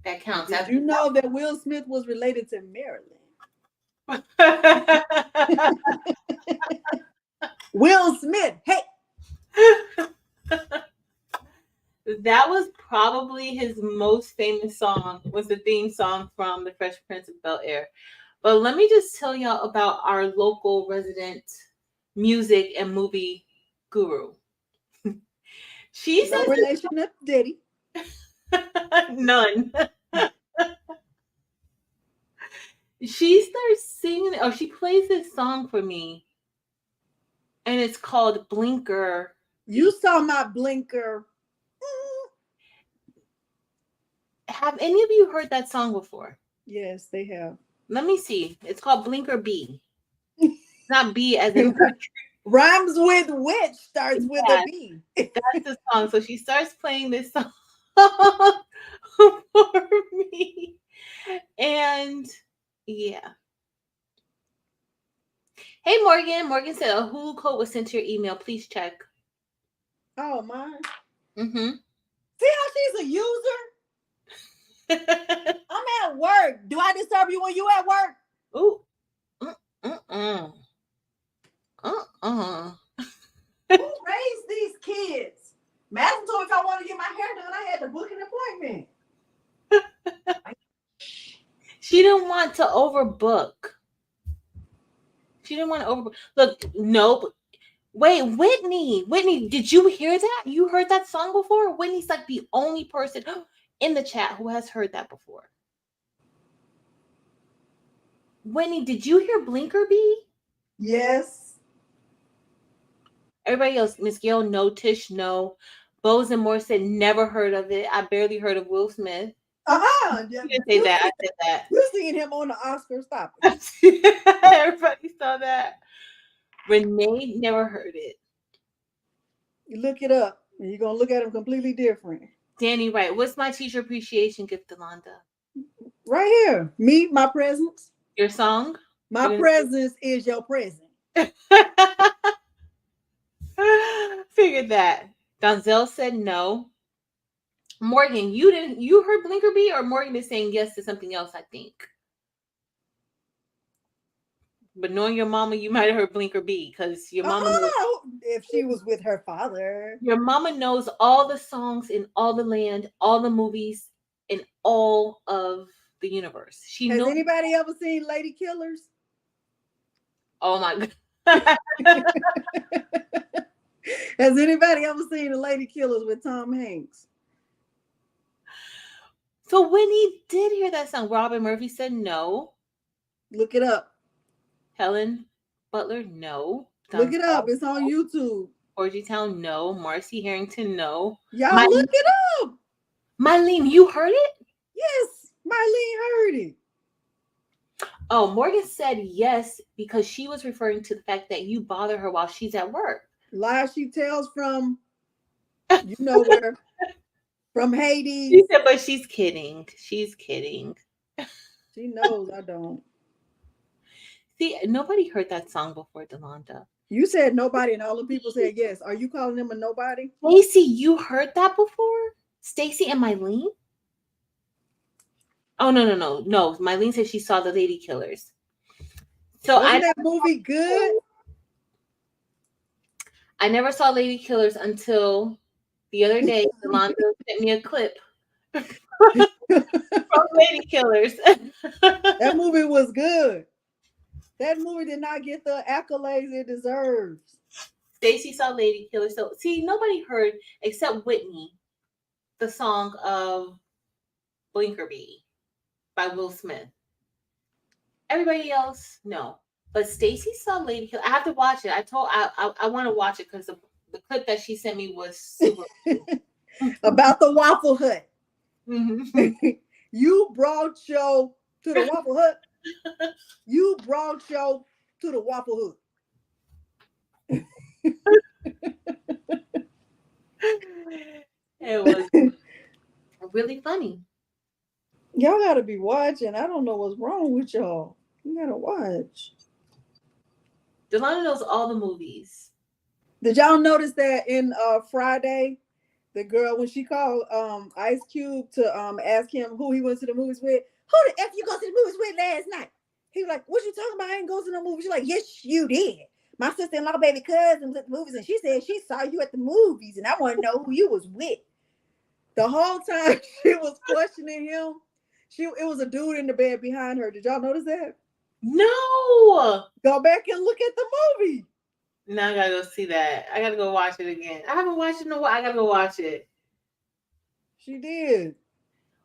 that counts. Did you know that Will Smith was related to Marilyn? Will Smith, hey. That was probably his most famous song, was the theme song from the Fresh Prince of Bel-Air. But let me just tell y'all about our local resident music and movie guru. She says no relation to Diddy. None. She starts singing, or she plays this song for me, and it's called Blinker. You saw my blinker. Have any of you heard that song before? Yes, they have. Let me see. It's called Blinker B. It's not B as in rhymes with which starts with a B. That's the song. So she starts playing this song for me. And yeah. Hey, Morgan. Morgan said a Hulu code was sent to your email. Please check. Oh, mine? Mm-hmm. See how she's a user? I'm at work. Do I disturb you when you at work? Ooh. Who raised these kids? Madam told me if I want to get my hair done, I had to book an appointment. She didn't want to overbook. She didn't want to overbook. Look, no. Wait, Whitney, did you hear that? You heard that song before? Whitney's like the only person in the chat who has heard that before. Whitney, did you hear Blinker B? Yes. Everybody else, Miss Gail, no. Tish, no. Bose and Moore said never heard of it. I barely heard of Will Smith. You didn't say that. I said that. You're seeing him on the Oscar. Stop it. Everybody saw that. Renee never heard it. You look it up, and you're gonna look at him completely different. Danny, right? What's my teacher appreciation gift, Delonda? Right here. Me, my presence. Your song? My presence is your present. Figured that. Donzel said no. Morgan, you didn't. You heard Blinker B, or Morgan is saying yes to something else. I think. But knowing your mama, you might have heard Blinker B because Oh, if she was with her father. your mama knows all the songs in all the land, all the movies, in all of the universe. She Has knows. anybody ever seen Lady Killers? Oh my god. Has anybody ever seen the Lady Killers with Tom Hanks? So Whitney did hear that song. Robin Murphy said no. Look it up. Helen Butler, no. Look it up. Donzel, It's on YouTube. Orgy Town, no. Marcy Harrington, no. Y'all look it up. Mylene, you heard it? Yes, Mylene heard it. Oh, Morgan said yes because she was referring to the fact that you bother her while she's at work. Lies she tells from, you know where, from Hades. She said, but she's kidding. She's kidding. She knows I don't. See, nobody heard that song before, Delonda. You said nobody, and all the people said yes. Are you calling them a nobody? Stacy, you heard that before? Stacy and Mylene? Oh, no. Mylene said she saw the Lady Killers. So Wasn't that movie good? I never saw Lady Killers until the other day. Delonda sent me a clip from Lady Killers. That movie was good. That movie did not get the accolades it deserves. Stacy saw Lady Killers. So see, nobody heard except Whitney the song of Blinker B by Will Smith. Everybody else, no. But Stacy saw Lady Killers. I have to watch it. I want to watch it because the clip that she sent me was super about the Waffle Hut. Mm-hmm. You brought your to the Waffle Hut. You brought your to the Waffle Hut. It was really funny. Y'all gotta be watching. I don't know what's wrong with y'all. You gotta watch. Delonda knows all the movies. Did y'all notice that in Friday, the girl when she called Ice Cube to ask him who he went to the movies with? Who the F you go to the movies with last night? He was like, what you talking about? I ain't go to no movies. She's like, yes, you did. My sister-in-law baby cousin was at the movies and she said she saw you at the movies and I want to know who you was with. The whole time she was questioning him. It was a dude in the bed behind her. Did y'all notice that? No. Go back and look at the movie. Now I gotta go see that. I gotta go watch it again. I haven't watched it in a while. I gotta go watch it. She did.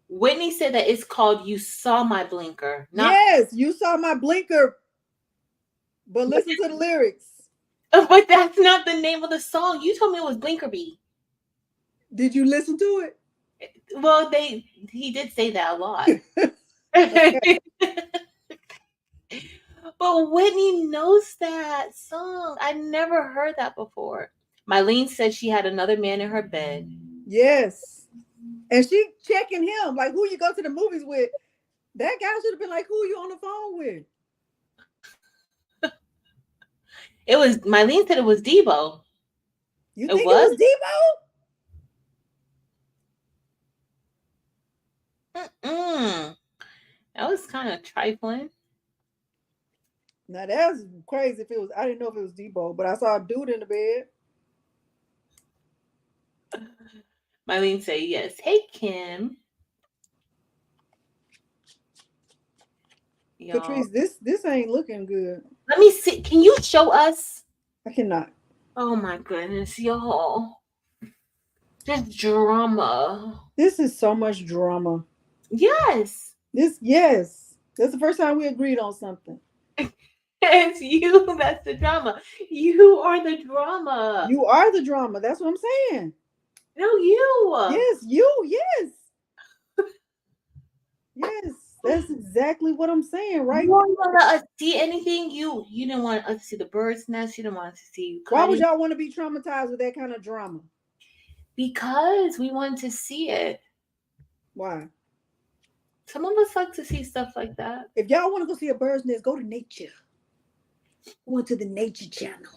Whitney said that it's called You Saw My Blinker. Yes, you saw my blinker. But listen to the lyrics. But that's not the name of the song. You told me it was Blinker B. Did you listen to it? Well, he did say that a lot. But Whitney knows that song. I never heard that before. Mylene said she had another man in her bed. Yes. And she checking him, like who you go to the movies with. That guy should have been like, who you on the phone with? It was Mylene said it was Debo. You think it was Debo? That was kind of trifling. Now that's crazy. If it was, I didn't know if it was Debo, but I saw a dude in the bed. Mylene say yes. Hey Kim. Patrice, this ain't looking good. Let me see. Can you show us? I cannot. Oh my goodness, y'all. This drama. This is so much drama. Yes. Yes. That's the first time we agreed on something. It's you. That's the drama. You are the drama. You are the drama. That's what I'm saying. No, you. Yes, you. Yes. Yes. That's exactly what I'm saying, right? You don't want us to see anything. You didn't want us to see the bird's nest. You didn't want us to see. Why would y'all want to be traumatized with that kind of drama? Because we wanted to see it. Why? Some of us like to see stuff like that. If y'all want to go see a bird's nest, go to nature. Went to the Nature Channel.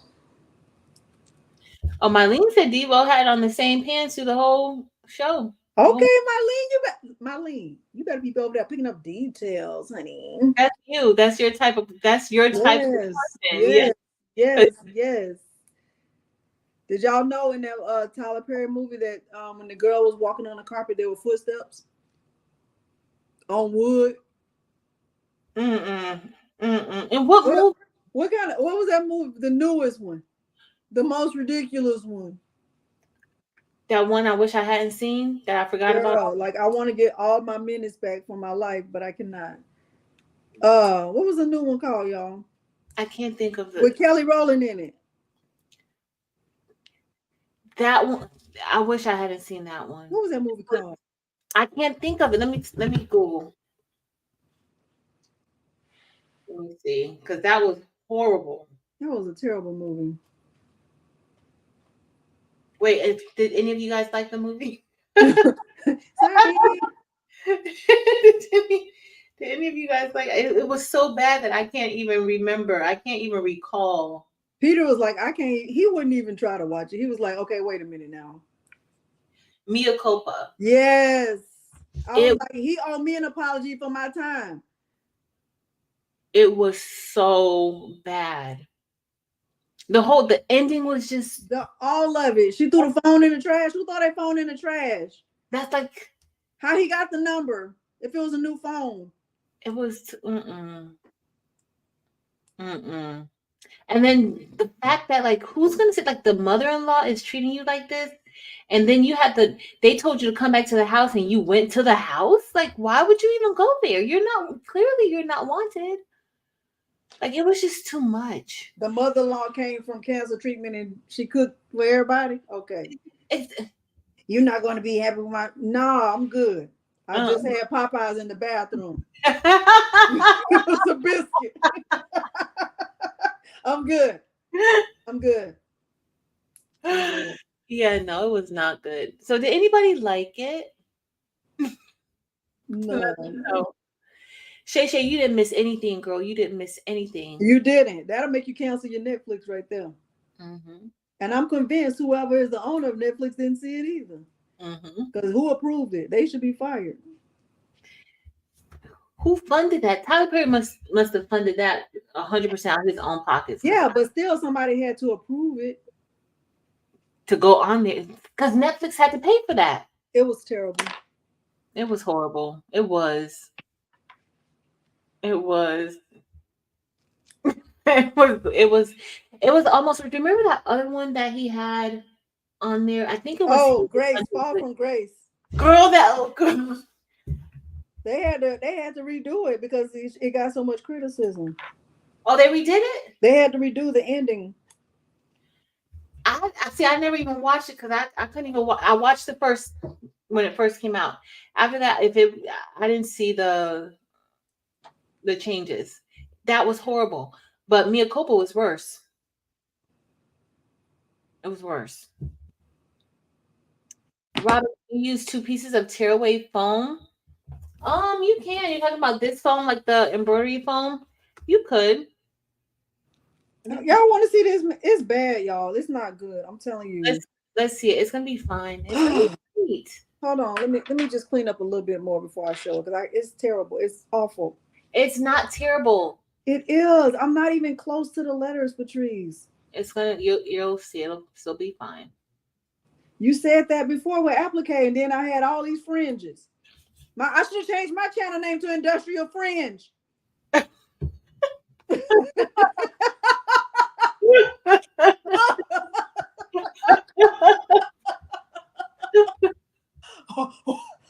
Oh, Mylene said Devo had on the same pants through the whole show. Okay, Mylene, you better be over there picking up details, honey. That's you. That's your type of. That's your type of Yes, person. Yeah. yes, yes, yes. Did y'all know in that Tyler Perry movie that when the girl was walking on the carpet, there were footsteps on wood? Mm-mm. Mm-mm. And what What movie? what was that movie? The newest one, the most ridiculous one. That one I wish I hadn't seen that I forgot about. Girl, like I want to get all my minutes back from my life, but I cannot. What was the new one called, y'all? I can't think of With Kelly Rowland in it. that one. I wish I hadn't seen that one. What was that movie called? I can't think of it. Let me Google. Let me see, because that was horrible. That was a terrible movie. Wait, did any of you guys like the movie? Sorry. Did any of you guys like it? It was so bad that I can't even remember. I can't even recall. Peter was like, I can't. He wouldn't even try to watch it. He was like, okay, wait a minute now. Mia Culpa. Yes. I was It like, he owed me an apology for my time. it was so bad. The ending was just All of it. She threw the phone in the trash. Who threw that phone in the trash? that's like How he got the number if it was a new phone? it was mm-mm. And then the fact that like who's gonna say like the mother-in-law is treating you like this, and then they told you to come back to the house and you went to the house. Like, why would you even go there? You're not wanted. Like it was just too much. The mother-in-law came from cancer treatment and she cooked for everybody. Okay. It's You're not going to be happy with my. No, I'm good. I uh, just had Popeyes in the bathroom. It was a biscuit. I'm good. I'm good. yeah, no, it was not good. So did anybody like it? No. No. Shay Shay, you didn't miss anything, girl. You didn't miss anything. You didn't. That'll make you cancel your Netflix right there. Mm-hmm. And I'm convinced whoever is the owner of Netflix didn't see it either. Mm-hmm. Because who approved it? They should be fired. Who funded that? Tyler Perry must have funded that 100% out of his own pockets. Yeah, but still somebody had to approve it. To go on there because Netflix had to pay for that. It was terrible. It was horrible. It was. It was. It was. It was. It was almost. Do you remember that other one that he had on there? I think it was. Oh, Grace, Fall from Grace. Girl, that girl. They had to redo it because it got so much criticism. Oh, they redid it. They had to redo the ending. I see. I never even watched it because I couldn't even. I watched the first when it first came out. After that, I didn't see the changes. That was horrible. But Mia Culpa was worse. It was worse. Robert, you use 2 pieces of tearaway foam. You can. You're talking about this foam, like the embroidery foam. You could. Y'all want to see this? It's bad, y'all. It's not good. I'm telling you. Let's see it. It's gonna be fine. It's gonna be sweet. Hold on. Let me just clean up a little bit more before I show it because it's terrible. It's awful. It's not terrible. It is. I'm not even close to the letters, Patrice. It's gonna you'll see it'll still be fine. You said that before with applique, and then I had all these fringes. I should have changed my channel name to Industrial Fringe.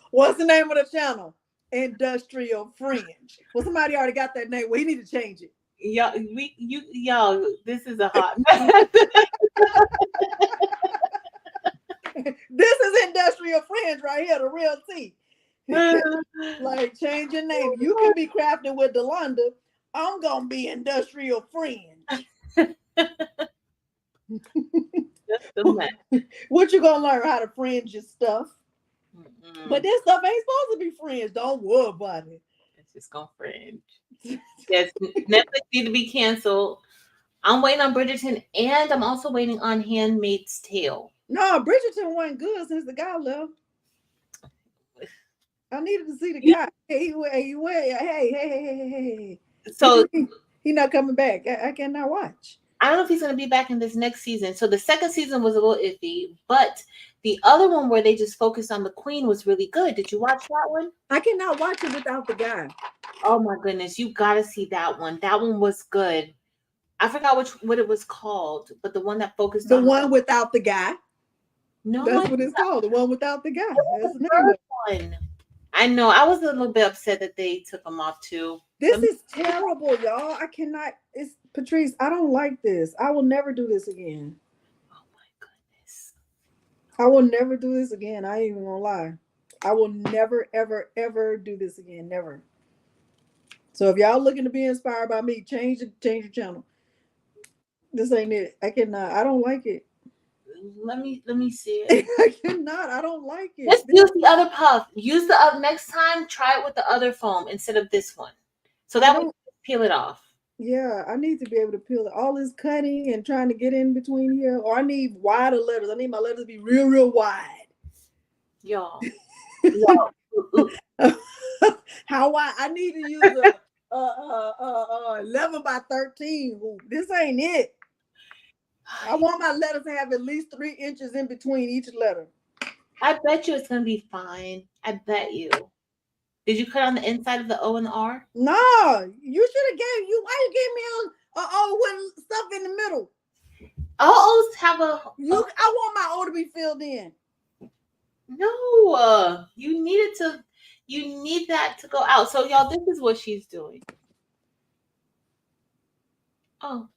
What's the name of the channel? Industrial Fringe. Well, somebody already got that name. Well, he need to change it. Y'all, this is a hot mess. This is Industrial Fringe right here, the real tea. Like, change your name. You can be crafting with Delonda. I'm gonna be Industrial Fringe. What you gonna learn how to fringe your stuff? But this stuff ain't supposed to be fringe. Don't worry about it. It's just gonna fringe. Yes, Netflix need to be canceled I'm waiting on Bridgerton, and I'm also waiting on Handmaid's Tale. No, Bridgerton wasn't good since the guy left. I needed to see the You- guy. Hey. What So you mean? He not coming back. I cannot watch. I don't know if he's going to be back in this next season. So the second season was a little iffy, but the other one where they just focused on the queen was really good. Did you watch that one? I cannot watch it without the guy. Oh my goodness, you got to see that one. That one was good. I forgot what it was called, but the one that focused The on one without the guy. no, That's what it's called. The one without the guy. That's the name of it. one. I know. I was a little bit upset that they took him off too. This is terrible, y'all. I cannot. It's Patrice. I don't like this. I will never do this again. Oh my goodness. I will never do this again. I ain't even gonna lie. I will never, ever, ever do this again. Never. So if y'all looking to be inspired by me, change your channel. This ain't it. I cannot. I don't like it. Let me see it. I cannot. I don't like it. Just use the other puff. Use the other next time. Try it with the other foam instead of this one, so that way you peel it off. Yeah, I need to be able to peel it. All this cutting and trying to get in between here. Or I need wider letters. I need my letters to be real, real wide. Y'all. How wide? I need to use a 11 by 13 hoop. This ain't it. I want my letters to have at least 3 inches in between each letter. I bet you it's gonna be fine. I bet you. Did you cut on the inside of the O and the R? No, you should have gave you. Why you gave me a O with stuff in the middle? O's have a. I want my O to be filled in. No, you need that to go out. So y'all, this is what she's doing. Oh.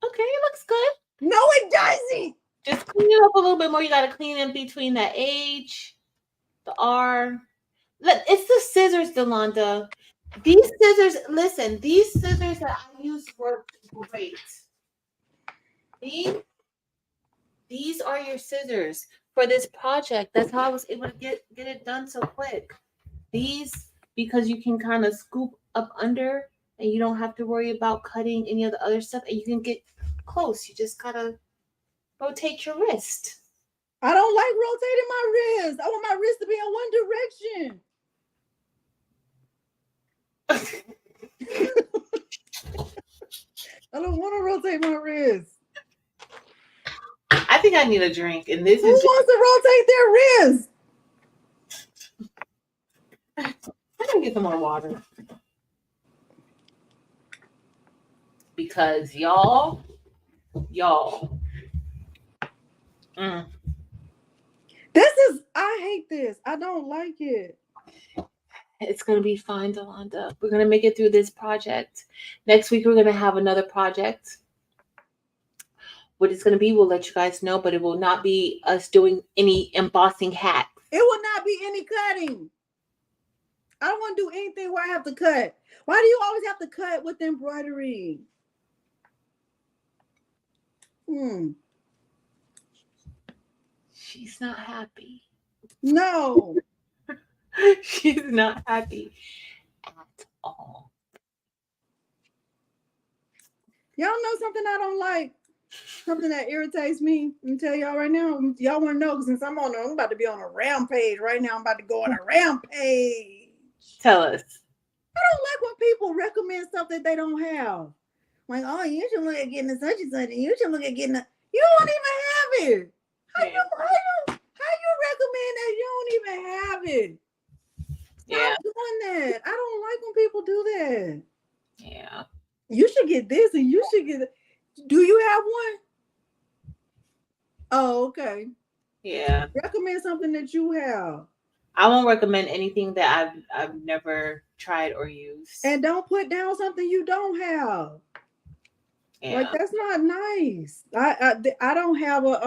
Okay, it looks good. No, it doesn't. Just clean it up a little bit more. You got to clean in between the H, the R. It's the scissors, Delonda. These scissors, listen, these scissors that I use work great. These are your scissors for this project. That's how I was able to get it done so quick. These, because you can kind of scoop up under and you don't have to worry about cutting any of the other stuff, and you can get close. You just gotta rotate your wrist. I don't like rotating my wrist. I want my wrist to be in one direction. I don't want to rotate my wrist. I think I need a drink, and this Who is wants to rotate their wrist? I'm gonna get some more water. Because y'all. I hate this. I don't like it. It's gonna be fine, Delonda. We're gonna make it through this project. Next week we're gonna have another project. What it's gonna be, we'll let you guys know, but it will not be us doing any embossing hacks. It will not be any cutting. I don't want to do anything where I have to cut. Why do you always have to cut with embroidery? She's not happy. No. She's not happy at all. Y'all know something I don't like? Something that irritates me. I'm tell y'all right now. Y'all want to know, since I'm about to be on a rampage right now. I'm about to go on a rampage. Tell us. I don't like when people recommend stuff that they don't have. Like, oh, you should look at getting a such and such, and you should look at getting a. You don't even have it. How you recommend that you don't even have it? Yeah. Stop doing that. I don't like when people do that. Yeah. You should get this, and you should get. Do you have one? Oh, okay. Yeah. Recommend something that you have. I won't recommend anything that I've never tried or used. And don't put down something you don't have. Yeah. Like, that's not nice. I don't have a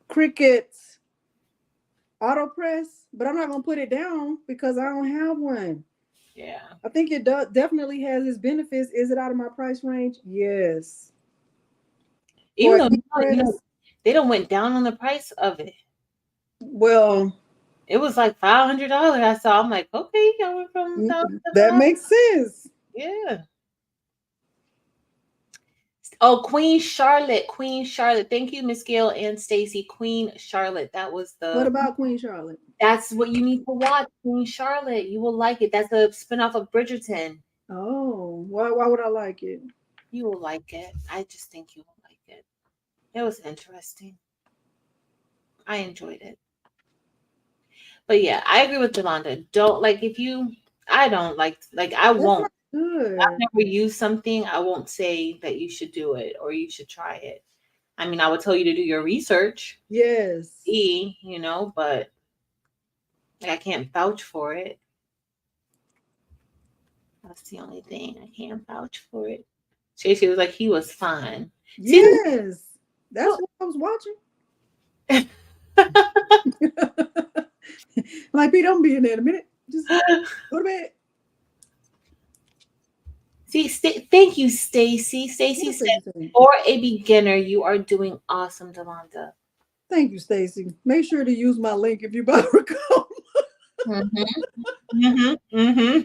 Cricut auto press, but I'm not gonna put it down because I don't have one. Yeah. I think it definitely has its benefits. Is it out of my price range? Yes. Even though they don't went down on the price of it. Well, It was like $500. I saw. I'm like, okay, I went from That $1,700. makes sense. Yeah. Oh, Queen Charlotte. Queen Charlotte. Thank you, Miss Gail and Stacy. Queen Charlotte. That was What the. about Queen Charlotte? That's what you need to watch. Queen Charlotte. You will like it. That's a spinoff of Bridgerton. Oh, why would I like it? You will like it. I just think you will like it. It was interesting. I enjoyed it. But yeah, I agree with Delonda. Don't like if you. I don't like. I That's won't. not I've good. never used something. I won't say that you should do it or you should try it. I mean, I would tell you to do your research, Yes. but I can't vouch for it. That's the only thing. I can't vouch for it. She was like, he was fine. See, Yes. That's what I was watching. Like, Pete, don't be in there in a minute. Just go to bed. see, thank you, Stacy. Stacy What said, Stacey saying? for a beginner, you are doing awesome, Delonda. Thank you, Stacy. Make sure to use my link if you buy Ricoma. Mm-hmm. Mm-hmm. Mm-hmm.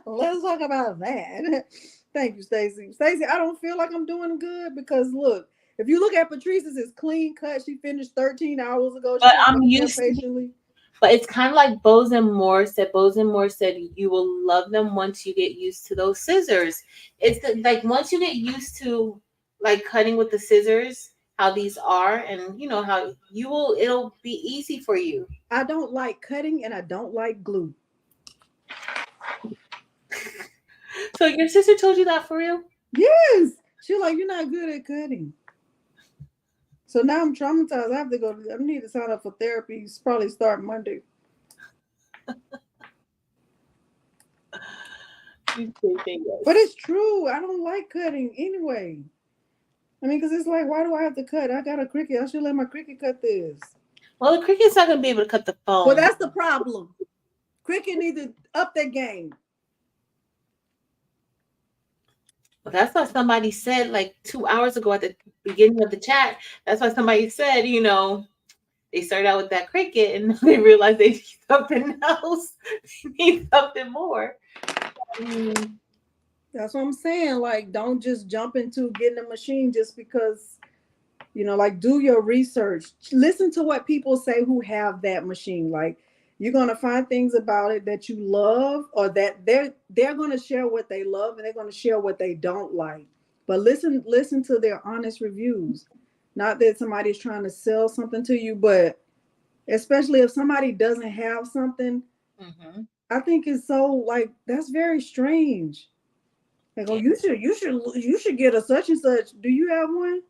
Let's talk about that. Thank you, Stacy. Stacy, I don't feel like I'm doing good because look, if you look at Patrice's, it's clean cut. She finished 13 hours ago. She's But been I'm waiting there used to. patiently. But it's kind of like Bose and Moore said. Bose and Moore said you will love them once you get used to those scissors. Like once you get used to like cutting with the scissors, how these are, and you know how you will. It'll be easy for you. I don't like cutting and I don't like glue. So your sister told you that for real? Yes. She's like, you're not good at cutting. So now I'm traumatized. I have to go. I need to sign up for therapy. It's probably start Monday. But it's true. I don't like cutting anyway. I mean, because it's like, why do I have to cut? I got a Cricut. I should let my Cricut cut this. Well, the Cricut's not gonna be able to cut the Well, phone. that's the problem. Cricut needs to up their game. Well, that's what somebody said like 2 hours ago at the beginning of the chat. That's why somebody said, they started out with that Cricut and they realized they need something else. They need something more. That's what I'm saying. Like, don't just jump into getting a machine just because, like do your research. Listen to what people say who have that machine. Like, you're gonna find things about it that you love, or that they're gonna share what they love and they're gonna share what they don't like. But listen to their honest reviews. Not that somebody's trying to sell something to you, but especially if somebody doesn't have something, I think it's so like that's very strange. Like, oh, you should get a such and such. Do you have one?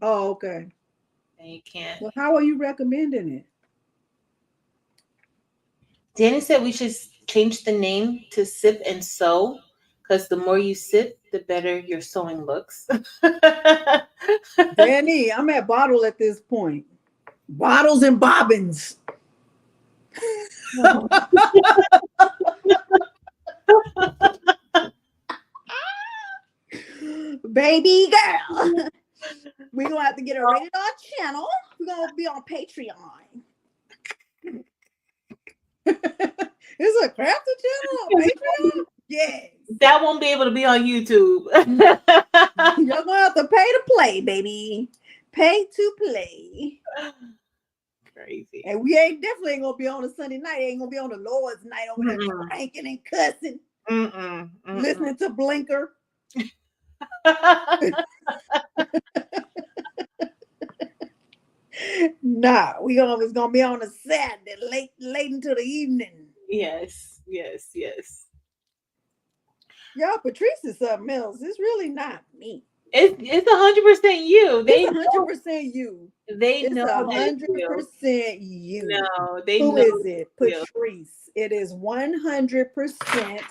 Oh, okay. And you can't. Well, how are you recommending it? Danny said we should change the name to Sip and Sew because the more you sip, the better your sewing looks. Danny, I'm at bottle at this point. Bottles and bobbins. Baby girl. We're gonna have to get a rated R channel. We're gonna be on Patreon. It's a crafty channel on Patreon? Yes. That won't be able to be on YouTube. You're gonna have to pay to play, baby. Pay to play. Crazy. And we ain't definitely ain't gonna be on a Sunday night. Ain't gonna be on the Lord's night over there drinking and cussing. Listening to Blinker. Nah, it's gonna be on a Saturday, late into the evening. Yes. Y'all, Patrice is something else. It's really not me. It's 100% you. It's 100% you. They It's know 100% you. No, they Who know is it? Patrice. It is 100%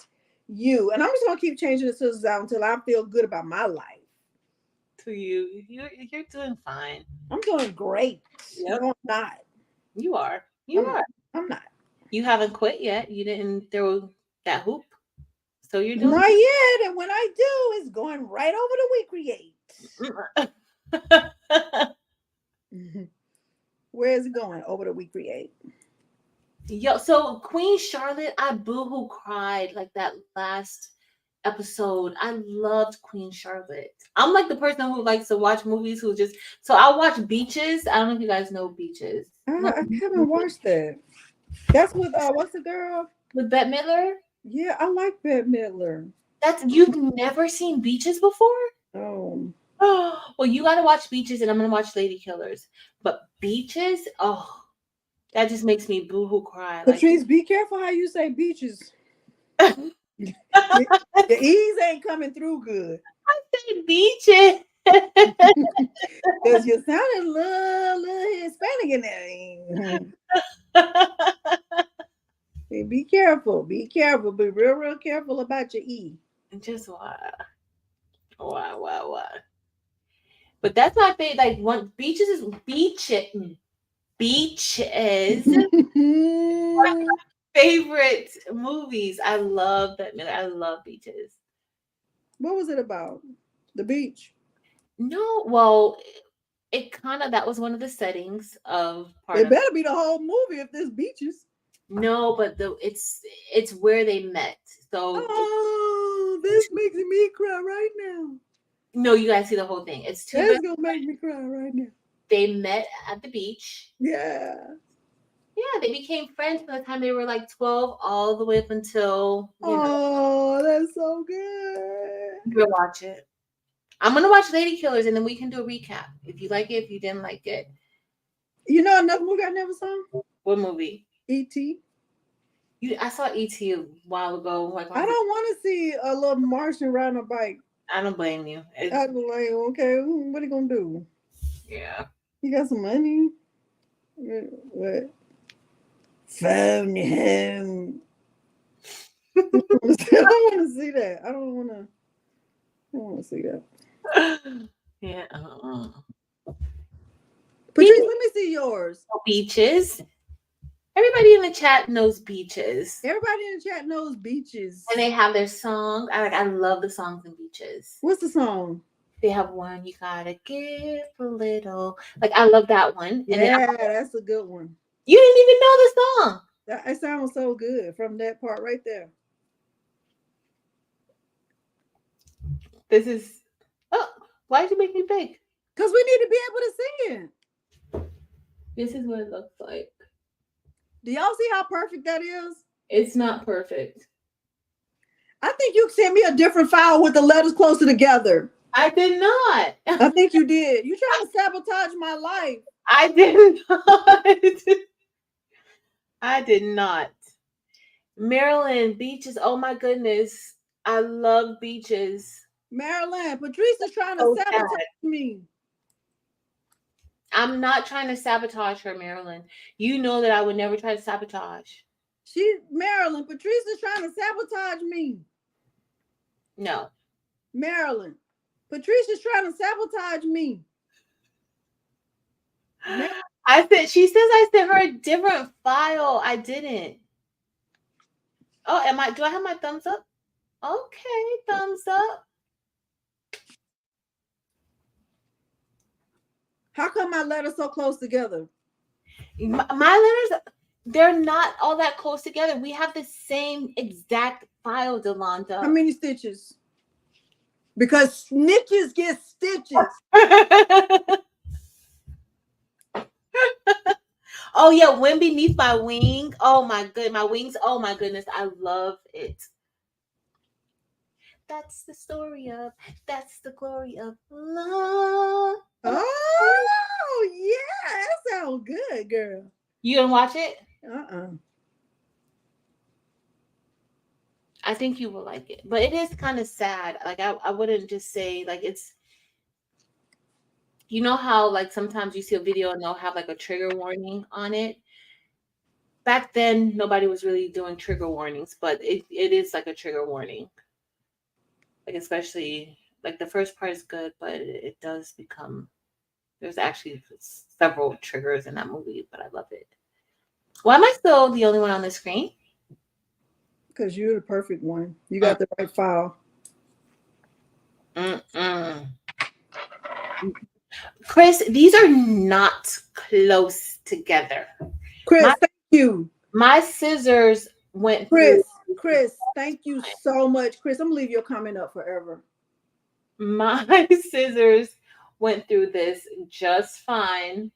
you. And I'm just gonna keep changing the scissors out until I feel good about my life. To you, you're doing fine. I'm doing great. Yep. No, I'm not. You are. I'm not. You haven't quit yet. You didn't throw that hoop. So you're doing not yet. And when I do, it's going right over to We Create. Where is it going? Over to We Create. Yo, so Queen Charlotte, I boohoo cried like that last episode. I loved Queen Charlotte. I'm like the person who likes to watch movies who just so I watch Beaches. I don't know if you guys know Beaches. No, I haven't watched that. That's with what's the girl? with Bette Midler. Yeah, I like Bette Midler. That's you've never seen Beaches before? Oh, Oh, well, you got to watch Beaches, and I'm gonna watch Lady Killers. But Beaches, oh, that just makes me boohoo cry. Like, Patrice, be careful how you say beaches. I The E's ain't coming through good. say Beaches. Because you sounded a little Hispanic in there. Be careful. Be careful. Be real careful about your E. Just why? But that's my favorite. Like one Beaches is beaches. Favorite movies. I love that. I love Beaches. What was it about? The beach. No, well, it kind of that was one of the settings of part It of. better be the whole movie if there's beaches. No, but it's where they met. So Oh, this makes me cry right now. no, you guys see the whole thing. It's two. That's gonna make me cry right now. They met at the beach. Yeah. Yeah, they became friends from the time they were like 12 all the way up until Oh, that's so good. We'll watch it. I'm gonna watch Lady Killers and then we can do a recap. If you like it, if you didn't like it. You know another movie I never saw? What movie? E.T. I saw E.T. a while ago. Like I don't want to see a little Martian riding a bike. I don't blame you. I'd be like, okay, what are you gonna do? Yeah. You got some money? What? Phone home. I don't want to see that. I don't want to see that. Yeah. Patrice, let me see yours. Beaches. Everybody in the chat knows Beaches. Everybody in the chat knows Beaches. And they have their song. I love the songs in Beaches. What's the song? They have one, you gotta give a little. Like, I love that one. Yeah, that's a good one. You didn't even know the song. It sounds so good from that part right there. This is, why did you make me big? Because we need to be able to sing it. This is what it looks like. Do y'all see how perfect that is? It's not perfect. I think you sent me a different file with the letters closer together. I did not. I think you did. You trying to sabotage my life. I did not. I did not. Maryland, Beaches. Oh my goodness. I love Beaches. Marilyn, Patrice is trying to sabotage me. I'm not trying to sabotage her, Marilyn. You know that I would never try to sabotage. Marilyn, Patrice is trying to sabotage me. No. Marilyn, Patrice is trying to sabotage me. She says I sent her a different file. I didn't. Oh, do I have my thumbs up? Okay, thumbs up. How come my letters so close together? My letters, they're not all that close together. We have the same exact file, Delonda. How many stitches? Because snitches get stitches. Oh yeah, Wind Beneath My Wing. Oh my good, my wings. Oh my goodness, I love it. That's the the glory of love. Oh yeah, that sounds good, girl. You gonna watch it? I think you will like it, but it is kind of sad. Like I wouldn't just say like it's. You know how like sometimes you see a video and they'll have like a trigger warning on it. Back then, nobody was really doing trigger warnings, but it is like a trigger warning. Like especially like the first part is good, but it does become. There's actually several triggers in that movie, but I love it. Why am I still the only one on the screen? Because you're the perfect one. You got the right file. Chris, these are not close together. My Chris, thank you. my scissors went through. Chris, thank you so much. Chris, I'm gonna leave your comment up forever. My scissors went through this just fine.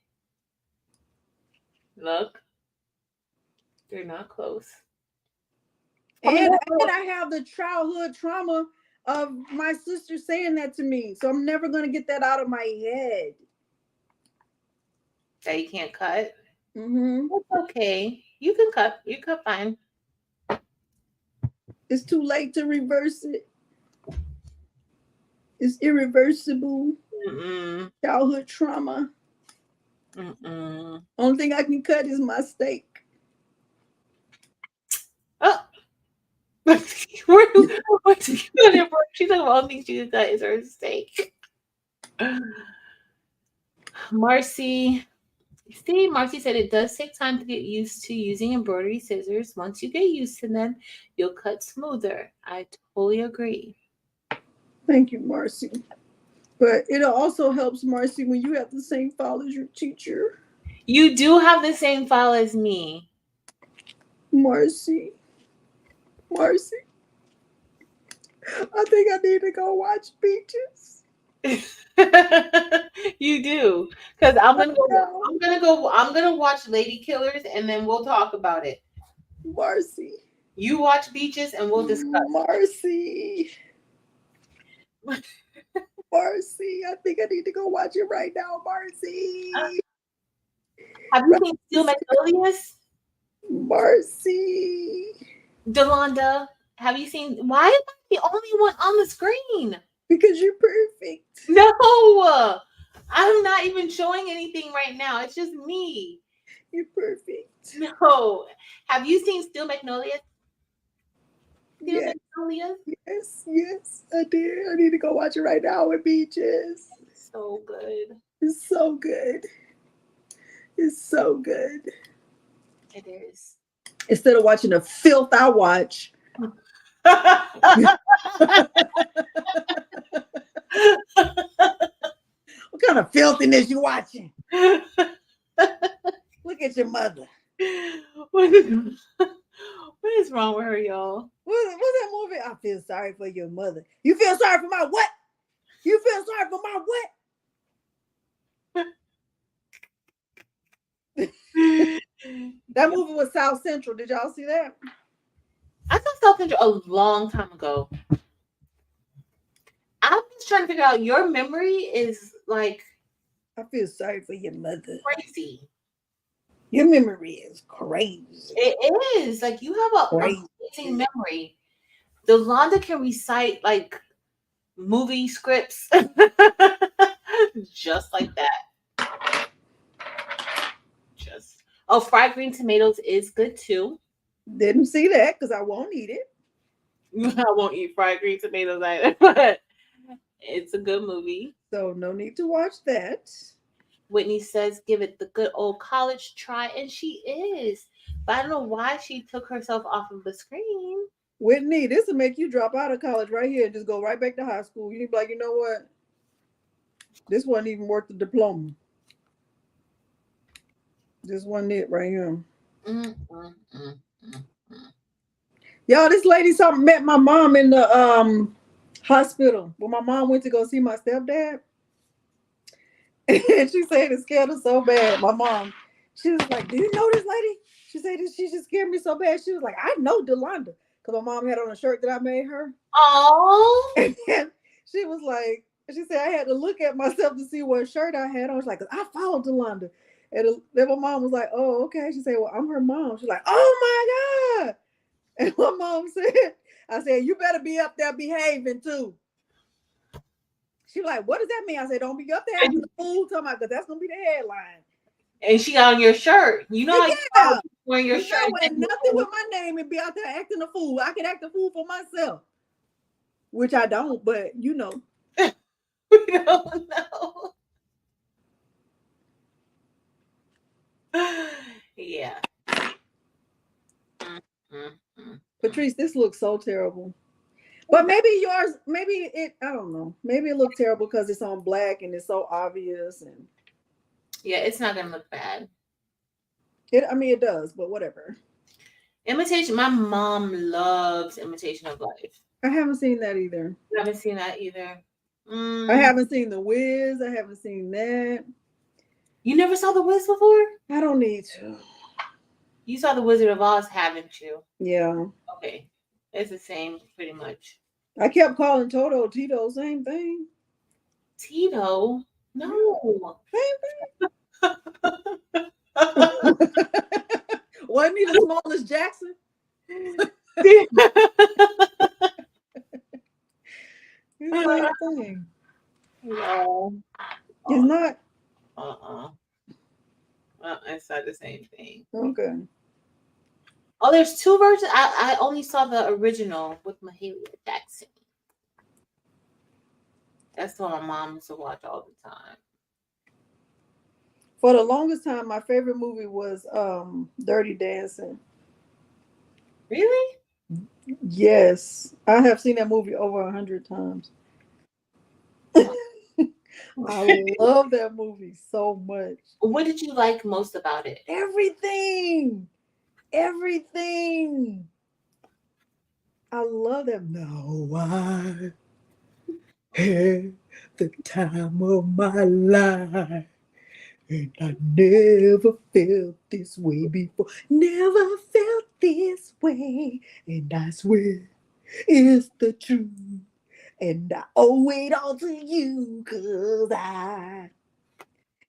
Look, they're not close. I mean, And I have the childhood trauma of my sister saying that to me. So I'm never gonna get that out of my head. that you can't cut. Hmm. It's okay. You can cut. You cut fine. It's too late to reverse it. It's irreversible. Mm-mm. Childhood trauma. Mm-mm. Only thing I can cut is my steak. Oh, what's she talking about? She's talking about all things she can cut is her steak. Marcy, see, Marcy said it does take time to get used to using embroidery scissors. Once you get used to them, you'll cut smoother. I totally agree. Thank you, Marcy. But it also helps, Marcy, when you have the same file as your teacher. You do have the same file as me. Marcy. Marcy. I think I need to go watch Beaches. You do, because I'm gonna go. No, I'm gonna go. I'm gonna watch Lady Killers, and then we'll talk about it. Marcy. You watch Beaches, and we'll discuss. Marcy. Marcy. I think I need to go watch it right now, Marcy. Have you seen Steel Magnolias? Marcy. Delonda, have you seen? Why am I the only one on the screen? Because you're perfect. No, I'm not even showing anything right now. It's just me. You're perfect. No. Have you seen Steel Magnolias? Steel Yes, Magnolias? yes, I did. I need to go watch it right now with Beaches. So good. It's so good. It's so good. It is. Instead of watching the filth I watch. What kind of filthiness you watching? Look at your mother. what is wrong with her, y'all? What's that movie? I feel sorry for your mother. You feel sorry for my what? You feel sorry for my what? That movie was South Central. Did y'all see that? I saw South Central a long time ago. I'm just trying to figure out your memory is like I feel sorry for your mother. crazy. Your memory is crazy. It is like you have an Crazy. amazing memory. Delonda can recite like movie scripts just like that. Just fried green tomatoes is good too. Didn't see that because I won't eat it. I won't eat fried green tomatoes either, but it's a good movie. So no need to watch that. Whitney says, give it the good old college try, and she is. But I don't know why she took herself off of the screen. Whitney, this will make you drop out of college right here and just go right back to high school. You need to be like, you know what? This wasn't even worth the diploma. This wasn't it right here. Mm, mm, mm, mm, mm. Y'all, this lady met my mom in the hospital when my mom went to go see my stepdad. And she said it scared her so bad. My mom, she was like, "Do you know this lady?" She said she just scared me so bad. She was like, "I know Delonda," because my mom had on a shirt that I made her. Oh, And she was like, she said I had to look at myself to see what shirt I had on. She's like, I followed Delonda. And then my mom was like, "Oh, okay." She said, "Well, I'm her mom." She's like, "Oh my God." And my mom said, I said, "You better be up there behaving too." She like, "What does that mean?" I said, "Don't be up there acting the fool, talking about, because that's gonna be the headline." and she got on your shirt. You know how you Yeah, wearing your you shirt. know, and nothing with my name and be out there acting a fool. I can act a fool for myself, which I don't, but you know. We don't know. Yeah. Mm, mm, mm. Patrice, this looks so terrible. But maybe yours, maybe it, I don't know. Maybe it looked terrible because it's on black and it's so obvious. And Yeah, it's not gonna look bad. I mean, it does, but whatever. Imitation. My mom loves Imitation of Life. I haven't seen that either. You haven't seen that either. I Mm, haven't seen The Wiz. I haven't seen that. you never saw The Wiz before? I don't need to. You saw The Wizard of Oz, haven't you? Yeah. Okay, it's the same pretty much. I kept calling Toto Tito, same thing. Tito, no. Same thing. Wasn't he the smallest Jackson? It's the same thing. No. It's not. Uh-uh. It's not the same thing. Okay. Oh, there's two versions. I only saw the original with Mahalia Jackson. That's the one my mom used to watch all the time. For the longest time, my favorite movie was Dirty Dancing. Really? Yes, I have seen that movie over 100 times. I love that movie so much. What did you like most about it? Everything. Everything. I love that. No, I had the time of my life. And I never felt this way before. Never felt this way. And I swear it's the truth. And I owe it all to you, 'cause I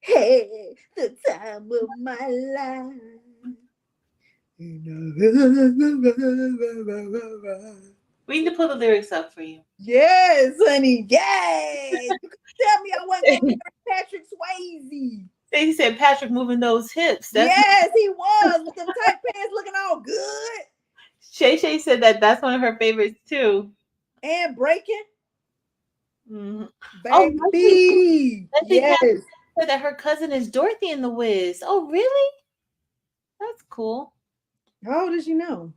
had the time of my life. We need to pull the lyrics up for you. Yes, honey. Yes. You could tell me I wasn't gonna marry Patrick Swayze. They said Patrick moving those hips. That's Yes, he was with them tight pants looking all good. Shay Shay said that's one of her favorites too. And breaking. Mm-hmm. Baby. Oh, yes. said that her cousin is Dorothy in The Wiz. Oh, really? That's cool. How old does she know?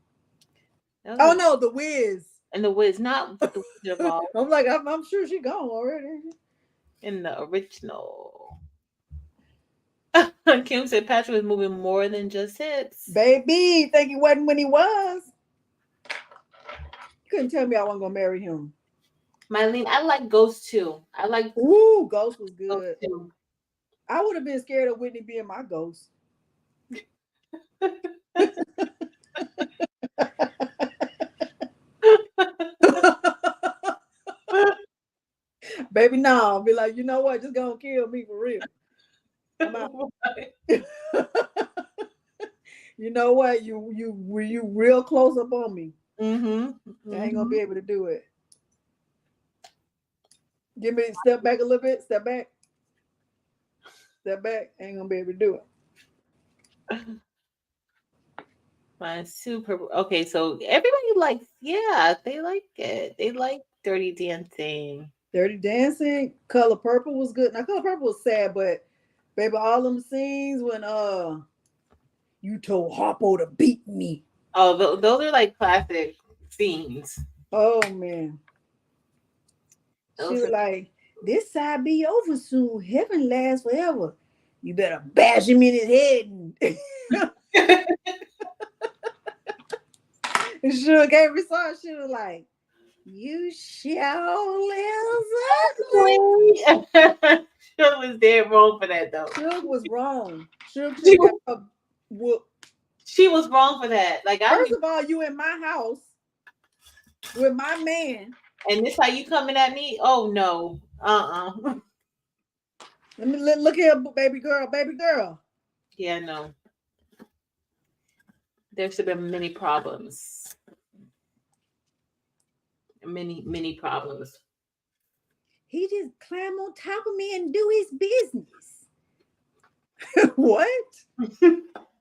Oh no, The Wiz. And The Wiz, not The Wizard of Oz. I'm like, I'm sure she gone already. In the original. Kim said Patrick was moving more than just hips. Baby, think he wasn't when he was. You couldn't tell me I wasn't gonna marry him. Mylene, I like Ghost too. I like. Ooh, Ghost was good. Ghost too. I would have been scared of Whitney being my ghost. Baby, no, I'll be like, you know what? Just gonna kill me for real. I'm out. You know what? You real close up on me. Mm-hmm. I ain't gonna be able to do it. Give me step back a little bit. Step back. Step back. I ain't gonna be able to do it. My super okay. So everybody likes, yeah, they like it. They like Dirty Dancing. Dirty Dancing. Color Purple was good. Now Color Purple was sad, but baby, all them scenes when you told Harpo to beat me. Oh, those are like classic scenes. Oh man. She was like, this side be over soon. Heaven lasts forever. You better bash him in his head. And Sugar gave me some. She was like, you shall live. Sugar was dead wrong for that though. Sugar was wrong. Sugar she was wrong for that. Like, first of all, you in my house with my man. And this how you coming at me? Oh no. Let me look here, baby girl. Yeah, no. There should have been many problems. Many problems. He just climb on top of me and do his business. What?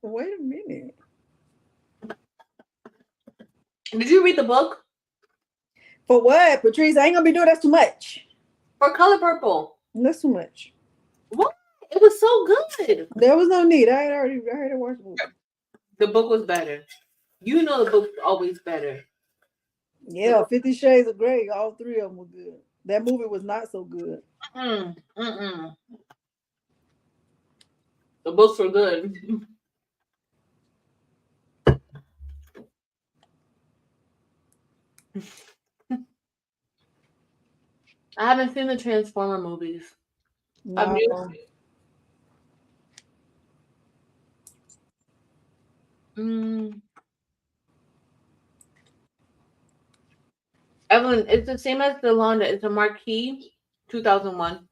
Wait a minute. Did you read the book? For what, Patrice? I ain't gonna be doing that too much. For Color Purple. That's too much. What? It was so good. There was no need. I already watched the movie. The book was better. You know the book's always better. Yeah, 50 Shades of Grey. All three of them were good. That movie was not so good. Mm. The books were good. I haven't seen the Transformer movies. Have No. you? Mm. Evelyn, it's the same as Delonda. It's a Marquee, 2001.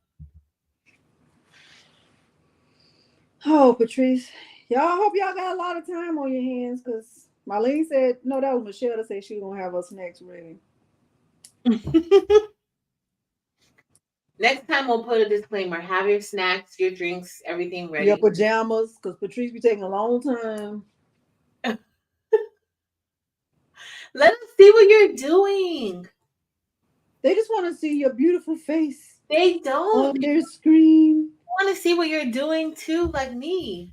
Oh, Patrice. Y'all hope y'all got a lot of time on your hands because Marlene said, no, that was Michelle that said she was going to have her snacks ready. Next time we'll put a disclaimer. Have your snacks, your drinks, everything Your ready. pajamas, because Patrice be taking a long time. Let us see what you're doing. They just want to see your beautiful face They don't. on their screen. Want to see what you're doing too, like me.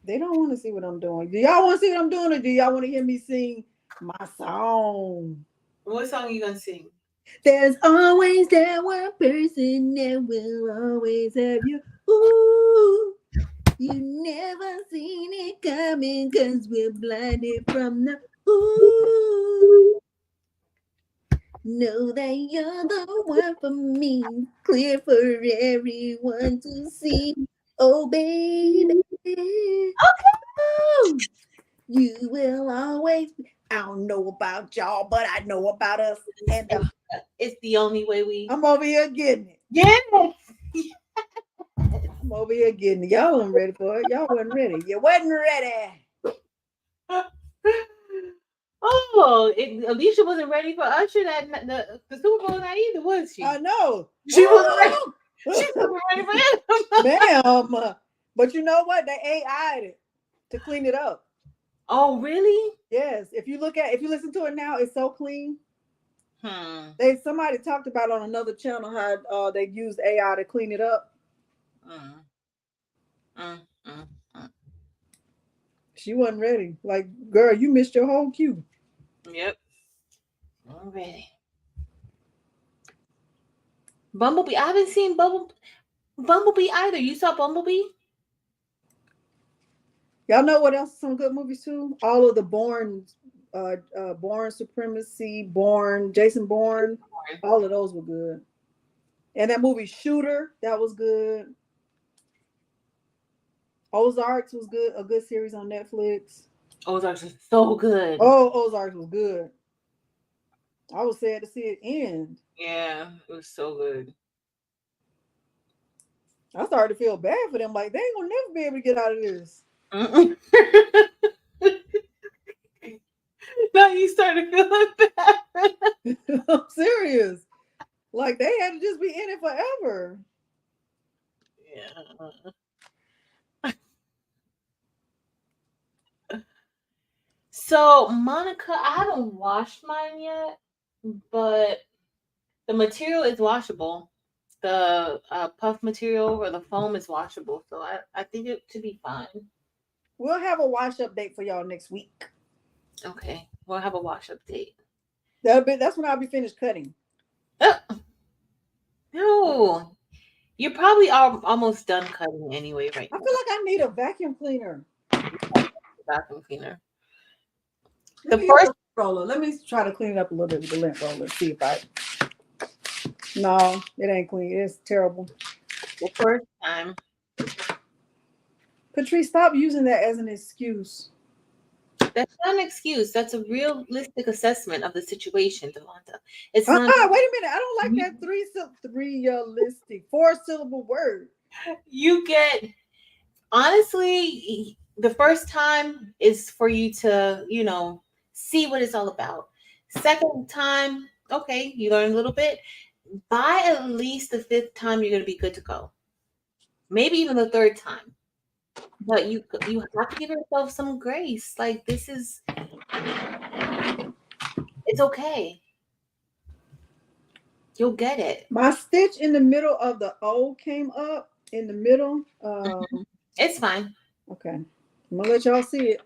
They don't want to see what I'm doing. Do y'all want to see what I'm doing, or do y'all want to hear me sing my song? What song are you gonna sing? There's always that one person that will always have you. Ooh, you never seen it coming because we're blinded from the ooh. Know that you're the one for me, clear for everyone to see. Oh, baby. Oh, you will always. I don't know about y'all, but I know about us. And It's the only way we. I'm over here getting it. Yes. I'm over here getting it. Y'all weren't ready for it. Y'all wasn't ready. You wasn't ready. Oh, Alicia wasn't ready for Usher the Super Bowl night either, was she? I know. She wasn't ready. She wasn't ready for it. Ma'am. But you know what? They AI'd it to clean it up. Oh, really? Yes. If you listen to it now, it's so clean. Hmm. Somebody talked about on another channel how they used AI to clean it up. Mm. Mm. Mm. Mm. She wasn't ready. Like, girl, you missed your whole cue. Yep. I'm ready. Bumblebee. I haven't seen Bumblebee either. You saw Bumblebee? Y'all know what else? Some good movies too. All of the Born Supremacy, Jason Bourne. All of those were good. And that movie Shooter, that was good. Ozarks was good. A good series on Netflix. Ozarks is so good. Oh, Ozarks was good. I was sad to see it end. Yeah, it was so good. I started to feel bad for them. Like, they ain't gonna never be able to get out of this. Now you started feeling bad. I'm serious. Like, they had to just be in it forever. Yeah. So, Monica, I haven't washed mine yet, but the material is washable. The puff material or the foam is washable, so I think it should be fine. We'll have a wash update for y'all next week. Okay, we'll have a wash update. That's when I'll be finished cutting. No, you probably are almost done cutting anyway right I now. feel like I need a vacuum cleaner. Vacuum cleaner. Let The me get first the roller. Let me try to clean it up a little bit with the lint roller. See if I. No, it ain't clean. It's terrible. time. Patrice, stop using that as an excuse. That's not an excuse. That's a realistic assessment of the situation, Delonda. It's not. Wait a minute. I don't like that three listing 4-syllable word. You get honestly the first time is for you to see what it's all about. Second time, okay, you learn a little bit. By at least the fifth time, you're gonna be good to go. Maybe even the third time. But you have to give yourself some grace. Like it's okay. You'll get it. My stitch in the middle of the O came up in the middle. It's fine. Okay. I'm gonna let y'all see it.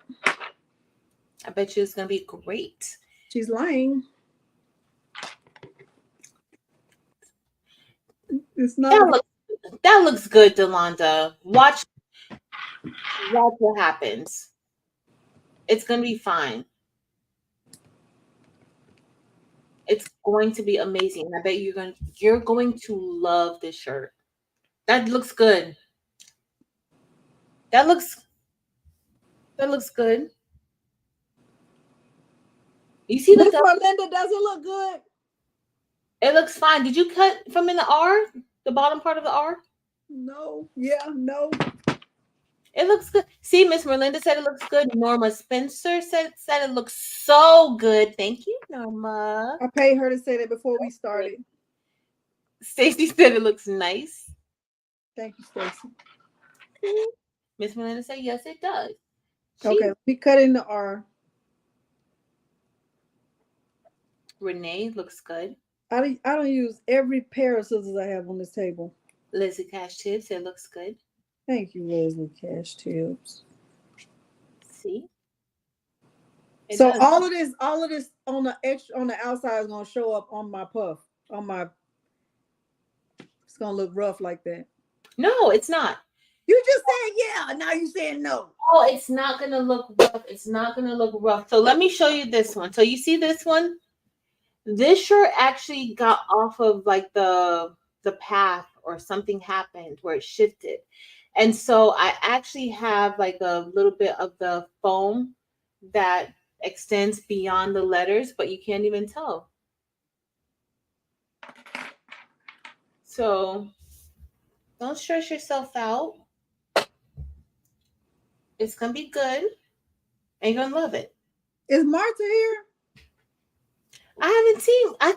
I bet you it's gonna be great. She's lying. It's not. That looks good, Delonda. Watch what happens. It's gonna be fine. It's going to be amazing. I bet you're going to love this shirt. That looks good. That looks that looks good. You see Miss the Melinda, does it look good? it looks fine. Did you cut from in the R? The bottom part of the R? No. Yeah, no. It looks good. See, Miss Merlinda said it looks good. Norma Spencer said it looks so good. Thank you, Norma. I paid her to say that before we started. Stacy said it looks nice. Thank you, Stacy. Miss Melinda said yes, it does. Okay, we cut in the R. Renee looks good. I don't use every pair of scissors I have on this table. Leslie Cash Tips, it looks good. Thank you, Leslie Cash Tips. See? So all of this on the outside is gonna show up on my puff. It's gonna look rough like that. No, it's not. You just said yeah, now you saying no. Oh, it's not gonna look rough. It's not gonna look rough. So let me show you this one. So you see this one? This shirt actually got off of like the path or something happened where it shifted. And so I actually have like a little bit of the foam that extends beyond the letters, but you can't even tell. So don't stress yourself out. It's gonna be good and you're gonna love it. Is Martha here? I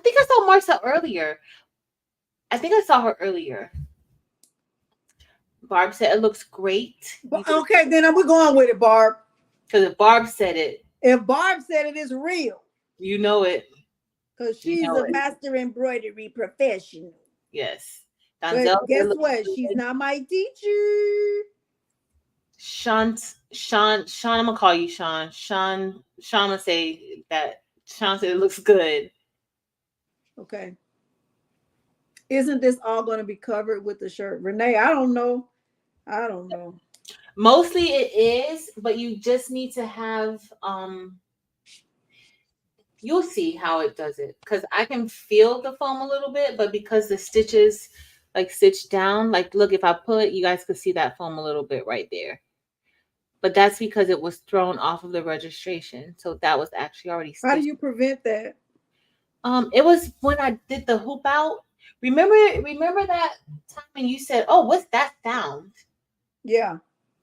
think I saw Martha earlier. I think I saw her earlier. Barb said it looks great. Okay, then we're going with it, Barb. Because if Barb said it. If Barb said it, it's real. You know it. Because she's a master embroidery professional. Yes. But guess what? She's not my teacher. Sean, I'm gonna call you Sean. Sean gonna say that. Sean said it looks good. Okay. Isn't this all going to be covered with the shirt? Renee, I don't know. Mostly it is, but you just need to have you'll see how it does it. Because I can feel the foam a little bit, but because the stitches like stitched down, like look, if I pull it, you guys could see that foam a little bit right there. But that's because it was thrown off of the registration. So that was actually already stitched. How do you prevent that? It was when I did the hoop out. Remember that time when you said, "Oh, what's that sound?" Yeah.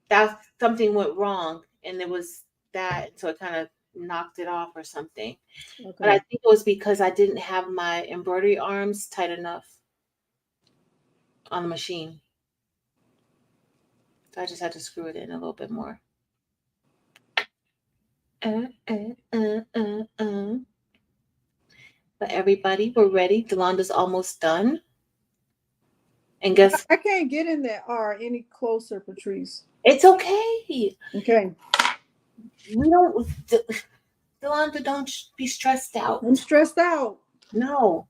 That something went wrong, and it was that, so it kind of knocked it off or something. Okay. But I think it was because I didn't have my embroidery arms tight enough on the machine. So I just had to screw it in a little bit more. But everybody, we're ready. Delonda's almost done. And guess I can't get in that R any closer, Patrice. It's okay. Okay. We don't, Delonda, don't be stressed out. I'm stressed out. No.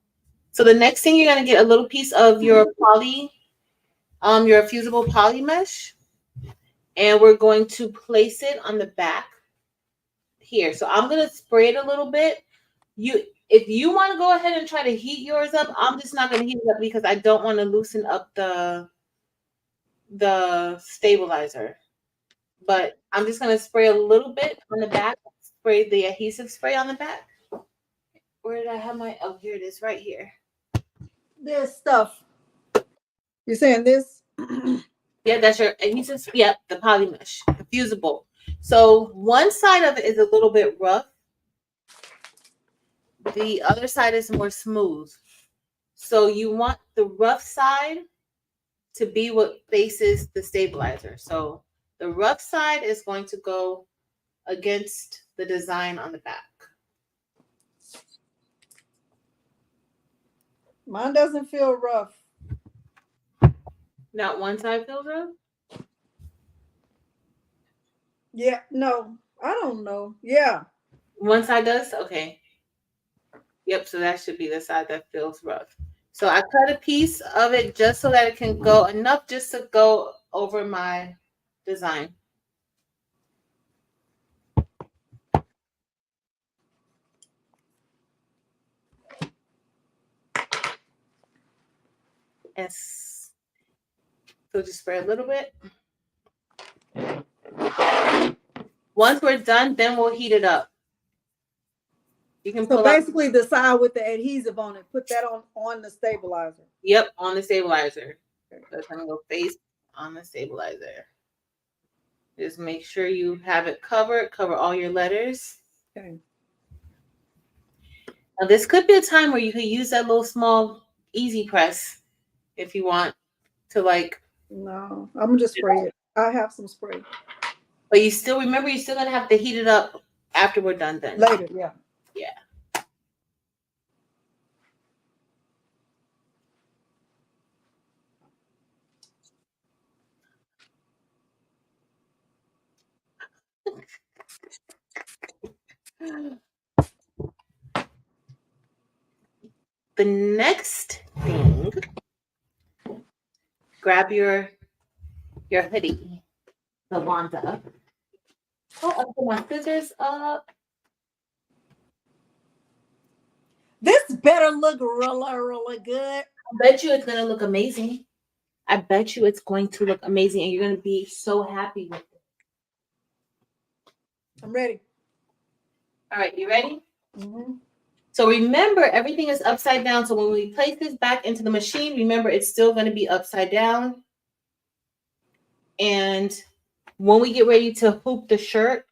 So the next thing, you're gonna get a little piece of your your fusible poly mesh, and we're going to place it on the back here. So I'm gonna spray it a little bit. If you want to go ahead and try to heat yours up, I'm just not going to heat it up because I don't want to loosen up the stabilizer. But I'm just going to spray a little bit on the back, spray the adhesive spray on the back. Where did I have my, oh, here it is, right here. This stuff. You're saying this? Yeah, that's your adhesive. Yep, the poly mesh, the fusible. So one side of it is a little bit rough. The other side is more smooth. So you want the rough side to be what faces the stabilizer. So the rough side is going to go against the design on the back. Mine doesn't feel rough. Not one side feels rough? Yeah, no. I don't know. Yeah. One side does? Okay. Yep, so that should be the side that feels rough. So I cut a piece of it just so that it can go enough just to go over my design. And so just spray a little bit. Once we're done, then we'll heat it up. You can So pull out. basically the side with the adhesive on it, put that on the stabilizer. Yep, on the stabilizer. So it's gonna go face on the stabilizer. Just make sure you have it covered. Cover all your letters. Okay. Now this could be a time where you could use that little small easy press if you want to like. No, I'm gonna just spray it. I have some spray. But you still remember you're still gonna have to heat it up after we're done then. Later, yeah. Yeah. The next thing, grab your hoodie, Delonda. Oh, I put my scissors up. This better look really good. I bet you it's gonna look amazing. I bet you it's going to look amazing, and you're gonna be so happy with it. I'm ready. All right, you ready? Mm-hmm. So remember, everything is upside down. So when we place this back into the machine, remember it's still going to be upside down. And when we get ready to hoop the shirt,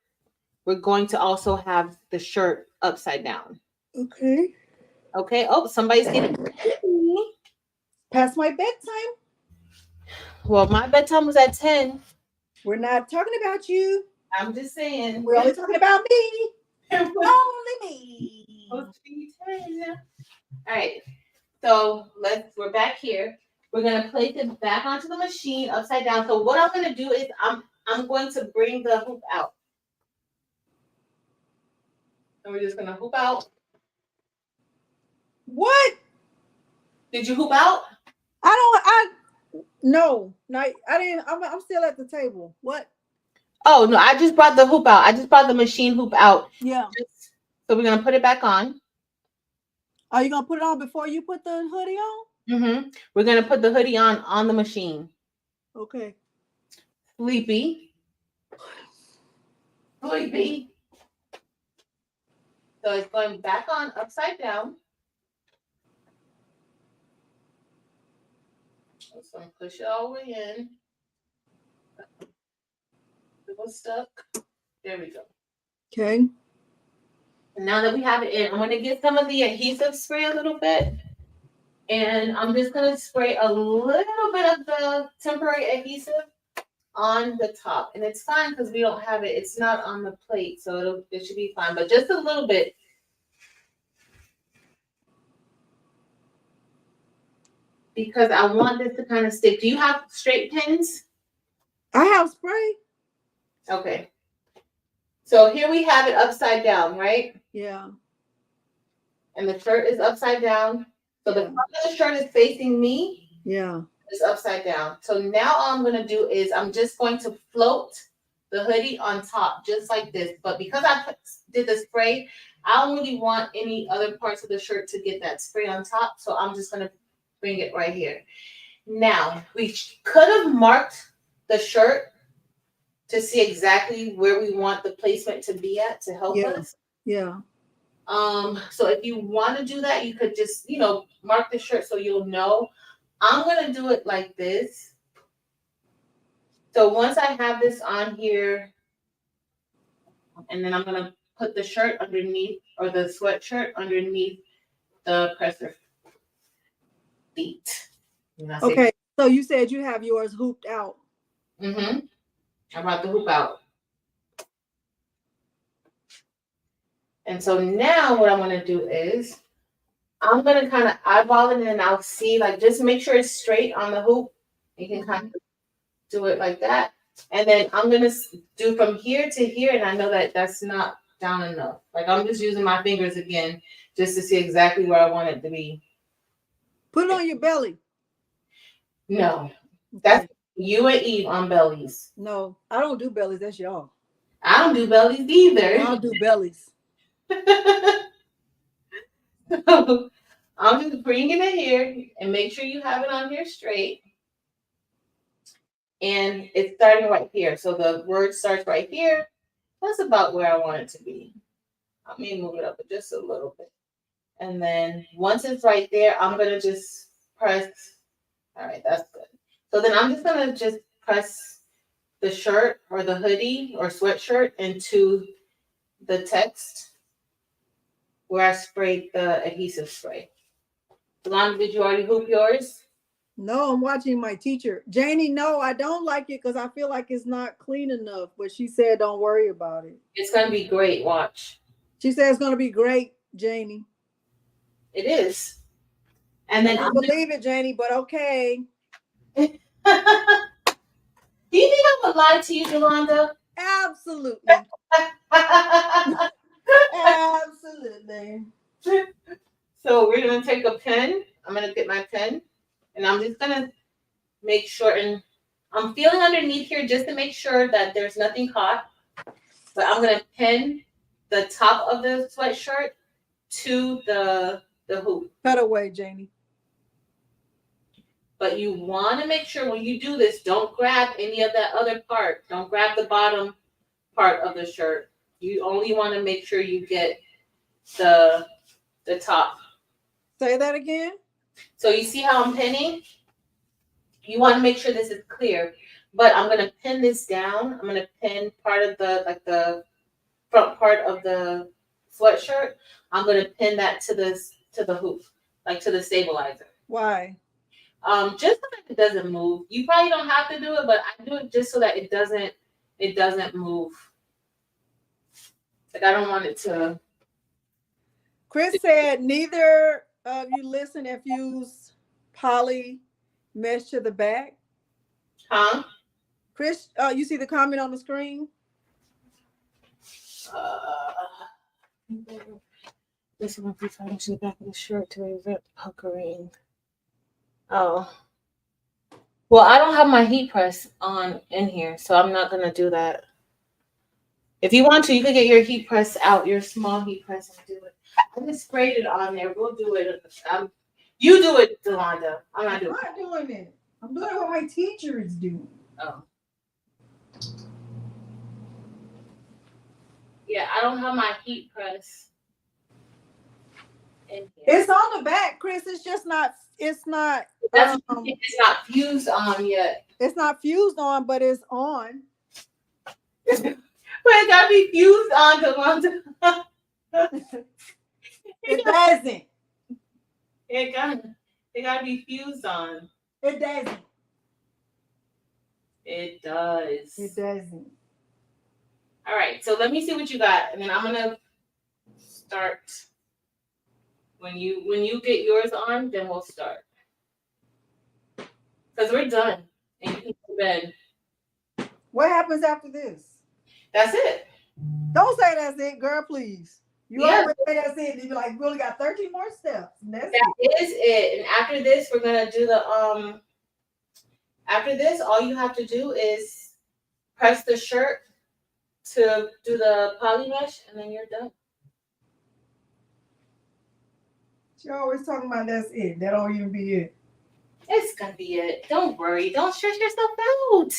we're going to also have the shirt upside down. Okay. Okay. Oh, somebody's getting past my bedtime. Well, my bedtime was at 10. We're not talking about you. I'm just saying. We're only talking about me. Only me. All right. So we're back here. We're gonna place it back onto the machine upside down. So what I'm gonna do is I'm going to bring the hoop out. And we're just gonna hoop out. What? Did you hoop out? No, I didn't. I'm still at the table. What? Oh no, I just brought the hoop out. I just brought the machine hoop out. Yeah. So we're gonna put it back on. Are you gonna put it on before you put the hoodie on? Mm-hmm. We're gonna put the hoodie on the machine. Okay. Sleepy. Sleepy. So it's going back on upside down. So I'm push it all the way in. It was stuck. There we go. Okay. Now that we have it in, I'm going to get some of the adhesive spray a little bit. And I'm just going to spray a little bit of the temporary adhesive on the top. And it's fine because we don't have it. It's not on the plate, so it should be fine. But just a little bit. Because I want this to kind of stick. Do you have straight pins? I have spray. Okay. So here we have it upside down, right? Yeah. And the shirt is upside down. So the front of the shirt is facing me. Yeah. It's upside down. So now all I'm going to do is I'm just going to float the hoodie on top, just like this. But because I did the spray, I don't really want any other parts of the shirt to get that spray on top. So I'm just going to bring it right here. Now, we could have marked the shirt to see exactly where we want the placement to be at to help us. Yeah. So if you want to do that, you could just, mark the shirt so you'll know. I'm going to do it like this. So once I have this on here, and then I'm going to put the shirt underneath, or the sweatshirt underneath the presser feet. Okay. So you said you have yours hooped out. Mm-hmm. I brought the hoop out. And so now what I'm going to do is I'm going to kind of eyeball it, and then I'll see, just make sure it's straight on the hoop. You can kind of do it like that. And then I'm going to do from here to here, and I know that that's not down enough. Like I'm just using my fingers again just to see exactly where I want it to be. Put it on your belly. No, that's you and Eve on bellies. No, I don't do bellies. That's y'all. I don't do bellies either. Y'all do bellies. So I'm just bringing it here and make sure you have it on here straight. And it's starting right here. So the word starts right here. That's about where I want it to be. I may move it up just a little bit. And then once it's right there, I'm going to just press. All right, that's good. So then I'm just going to just press the shirt or the hoodie or sweatshirt into the text where I sprayed the adhesive spray. Delonda, did you already hoop yours? No, I'm watching my teacher. Janie, no, I don't like it because I feel like it's not clean enough. But she said don't worry about it. It's going to be great. Watch. She said it's going to be great, Janie. It is. And then I don't believe it, Janie, but okay. Do you think I would lie to you, Delonda? Absolutely. Absolutely. So we're going to take a pen. I'm going to get my pen. And I'm just going to make sure. And I'm feeling underneath here just to make sure that there's nothing caught. But I'm going to pin the top of the sweatshirt to the hoop. Cut away, Janie. But you want to make sure when you do this, don't grab any of that other part. Don't grab the bottom part of the shirt. You only want to make sure you get the top. Say that again. So you see how I'm pinning? You want to make sure this is clear. But I'm going to pin this down. I'm going to pin part of the front part of the sweatshirt. I'm going to pin that to the hoop, like to the stabilizer. Why? Just so that it doesn't move. You probably don't have to do it, but I do it just so that it doesn't move. Like I don't want it to. Chris said neither of you listen if you use poly mesh to the back. Huh? Chris, you see the comment on the screen? This one be fighting to the back of the shirt to prevent puckering. Oh. Well, I don't have my heat press on in here, so I'm not gonna do that. If you want to, you could get your heat press out, your small heat press, and do it. I just sprayed it on there. We'll do it. You do it, Delonda. I'm not doing it. I'm not doing it. I'm doing what my teacher is doing. Oh. Yeah, I don't have my heat press in here. It's on the back, Chris. It's just not. It's not. It's not fused on yet. It's not fused on, but it's on. But it gotta be fused on, Delonda. It doesn't. It gotta be fused on. It doesn't. It does. It doesn't. All right, so let me see what you got, and then I'm gonna start. When you get yours on, then we'll start. Because we're done, and you can go to bed. What happens after this? That's it. Don't say that's it, girl, please. You Yeah. always say that's it. You be like, we only got 13 more steps. And that's That is it. And after this, we're gonna do the After this, all you have to do is press the shirt to do the poly mesh, and then you're done. She always talking about that's it. That don't even be it. It's gonna be it. Don't worry. Don't stress yourself out.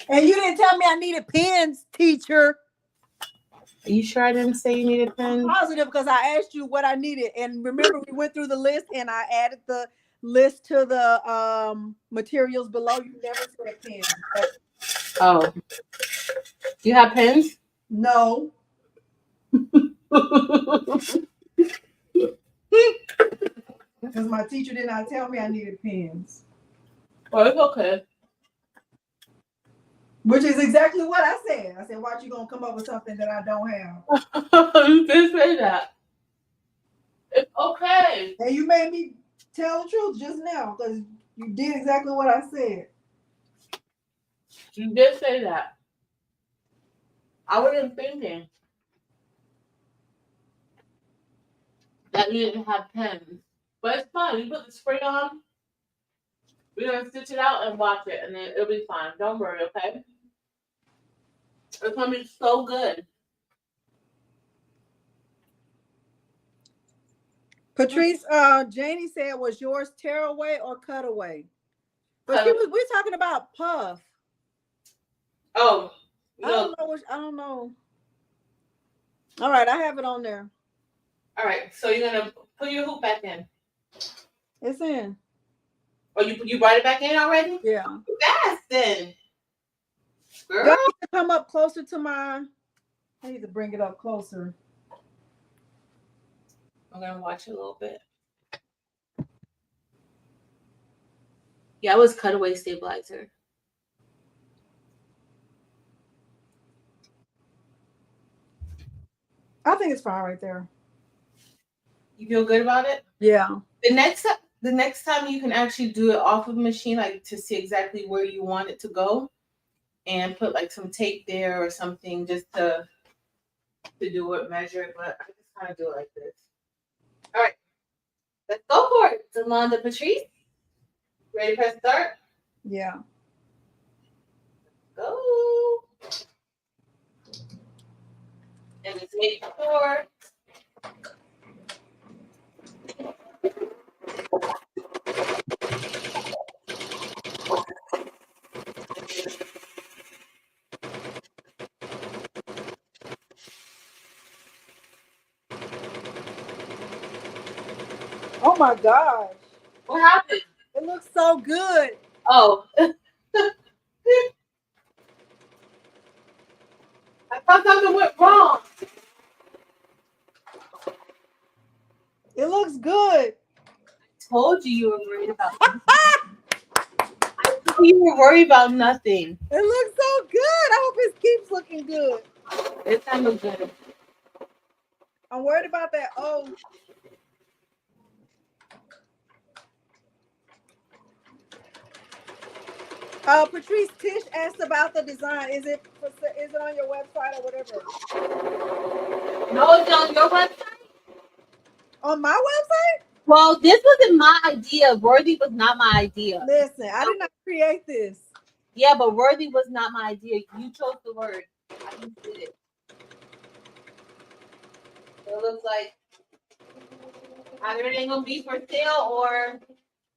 And you didn't tell me I needed pens, teacher. Are you sure I didn't say you needed pens? I'm positive because I asked you what I needed. And remember, we went through the list and I added the list to the materials below. You never said pens. Oh. Do you have pens? No. Because my teacher did not tell me I needed pens. Well, it's okay. Which is exactly what I said. I said, watch you going to come up with something that I don't have. You did say that. It's okay. And you made me tell the truth just now because you did exactly what I said. You did say that. I wasn't thinking. that you didn't have pens. But it's fine. You put the spray on. We're gonna stitch it out and wash it, and then it'll be fine. Don't worry, okay? It's gonna be so good. Patrice, Janie said, was yours tearaway or cutaway? But we're talking about puff. Oh, no. I don't know. All right, I have it on there. All right, so you're gonna put your hoop back in. It's in. Oh, you brought it back in already? Yeah. Fast then. Girl. You need to come up closer to my. I need to bring it up closer. I'm gonna watch it a little bit. Yeah, it was cutaway stabilizer. I think it's fine right there. You feel good about it? Yeah. The next time you can actually do it off of the machine, like to see exactly where you want it to go, and put like some tape there or something just to do it, measure it. But I just kind of do it like this. All right, let's go for it. Delonda, Patrice, ready to press start? Yeah. Go. And it's made before. Oh my gosh. What happened? It looks so good. Oh. I thought something went wrong. It looks good. I told you were worried about nothing. I told you were worried about nothing. It looks so good. I hope it keeps looking good. This time looks good. I'm worried about that. Oh. Patrice, Tish asked about the design. Is it on your website or whatever? No, it's on your website. On my website? Well, this wasn't my idea. Worthy was not my idea. Listen, I did not create this. Yeah, but worthy was not my idea. You chose the word. I just did it. So it looks like either it ain't gonna be for sale or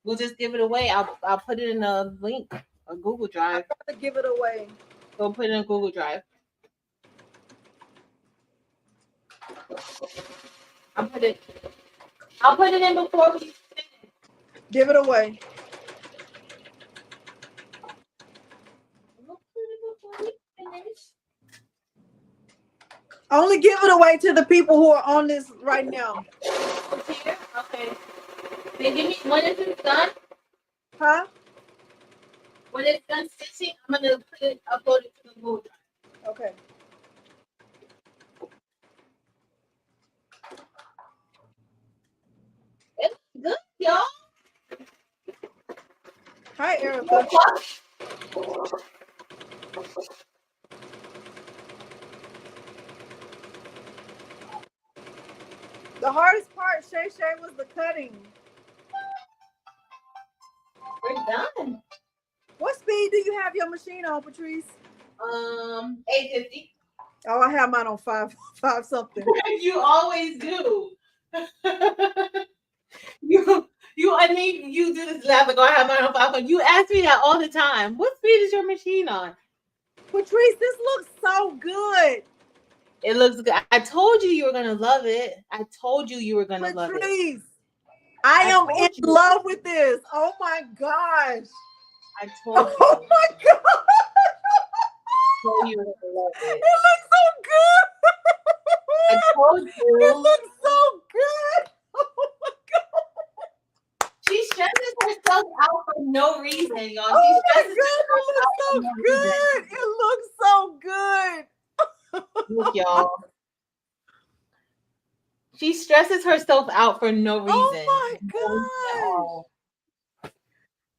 we'll just give it away. I'll put it in a link, a Google Drive. I'm going to give it away. Go put it in a Google Drive. I'll put it in before we finish. Give it away. Only give it away to the people who are on this right now. Here? Okay. Then give me when it's done. Huh? When it's done stitching, I'm gonna upload it to the Google Drive. Okay. It's good, y'all. Hi, Erica. The hardest part, Shay, was the cutting. We're done. What speed do you have your machine on, Patrice? 850. Oh, I have mine on five something. You always do. I mean, you do this laugh like, oh, I have mine on 500. You ask me that all the time. What speed is your machine on? Patrice, this looks so good. It looks good. I told you were gonna love it. I told you were gonna love it. Patrice, I am in love with this. Oh my gosh. I told you. Oh my god. I told you were gonna love it. It looks so good. I told you. It looks so good. Oh my god. She stresses herself out for no reason, y'all. Oh my god, it looks so good. It looks so good. Look, y'all. She stresses herself out for no reason. Oh my gosh.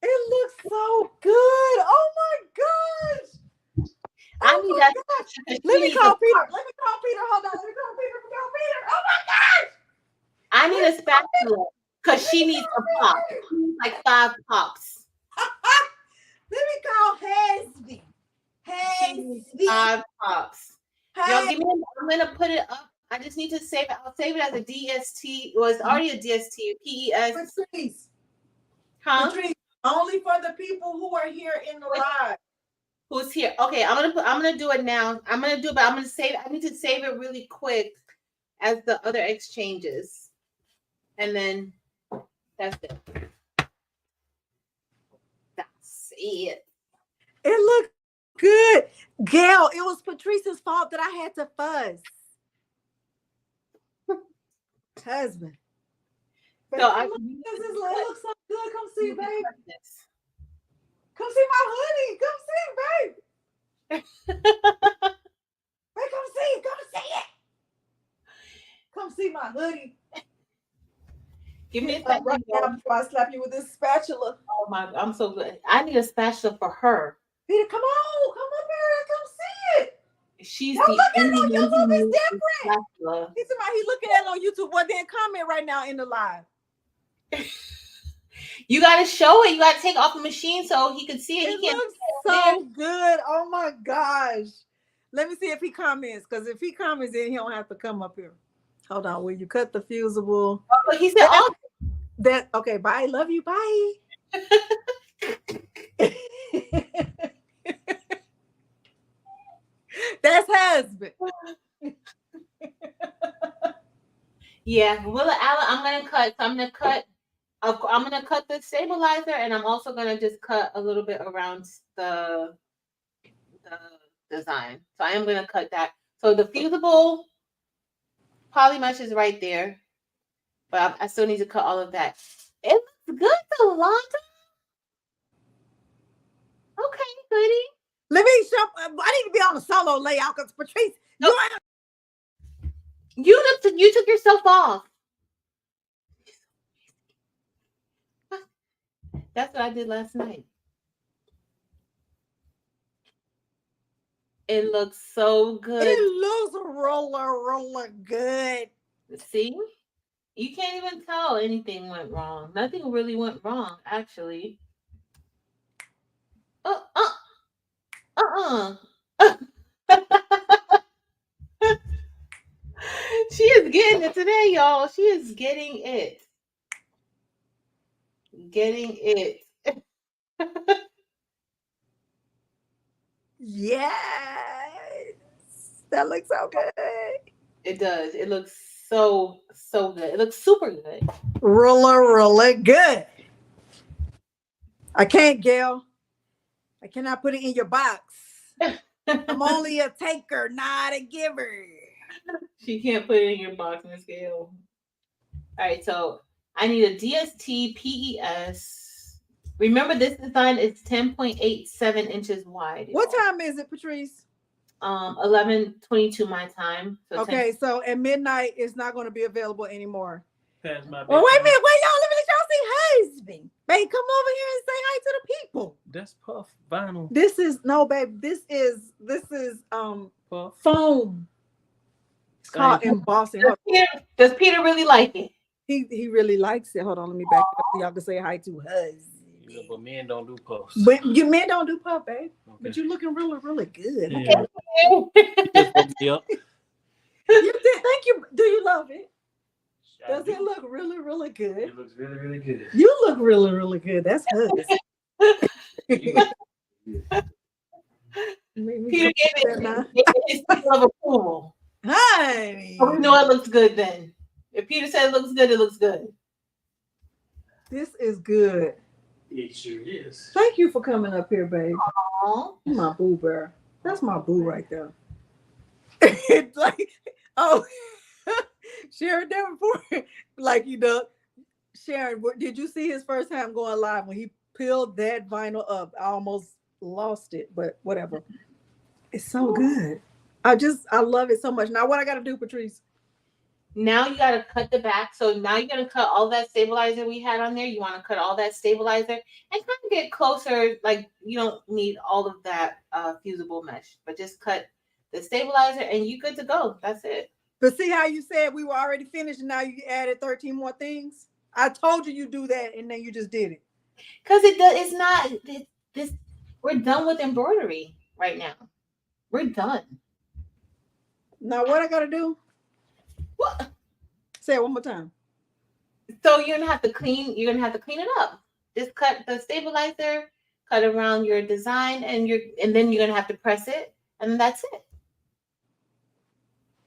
It looks so good. Oh my gosh. I need that. Let me call Peter. Hold on. Let me call Peter. Oh my gosh. I I need a spatula because she needs a pop. She needs like 5 pops. Let me call Husband. She needs Husband. 5 pops. Y'all Husband. give me. I'm gonna put it up. I just need to save it. I'll save it as a DST. Well, it's already a DST. PES. Patrice. Huh? Patrice. Only for the people who are here in the live. Who's here? Okay, I'm gonna do it now. I'm gonna do it, but I'm gonna save it. I need to save it really quick as the other exchanges. And then that's it. That's it. It looked good. Gail, it was Patrice's fault that I had to fuss. Husband. Babe, So it looks so good. Come see, babe. Come see my hoodie. Come see, babe. Babe, come see it. Come see it. Come see my hoodie. Give me a second right now before I slap you with this spatula. Oh my, I'm so good. I need a spatula for her. Peter, come on. Come up here and come see it. She's Don't the look at it only on one who YouTube. needs It's a different. spatula. He's looking at it on YouTube. Well, then comment right now in the live. You got to show it. You got to take off the machine so he can see it. It He can't looks so good. Oh my gosh. Let me see if he comments, because if he comments, then he don't have to come up here. Hold on. Will you cut the fusible? Oh, but he said, "Oh, that okay. Bye. Love you. Bye." That's husband. yeah." Willa Allen, I'm gonna cut. So I'm gonna cut the stabilizer, and I'm also gonna just cut a little bit around the design. So I am gonna cut that. So the fusible poly mesh is right there, but I still need to cut all of that. It looks good, Delonda. Okay, goodie. Let me show. I need to be on a solo layout because Patrice, Nope. You took yourself off. That's what I did last night. It looks so good. It looks roller good. See? You can't even tell anything went wrong. Nothing really went wrong, actually. She is getting it today, y'all. She is getting it. Getting it. Yes. That looks so good. It does. It looks so good. It looks super good. Roller good. I can't, Gail. I cannot put it in your box. I'm only a taker, not a giver. She can't put it in your box, Miss Gail. All right, so I need a DST PES. Remember, this design is 10.87 inches wide. What time is it, Patrice? 11:22 my time. So okay, so at midnight, it's not going to be available anymore. That's my well, wait a minute. Wait, y'all. Let me let y'all see husband. Babe, come over here and say hi to the people. That's puff vinyl. This is no, babe. This is Puff foam. It's called embossing. Does Peter really like it? He really likes it. Hold on, let me back it up so y'all can say hi to husband. Yeah, but men don't do puffs. But you men don't do puff, babe. Okay. But you're looking really good. Yeah. Yep. You did. Thank you. Do you love it? Does it look really good? It looks really good. You look really good. That's good. Peter gave it his seal of approval. Honey. So we know it looks good then. If Peter said it looks good, it looks good. This is good. It sure is. Thank you for coming up here, babe. Aww. My boo bear. That's my boo right there. It's like, oh, Sharon Davenport, like you know, Sharon, did you see his first time going live when he peeled that vinyl up? I almost lost it, but whatever. It's so good. I love it so much. Now, what I got to do, Patrice? Now you got to cut the back. So now you're going to cut all that stabilizer we had on there. You want to cut all that stabilizer and kind of get closer. Like you don't need all of that fusible mesh, but just cut the stabilizer and you're good to go. That's it. But see how you said we were already finished and now you added 13 more things? I told you do that and then you just did it. Because it's not this. We're done with embroidery right now. We're done. Now what I gotta do? What? Say it one more time. So you're gonna have to clean. You're gonna have to clean it up. Just cut the stabilizer, cut around your design, and then you're gonna have to press it, and that's it.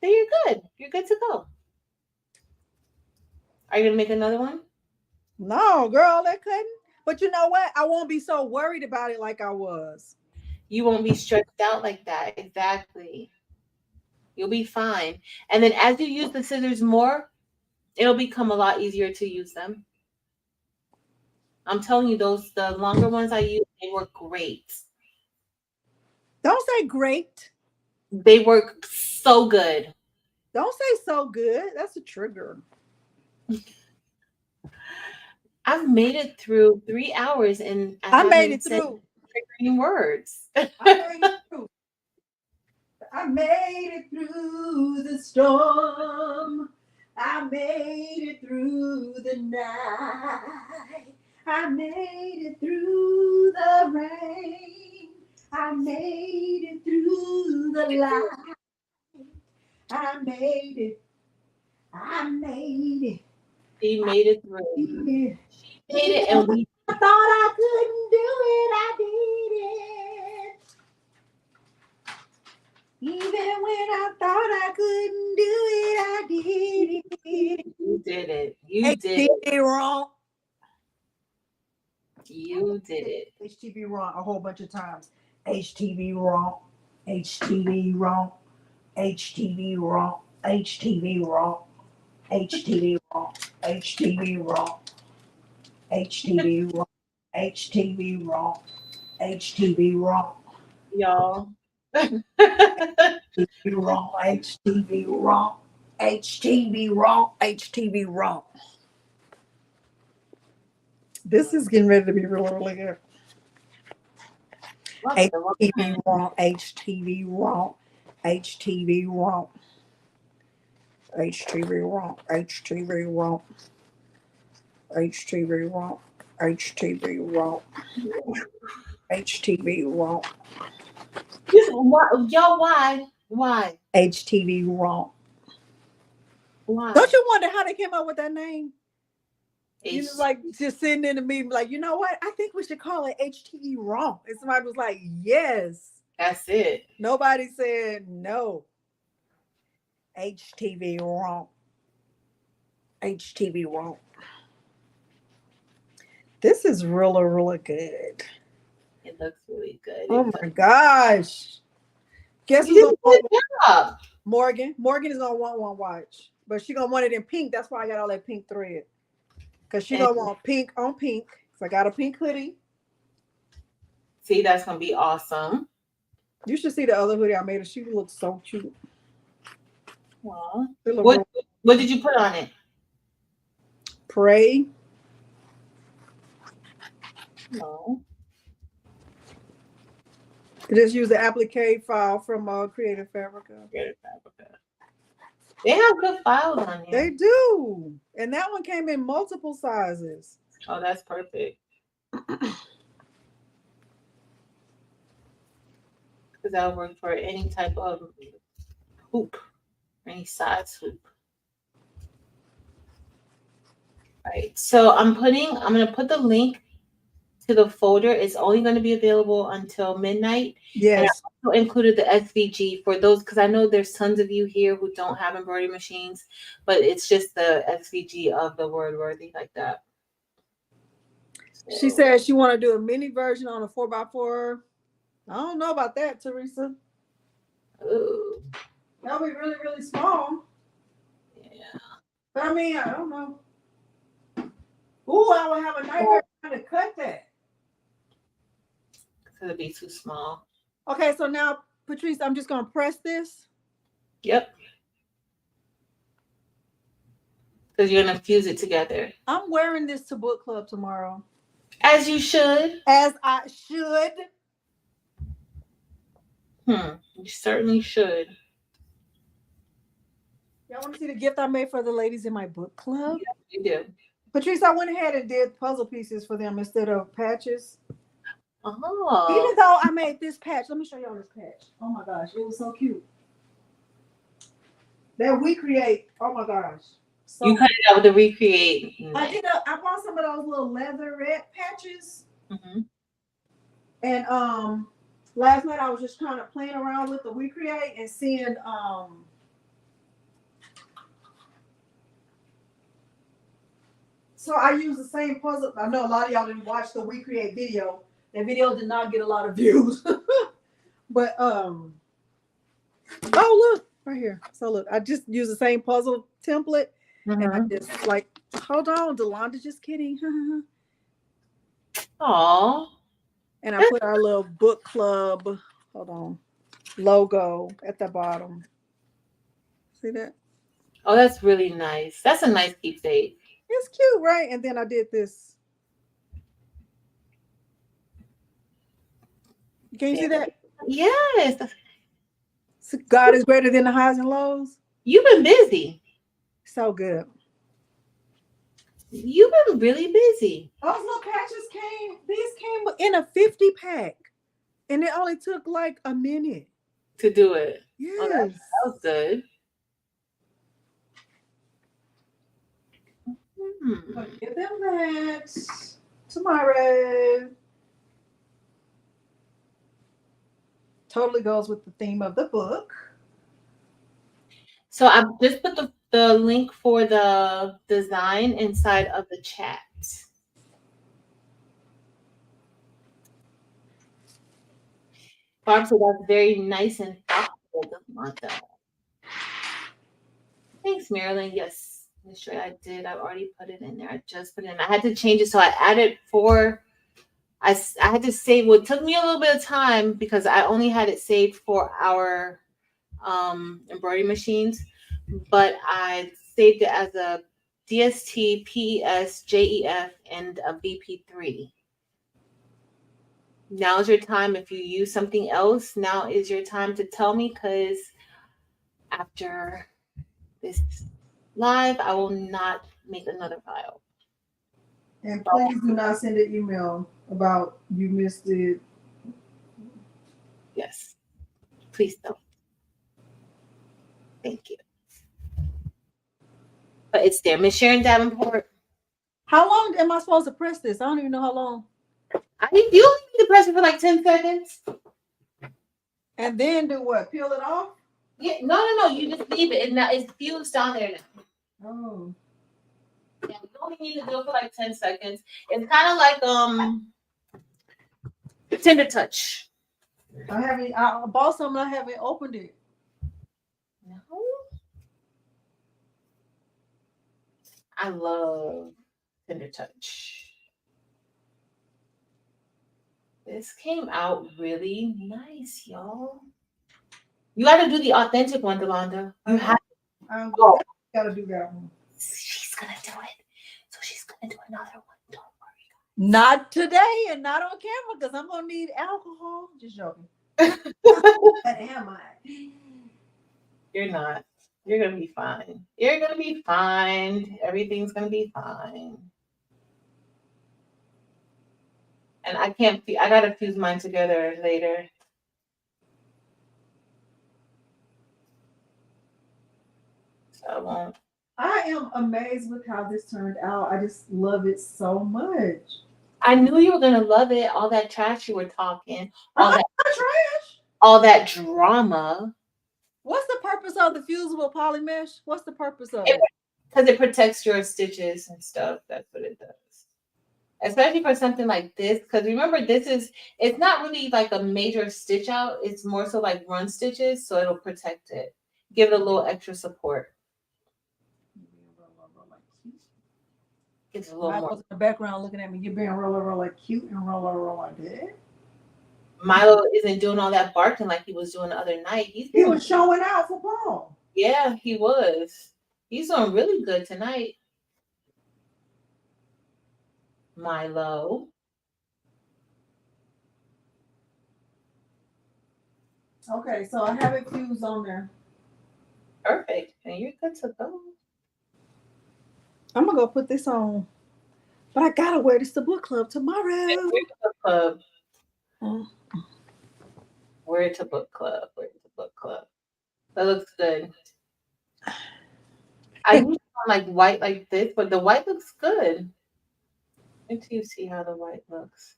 So you're good. You're good to go. Are you gonna make another one? No, girl, that couldn't. But you know what? I won't be so worried about it like I was. You won't be stressed out like that. Exactly. You'll be fine. And then as you use the scissors more, it'll become a lot easier to use them. I'm telling you, the longer ones I use, they work great. Don't say great. They work so good. Don't say so good. That's a trigger. I've made it through 3 hours and I I made haven't it said through. triggering words. I made it through. I made it through the storm. I made it through the night. I made it through the rain. I made it through the light. I made it. I made it. She made it through. Yeah. She made it, and we. I thought I couldn't do it. I did it. Even when I thought I couldn't do it, I did it. You did it. You did it. wrong. You did it. HTV wrong a whole bunch of times. HTV wrong. HTV wrong. HTV wrong. HTV wrong. HTV wrong. HTV wrong. HTV wrong. HTV wrong. HTV wrong. Y'all. HTV wrong. HTV wrong. HTV wrong. HTV wrong. This is getting ready to be really, really good. HTV wrong. HTV wrong. HTV wrong. HTV wrong. HTV wrong. HTV wrong. HTV wrong. HTV wrong. Y'all, why? Why? HTV wrong. Why? Don't you wonder how they came up with that name? You know, H- like just sitting in the meeting, like, you know what? I think we should call it HTV wrong. And somebody was like, yes. That's it. Nobody said no. HTV wrong. HTV wrong. This is really, really good. It looks really good. Oh my gosh. Guess You who's did gonna a good job. Morgan? Morgan is gonna want one watch. But she gonna want it in pink. That's why I got all that pink thread. Because she gonna want pink on pink. So I got a pink hoodie. See, that's gonna be awesome. You should see the other hoodie I made her. She looks so cute. Aww. Look What did you put on it? Pray. No. Just use the applique file from Creative Fabrica. They have good files on here. They do. And that one came in multiple sizes. Oh, that's perfect. Because that'll work for any type of hoop, any size hoop. Right. So I'm gonna put the link to the folder. It's only going to be available until midnight. Yes. And I also included the SVG for those because I know there's tons of you here who don't have embroidery machines, but it's just the SVG of the word worthy like that. So. She said she want to do a mini version on a 4x4. I don't know about that, Teresa. Ooh. That'll be really, really small. Yeah. But I mean, I don't know. Ooh, I would have a nightmare trying to cut that. It'll be too small. Okay, so now, Patrice, I'm just going to press this. Yep. Because you're going to fuse it together. I'm wearing this to book club tomorrow. As you should. As I should. You certainly should. Y'all want to see the gift I made for the ladies in my book club? Yeah, you do. Patrice, I went ahead and did puzzle pieces for them instead of patches. Oh. Even though I made this patch, let me show y'all this patch. Oh my gosh, it was so cute. That we create. Oh my gosh. So You cut it out with the recreate. I bought some of those little leatherette patches. Mm-hmm. And last night I was just kind of playing around with the we create and seeing so I use the same puzzle. I know a lot of y'all didn't watch the we create video. That video did not get a lot of views. But oh look right here. So look, I just use the same puzzle template. And I just like, hold on, Delonda, just kidding. Aw. And I put our little book club, hold on, logo at the bottom. See that? Oh, that's really nice. That's a nice keepsake. It's cute, right? And then I did this. Can you see that? Yes. So God is greater than the highs and lows. You've been busy. So good. You've been really busy. Those little patches these came in a 50 pack. And it only took like a minute. To do it. Yes. Oh, that was good. Give them that tomorrow. Totally goes with the theme of the book. So I just put the link for the design inside of the chat. Barb said that's very nice and thoughtful, Delonda. Thanks, Marilyn. Yes, I'm sure I did. I already put it in there. I just put it in. I had to change it, so I added 4. I had to save. Well, it took me a little bit of time because I only had it saved for our embroidery machines, but I saved it as a DST, PES, JEF, and a BP3. Now's your time. If you use something else, now is your time to tell me, because after this live, I will not make another file. And please do not send an email about you missed it. Yes. Please don't. Thank you. But it's there. Miss Sharon Davenport. How long am I supposed to press this? I don't even know how long. You only need to press it for like 10 seconds. And then do what? Peel it off? Yeah, no. You just leave it. It's fused down there now. Oh. Yeah, you only need to do it for like 10 seconds. It's kind of like Tender Touch. I bought something, I haven't opened it. No. I love Tender Touch. This came out really nice, y'all. You got to do the authentic one, Delonda. You have to. Gotta do that one. She's gonna do it. So she's gonna do another one. Don't worry. Not today and not on camera because I'm gonna need alcohol. Just joking. But am I? You're not. You're gonna be fine. You're gonna be fine. Everything's gonna be fine. And I gotta fuse mine together later. So I won't. I am amazed with how this turned out. I just love it so much. I knew you were gonna love it. All that trash you were talking. All that trash. All that drama. What's the purpose of the fusible poly mesh? What's the purpose of it? Because it protects your stitches and stuff. That's what it does. Especially for something like this. Because remember, it's not really like a major stitch out. It's more so like run stitches. So it'll protect it. Give it a little extra support. Gives a little more. In the background looking at me. You're being roll like cute and roll like that. Milo isn't doing all that barking like he was doing the other night. He was showing out for Paul. Yeah, he was. He's doing really good tonight. Milo. Okay, so I have it fused on there. Perfect. And you're good to go. I'm gonna go put this on, but I gotta wear this to book club tomorrow. Book club. Mm. Wear it to book club. Wear it to book club. That looks good. I usually don't like white like this, but the white looks good. Until you see how the white looks.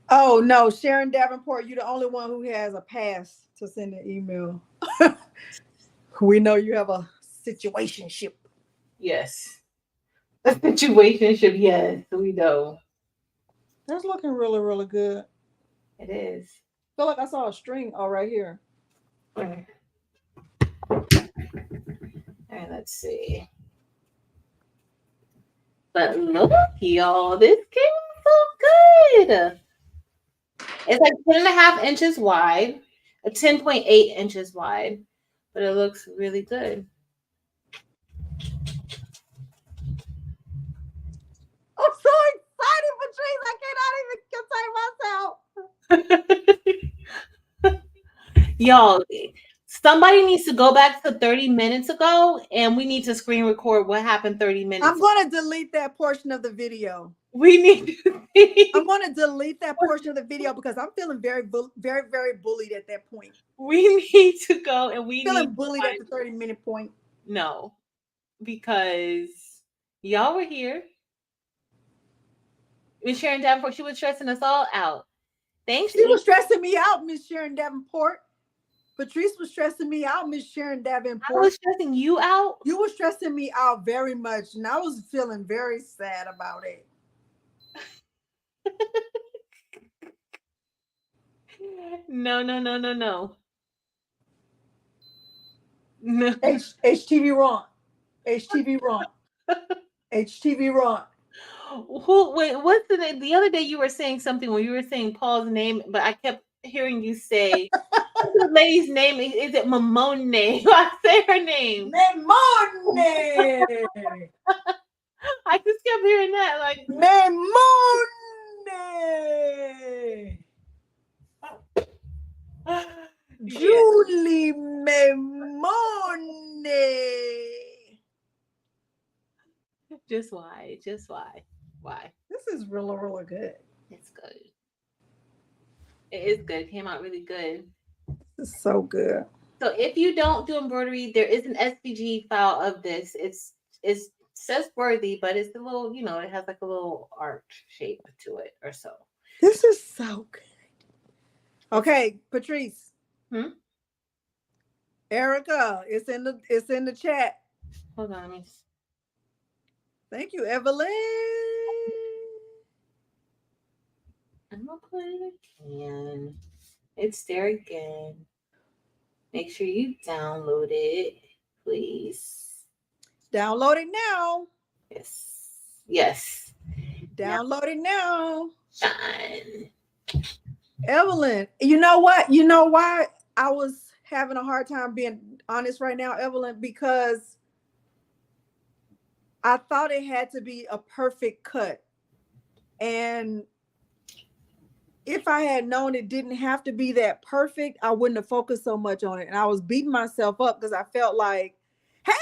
Oh no, Sharon Davenport, you're the only one who has a pass to send an email. We know you have a situationship. Yes. A situationship, yes, we know. That's looking really, really good. It is. Feel like I saw a string all right here. Alright, let's see. But look, y'all, this came out so good. It's like 10.5 inches wide, 10.8 inches wide, but it looks really good. I'm so excited, Patrice. I cannot even contain myself. Y'all, somebody needs to go back to 30 minutes ago and we need to screen record what happened 30 minutes I'm going to delete that portion of the video. We need to see. I'm going to delete that portion of the video because I'm feeling very, very, very bullied at that point. We need to go and we Feeling need bullied at the 30-minute point. No, because y'all were here. Miss Sharon Davenport, she was stressing us all out. Thanks. She was stressing me out, Miss Sharon Davenport. Patrice was stressing me out, Miss Sharon Davenport. I was stressing you out. You were stressing me out very much, and I was feeling very sad about it. No. No. HTV wrong. HTV wrong. HTV wrong. Wait, what's the name? The other day you were saying something when you were saying Paul's name, but I kept hearing you say what's the lady's name? Is it Mamone? I say her name. Memone. I just kept hearing that, like Memone. Julie Memone. Just why? Why? This is really, really good. It's good. It is good. It came out really good. This is so good. So if you don't do embroidery, there is an SVG file of this. It says worthy, but it's a little, it has like a little arch shape to it or so. This is so good. Okay, Patrice. Erica, it's in the chat. Hold on, let me. Thank you, Evelyn. I'm gonna put it again. It's there again. Make sure you download it, please. Download it now. Yes. Download it now. Shine. Evelyn, you know what? You know why I was having a hard time being honest right now, Evelyn? Because I thought it had to be a perfect cut. And if I had known it didn't have to be that perfect, I wouldn't have focused so much on it. And I was beating myself up because I felt like, hey,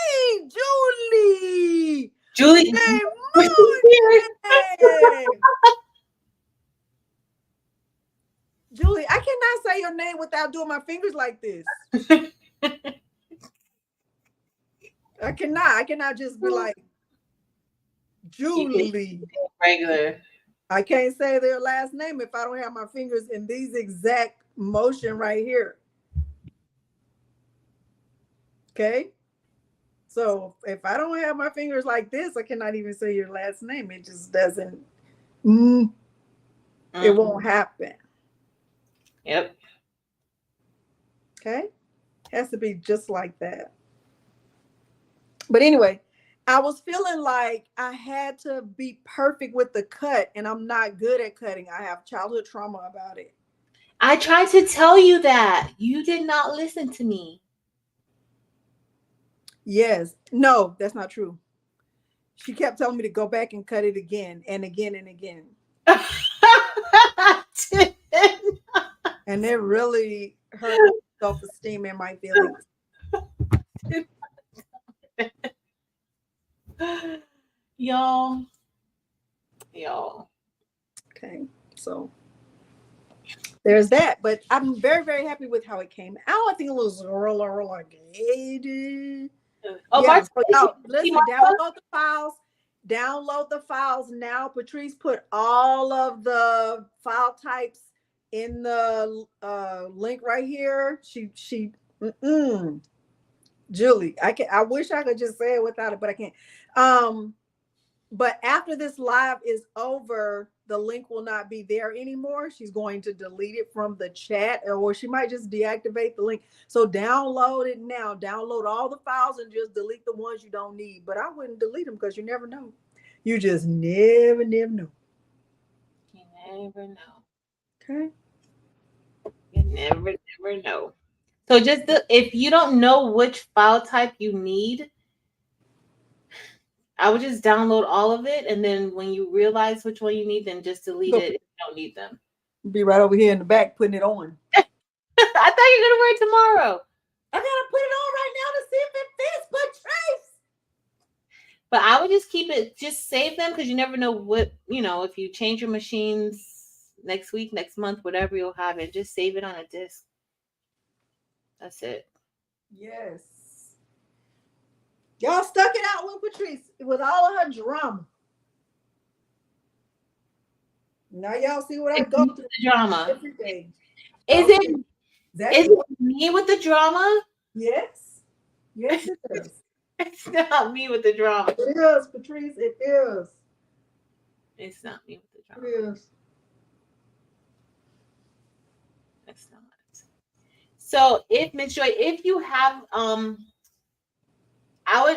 Julie. Hey, Julie, I cannot say your name without doing my fingers like this. I cannot just be like, Julie. Regular. I can't say their last name if I don't have my fingers in these exact motion right here. Okay. So if I don't have my fingers like this, I cannot even say your last name. It just doesn't, it won't happen. Yep. Okay. Has to be just like that. But anyway, I was feeling like I had to be perfect with the cut, and I'm not good at cutting. I have childhood trauma about it. I tried to tell you that. You did not listen to me. Yes. No, that's not true. She kept telling me to go back and cut it again and again and again. And it really hurt my self-esteem and my feelings. Y'all. Okay, so there's that. But I'm very, very happy with how it came out. I think it was really like, Oh, yeah. Bart, So did you y'all see listen, Martha? download the files. Download the files now. Patrice put all of the file types in the link right here. Julie, I wish I could just say it without it, but I can't. But after this live is over, the link will not be there anymore. She's going to delete it from the chat, or she might just deactivate the link. So download it now. Download all the files and just delete the ones you don't need. But I wouldn't delete them because you never know. You just never know. You never know. Okay. You never know. So if you don't know which file type you need, I would just download all of it, and then when you realize which one you need, then just delete Go it if you don't need them. be right over here in the back putting it on. I thought you were gonna wear it tomorrow. I gotta put it on right now to see if it fits, Patrice. But I would just just save them, because you never know if you change your machines next week, next month, whatever, you'll have it. Just save it on a disc. That's it. Yes. Y'all stuck it out with Patrice with all of her drama. Now y'all see what I go through The drama. every day. Is Okay. it me with the drama? Yes. Yes, it is. It's not me with the drama. It is, Patrice. It is. It's not me with the It drama. is. It's not. So Miss Joy, if you have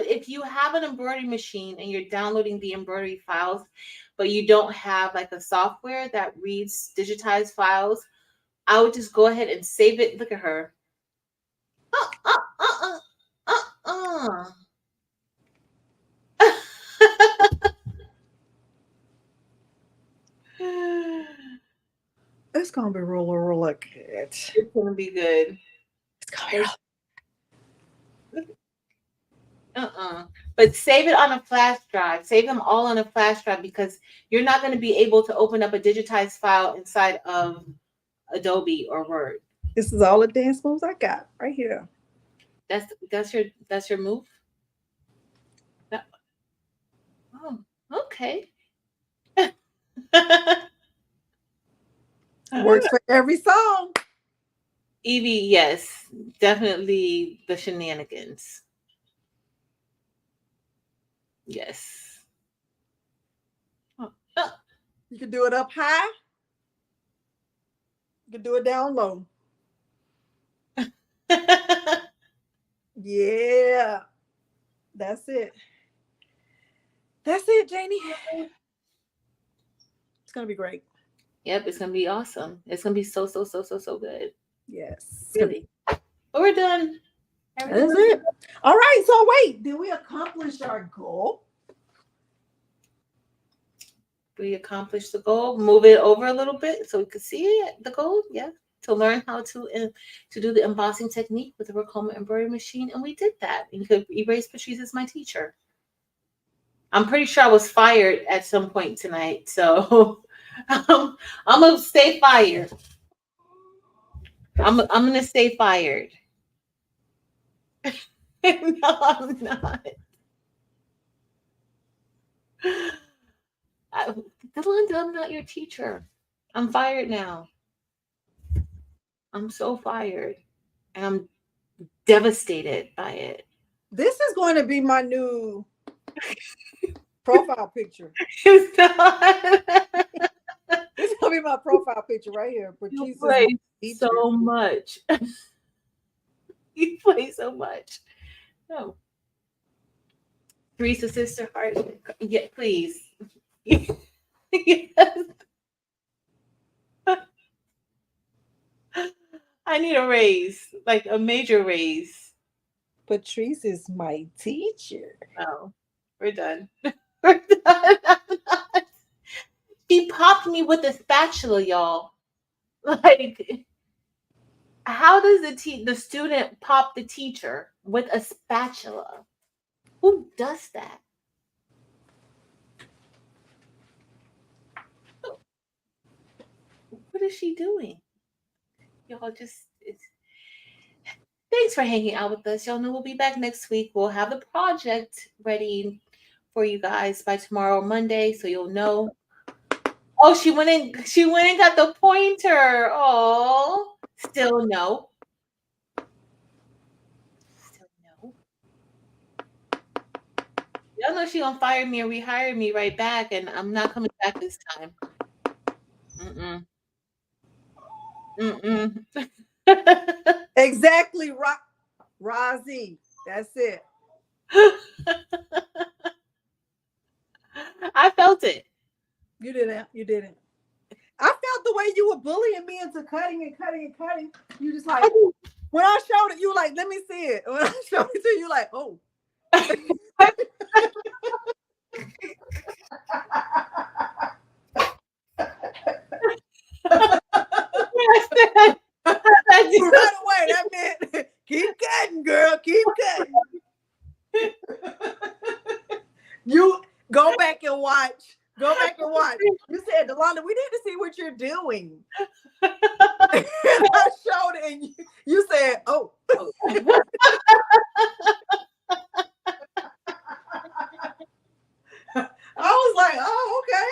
if you have an embroidery machine and you're downloading the embroidery files, but you don't have like a software that reads digitized files, I would just go ahead and save it. Look at her. It's gonna be really good. It's gonna be good. It's gonna be But save it on a flash drive. Save them all on a flash drive, because you're not going to be able to open up a digitized file inside of Adobe or Word. This is all the dance moves I got right here. That's your move. Oh, okay. Works for every song. Evie, yes, definitely the shenanigans. Yes. You can do it up high. You can do it down low. Yeah. That's it. That's it, Janie. It's gonna be great. Yep, it's gonna be awesome. It's gonna be so good. Yes. Really. But we're done. That's it. All right. So wait, did we accomplish our goal? We accomplished the goal. Move it over a little bit so we could see it, the goal. Yeah. To learn how to do the embossing technique with the Ricoma embroidery machine. And we did that. And you could erase Patrice as my teacher. I'm pretty sure I was fired at some point tonight. So I'm gonna stay fired. I'm gonna stay fired. No, I'm not. Delonda, I'm not your teacher. I'm fired now. I'm so fired. And I'm devastated by it. This is going to be my new profile picture. It's This is going to be my profile picture right here. you play so much. You play so much. No. Teresa, sister heart. Yeah, please. Yes. I need a raise, like a major raise. Patrice is my teacher. Oh, we're done. We're done. She popped me with a spatula, y'all. Like, how does the student pop the teacher with a spatula? Who does that? What is she doing? Y'all thanks for hanging out with us. Y'all know we'll be back next week. We'll have the project ready for you guys by tomorrow, Monday, so you'll know. Oh, she went and got the pointer. Oh, still no. Still no. Y'all know she gonna fire me and rehire me right back, and I'm not coming back this time. Mm-mm. Mm-mm. Exactly, Rozzy. That's it. I felt it. You didn't. You didn't. I felt the way you were bullying me into cutting and cutting and cutting. You just like, when I showed it, you like, let me see it. When I showed it to you, like, oh. Right away, that meant keep cutting, girl, keep cutting. You go back and watch. Go back and watch. You said, Delonda, we need to see what you're doing. And I showed it, and you said, oh. I was like, oh, okay.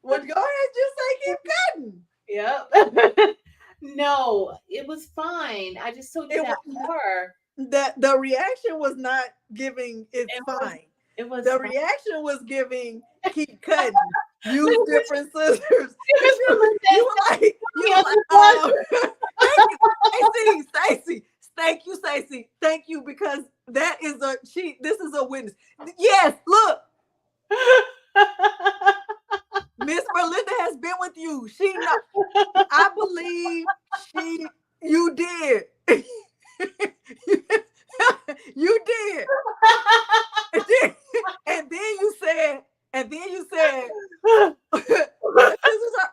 Well, go ahead, just say keep cutting. Yep. No, it was fine. I just told you that more. The reaction was not giving it's fine. It was the fine. reaction was giving keep cutting. Use different scissors. You were like, oh. Thank you, Stacey. Thank you, because that is this is a witness. Yes, look. Miss Merlinda has been with you. She know. I believe you did. You did. And then you said,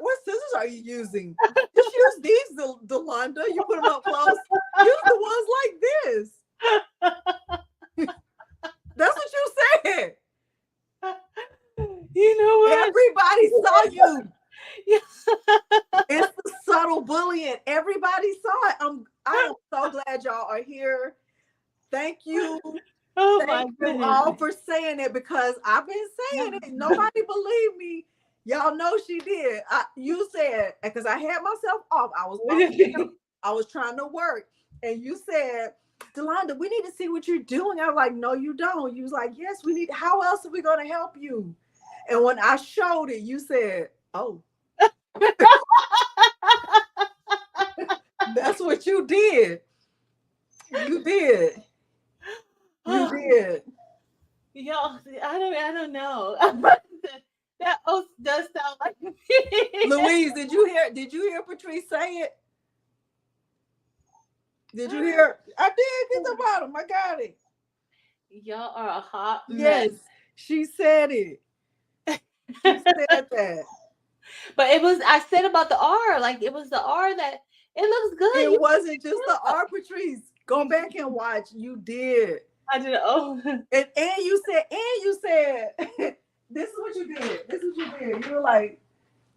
what scissors are you using? Just use these, Delonda. You put them up close. Use the ones like this. That's what you said. You know what? Everybody saw you. It's the subtle bullying. Everybody saw it. I am so glad y'all are here. Thank you. Thank you all for saying it, because I've been saying it. Nobody believed me. Y'all know she did. You said, because I had myself off. I was trying to work, and you said, Delonda, we need to see what you're doing. I was like, no, you don't. You was like, yes, we need. How else are we going to help you? And when I showed it, you said, oh. That's what you did. You did. You did. Y'all, I don't know. That oath does sound like Louise, did you hear Patrice say it? Did you hear? I did get the bottom. I got it. Y'all are a hot yes, mess. She said it. She said that. But I said about the R, like it was the R that it looks good. It wasn't just the R, Patrice. Go back and watch. You did. I did. Oh. And you said, this is what you did. This is what you did. You were like,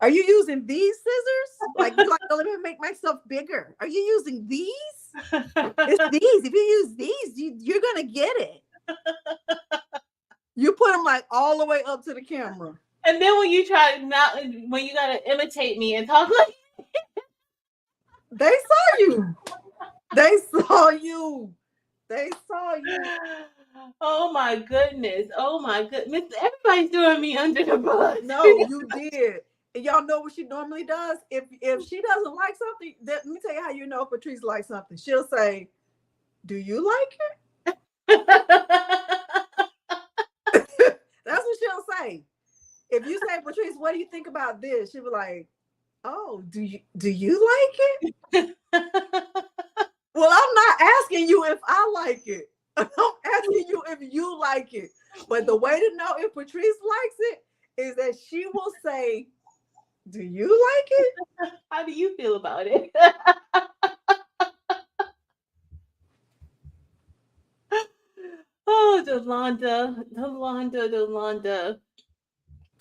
are you using these scissors? Like, you're like, oh, let me make myself bigger. Are you using these? It's these. If you use these, you're gonna get it. You put them like all the way up to the camera. And then when you gotta imitate me and talk like they saw you. They saw you. They saw you. Oh my goodness. Oh my goodness. Everybody's throwing me under the bus. No, you did. And y'all know what she normally does? If she doesn't like something, let me tell you how you know Patrice likes something. She'll say, do you like it? That's what she'll say. If you say, Patrice, what do you think about this? She'll be like, oh, do you like it? Well, I'm not asking you if I like it. I'm asking you if you like it. But the way to know if Patrice likes it is that she will say, do you like it? How do you feel about it? Oh, Delonda.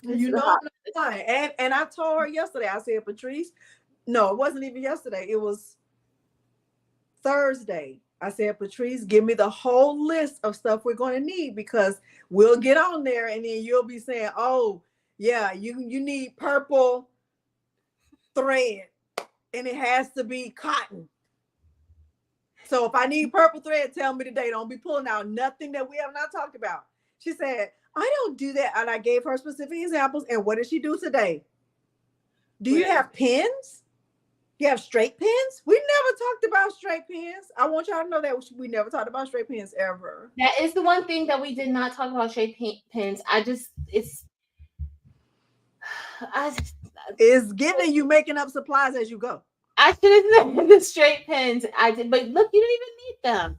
You know I'm not lying. And I told her yesterday, I said, Patrice, No, it wasn't even yesterday. It was Thursday. I said, Patrice, give me the whole list of stuff we're going to need because we'll get on there and then you'll be saying, oh, yeah, you need purple thread and it has to be cotton. So if I need purple thread, tell me today. Don't be pulling out nothing that we have not talked about. She said, I don't do that. And I gave her specific examples. And what did she do today? Do you have pins? You have straight pins? We never talked about straight pins. I want y'all to know that we never talked about straight pins ever. That is the one thing that we did not talk about, straight pins. It's giving you making up supplies as you go. I should have said the straight pins. I did, but look, you didn't even need them.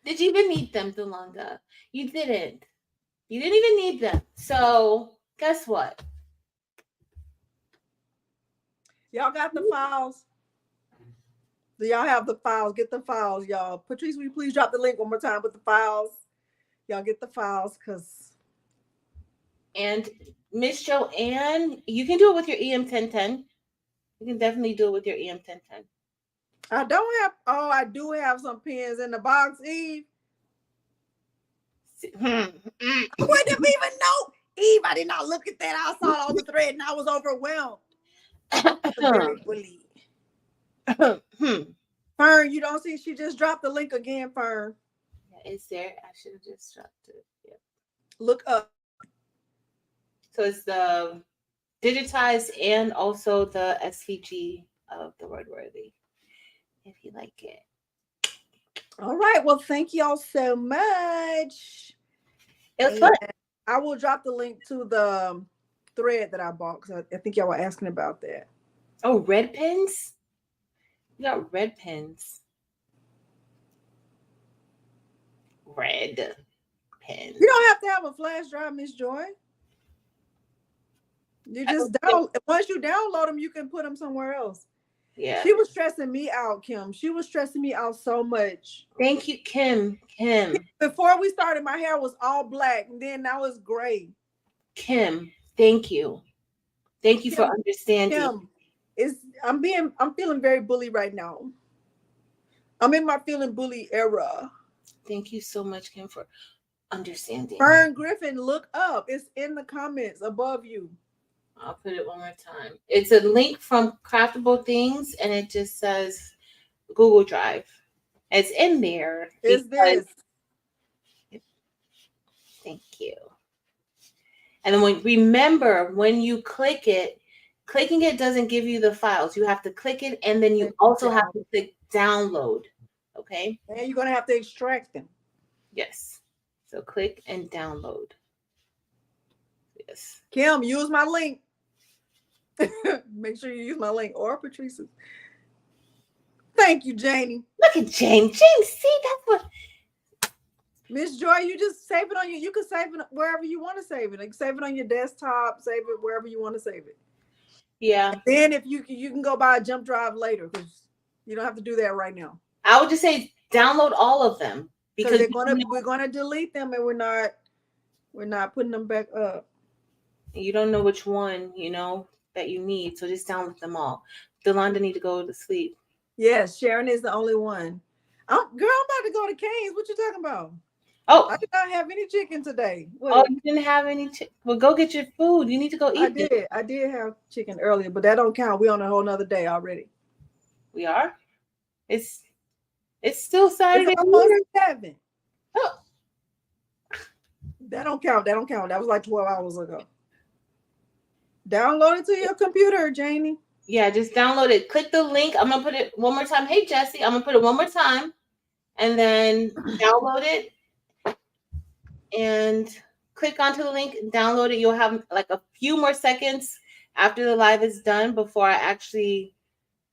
Did you even need them, Delonda? You didn't. You didn't even need them. So guess what? Y'all got the files? Do y'all have the files? Get the files, y'all. Patrice, will you please drop the link one more time with the files? Y'all get the files, because. And Miss Joanne, you can do it with your EM1010. You can definitely do it with your EM1010. I don't have. Oh, I do have some pins in the box, Eve. I wouldn't have even know. Eve, I did not look at that. I saw all the thread and I was overwhelmed. Fern, you don't see? She just dropped the link again, Fern. Yeah, it's there. I should have just dropped it. Yep. Look up. So it's the digitized and also the SVG of the word worthy, if you like it. All right. Well, thank y'all so much. It was fun. I will drop the link to the thread that I bought because I think y'all were asking about that. Oh, red pins? You got red pins. Red pins. You don't have to have a flash drive, Miss Joy. You just once you download them, you can put them somewhere else. Yeah. She was stressing me out, Kim. She was stressing me out so much. Thank you, Kim. Before we started, my hair was all black, and then now it's gray. Kim, thank you. Thank you for understanding. Kim, I'm feeling very bully right now. I'm in my feeling bully era. Thank you so much, Kim, for understanding. Fern Griffin, look up. It's in the comments above you. I'll put it one more time. It's a link from Craftable Things, and it just says Google Drive. It's in there. Is this? Thank you. And then remember, when you click it, clicking it doesn't give you the files. You have to click it, and then you also have to click download. Okay? And you're going to have to extract them. Yes. So click and download. Yes. Kim, use my link. Make sure you use my link or Patrice's. Thank you, Janie. Look at Jane. Jane, see, that's what. Miss Joy, you just save it on you can save it wherever you want to save it. Like save it on your desktop, save it wherever you want to save it. Yeah. And then if you can go buy a jump drive later because you don't have to do that right now. I would just say download all of them because we're gonna delete them and we're not putting them back up. You don't know which one, that you need, so just download them all. Delonda need to go to sleep. Yes, Sharon is the only one. I'm about to go to Cane's. What you talking about? Oh, I did not have any chicken today. What? Oh, you didn't have any chicken? Well, go get your food. You need to go eat. I did have chicken earlier, but that don't count. We're on a whole nother day already. We are? It's still Saturday. It's almost 7. Oh. That don't count. That was like 12 hours ago. Download it to your computer, Janie. Yeah, just download it. Click the link. I'm going to put it one more time. Hey, Jesse, I'm going to put it one more time. And then download it. And click onto the link and download it. You'll have like a few more seconds after the live is done before I actually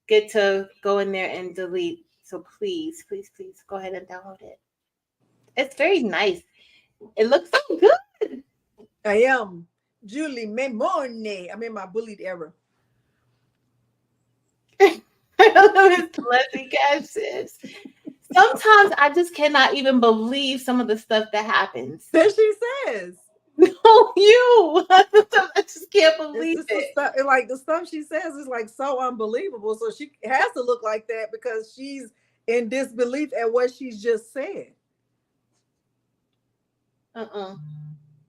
get to go in there and delete. So please, please, please go ahead and download it. It's very nice. It looks so good. I am Julie Memone. I'm in my bullied era. I don't know his Leslie Cassis. Sometimes I just cannot even believe some of the stuff that happens. That she says. No, you. I just can't believe It's just the it. stuff, and like the stuff she says is like so unbelievable. So she has to look like that because she's in disbelief at what she's just said. Uh-uh.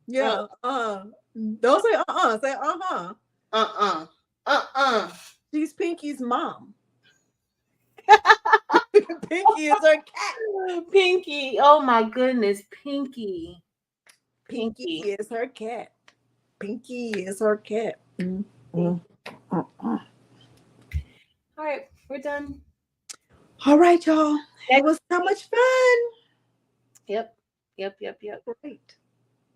Yeah. Don't say say uh-huh. Uh-uh. She's Pinky's mom. Pinky is her cat. Pinky. Oh my goodness. Pinky. Pinky Pinky. is her cat. Pinky is her cat. All right, we're done. All right, y'all. It was so much fun. Yep. Great.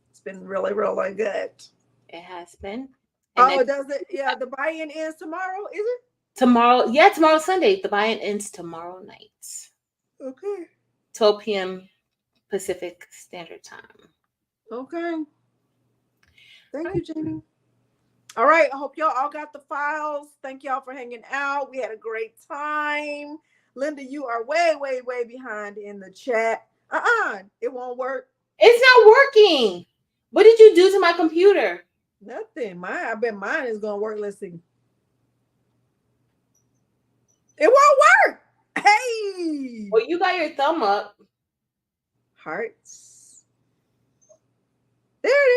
It's been really, really good. It has been. And Does it? Yeah, the buy-in ends tomorrow, is it? tomorrow, yeah, tomorrow's Sunday. The buy-in ends tomorrow night. Okay. 12 p.m. Pacific Standard Time. Okay. Thank you, Jamie. All right. I hope y'all all got the files. Thank y'all for hanging out. We had a great time. Linda, you are way, way, way behind in the chat. It won't work. It's not working. What did you do to my computer? Nothing. I bet mine is gonna work. Let's see. It won't work. Hey. Well, you got your thumb up. Hearts. There it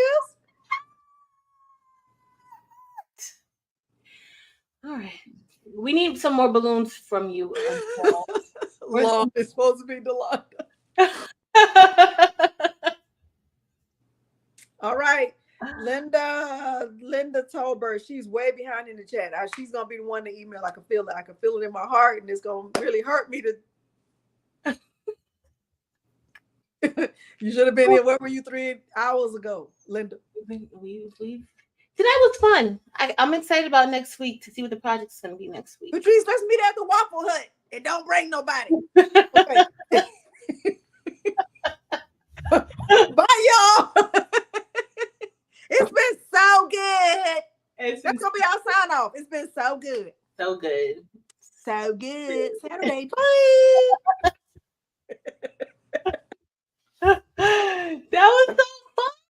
is. All right. We need some more balloons from you. Long is supposed to be Delonda. All right. Linda Tolbert, she's way behind in the chat. She's gonna be the one to email. I can feel it. I can feel it in my heart, and it's gonna really hurt me to. You should have been here. Where were you 3 hours ago, Linda? Tonight was fun. I'm excited about next week to see what the project's going to be next week. Patrice, let's meet at the Waffle Hut and don't bring nobody. Okay. Bye, y'all. It's been so good. That's gonna be our sign off. It's been so good. So good. So good. Saturday. Bye.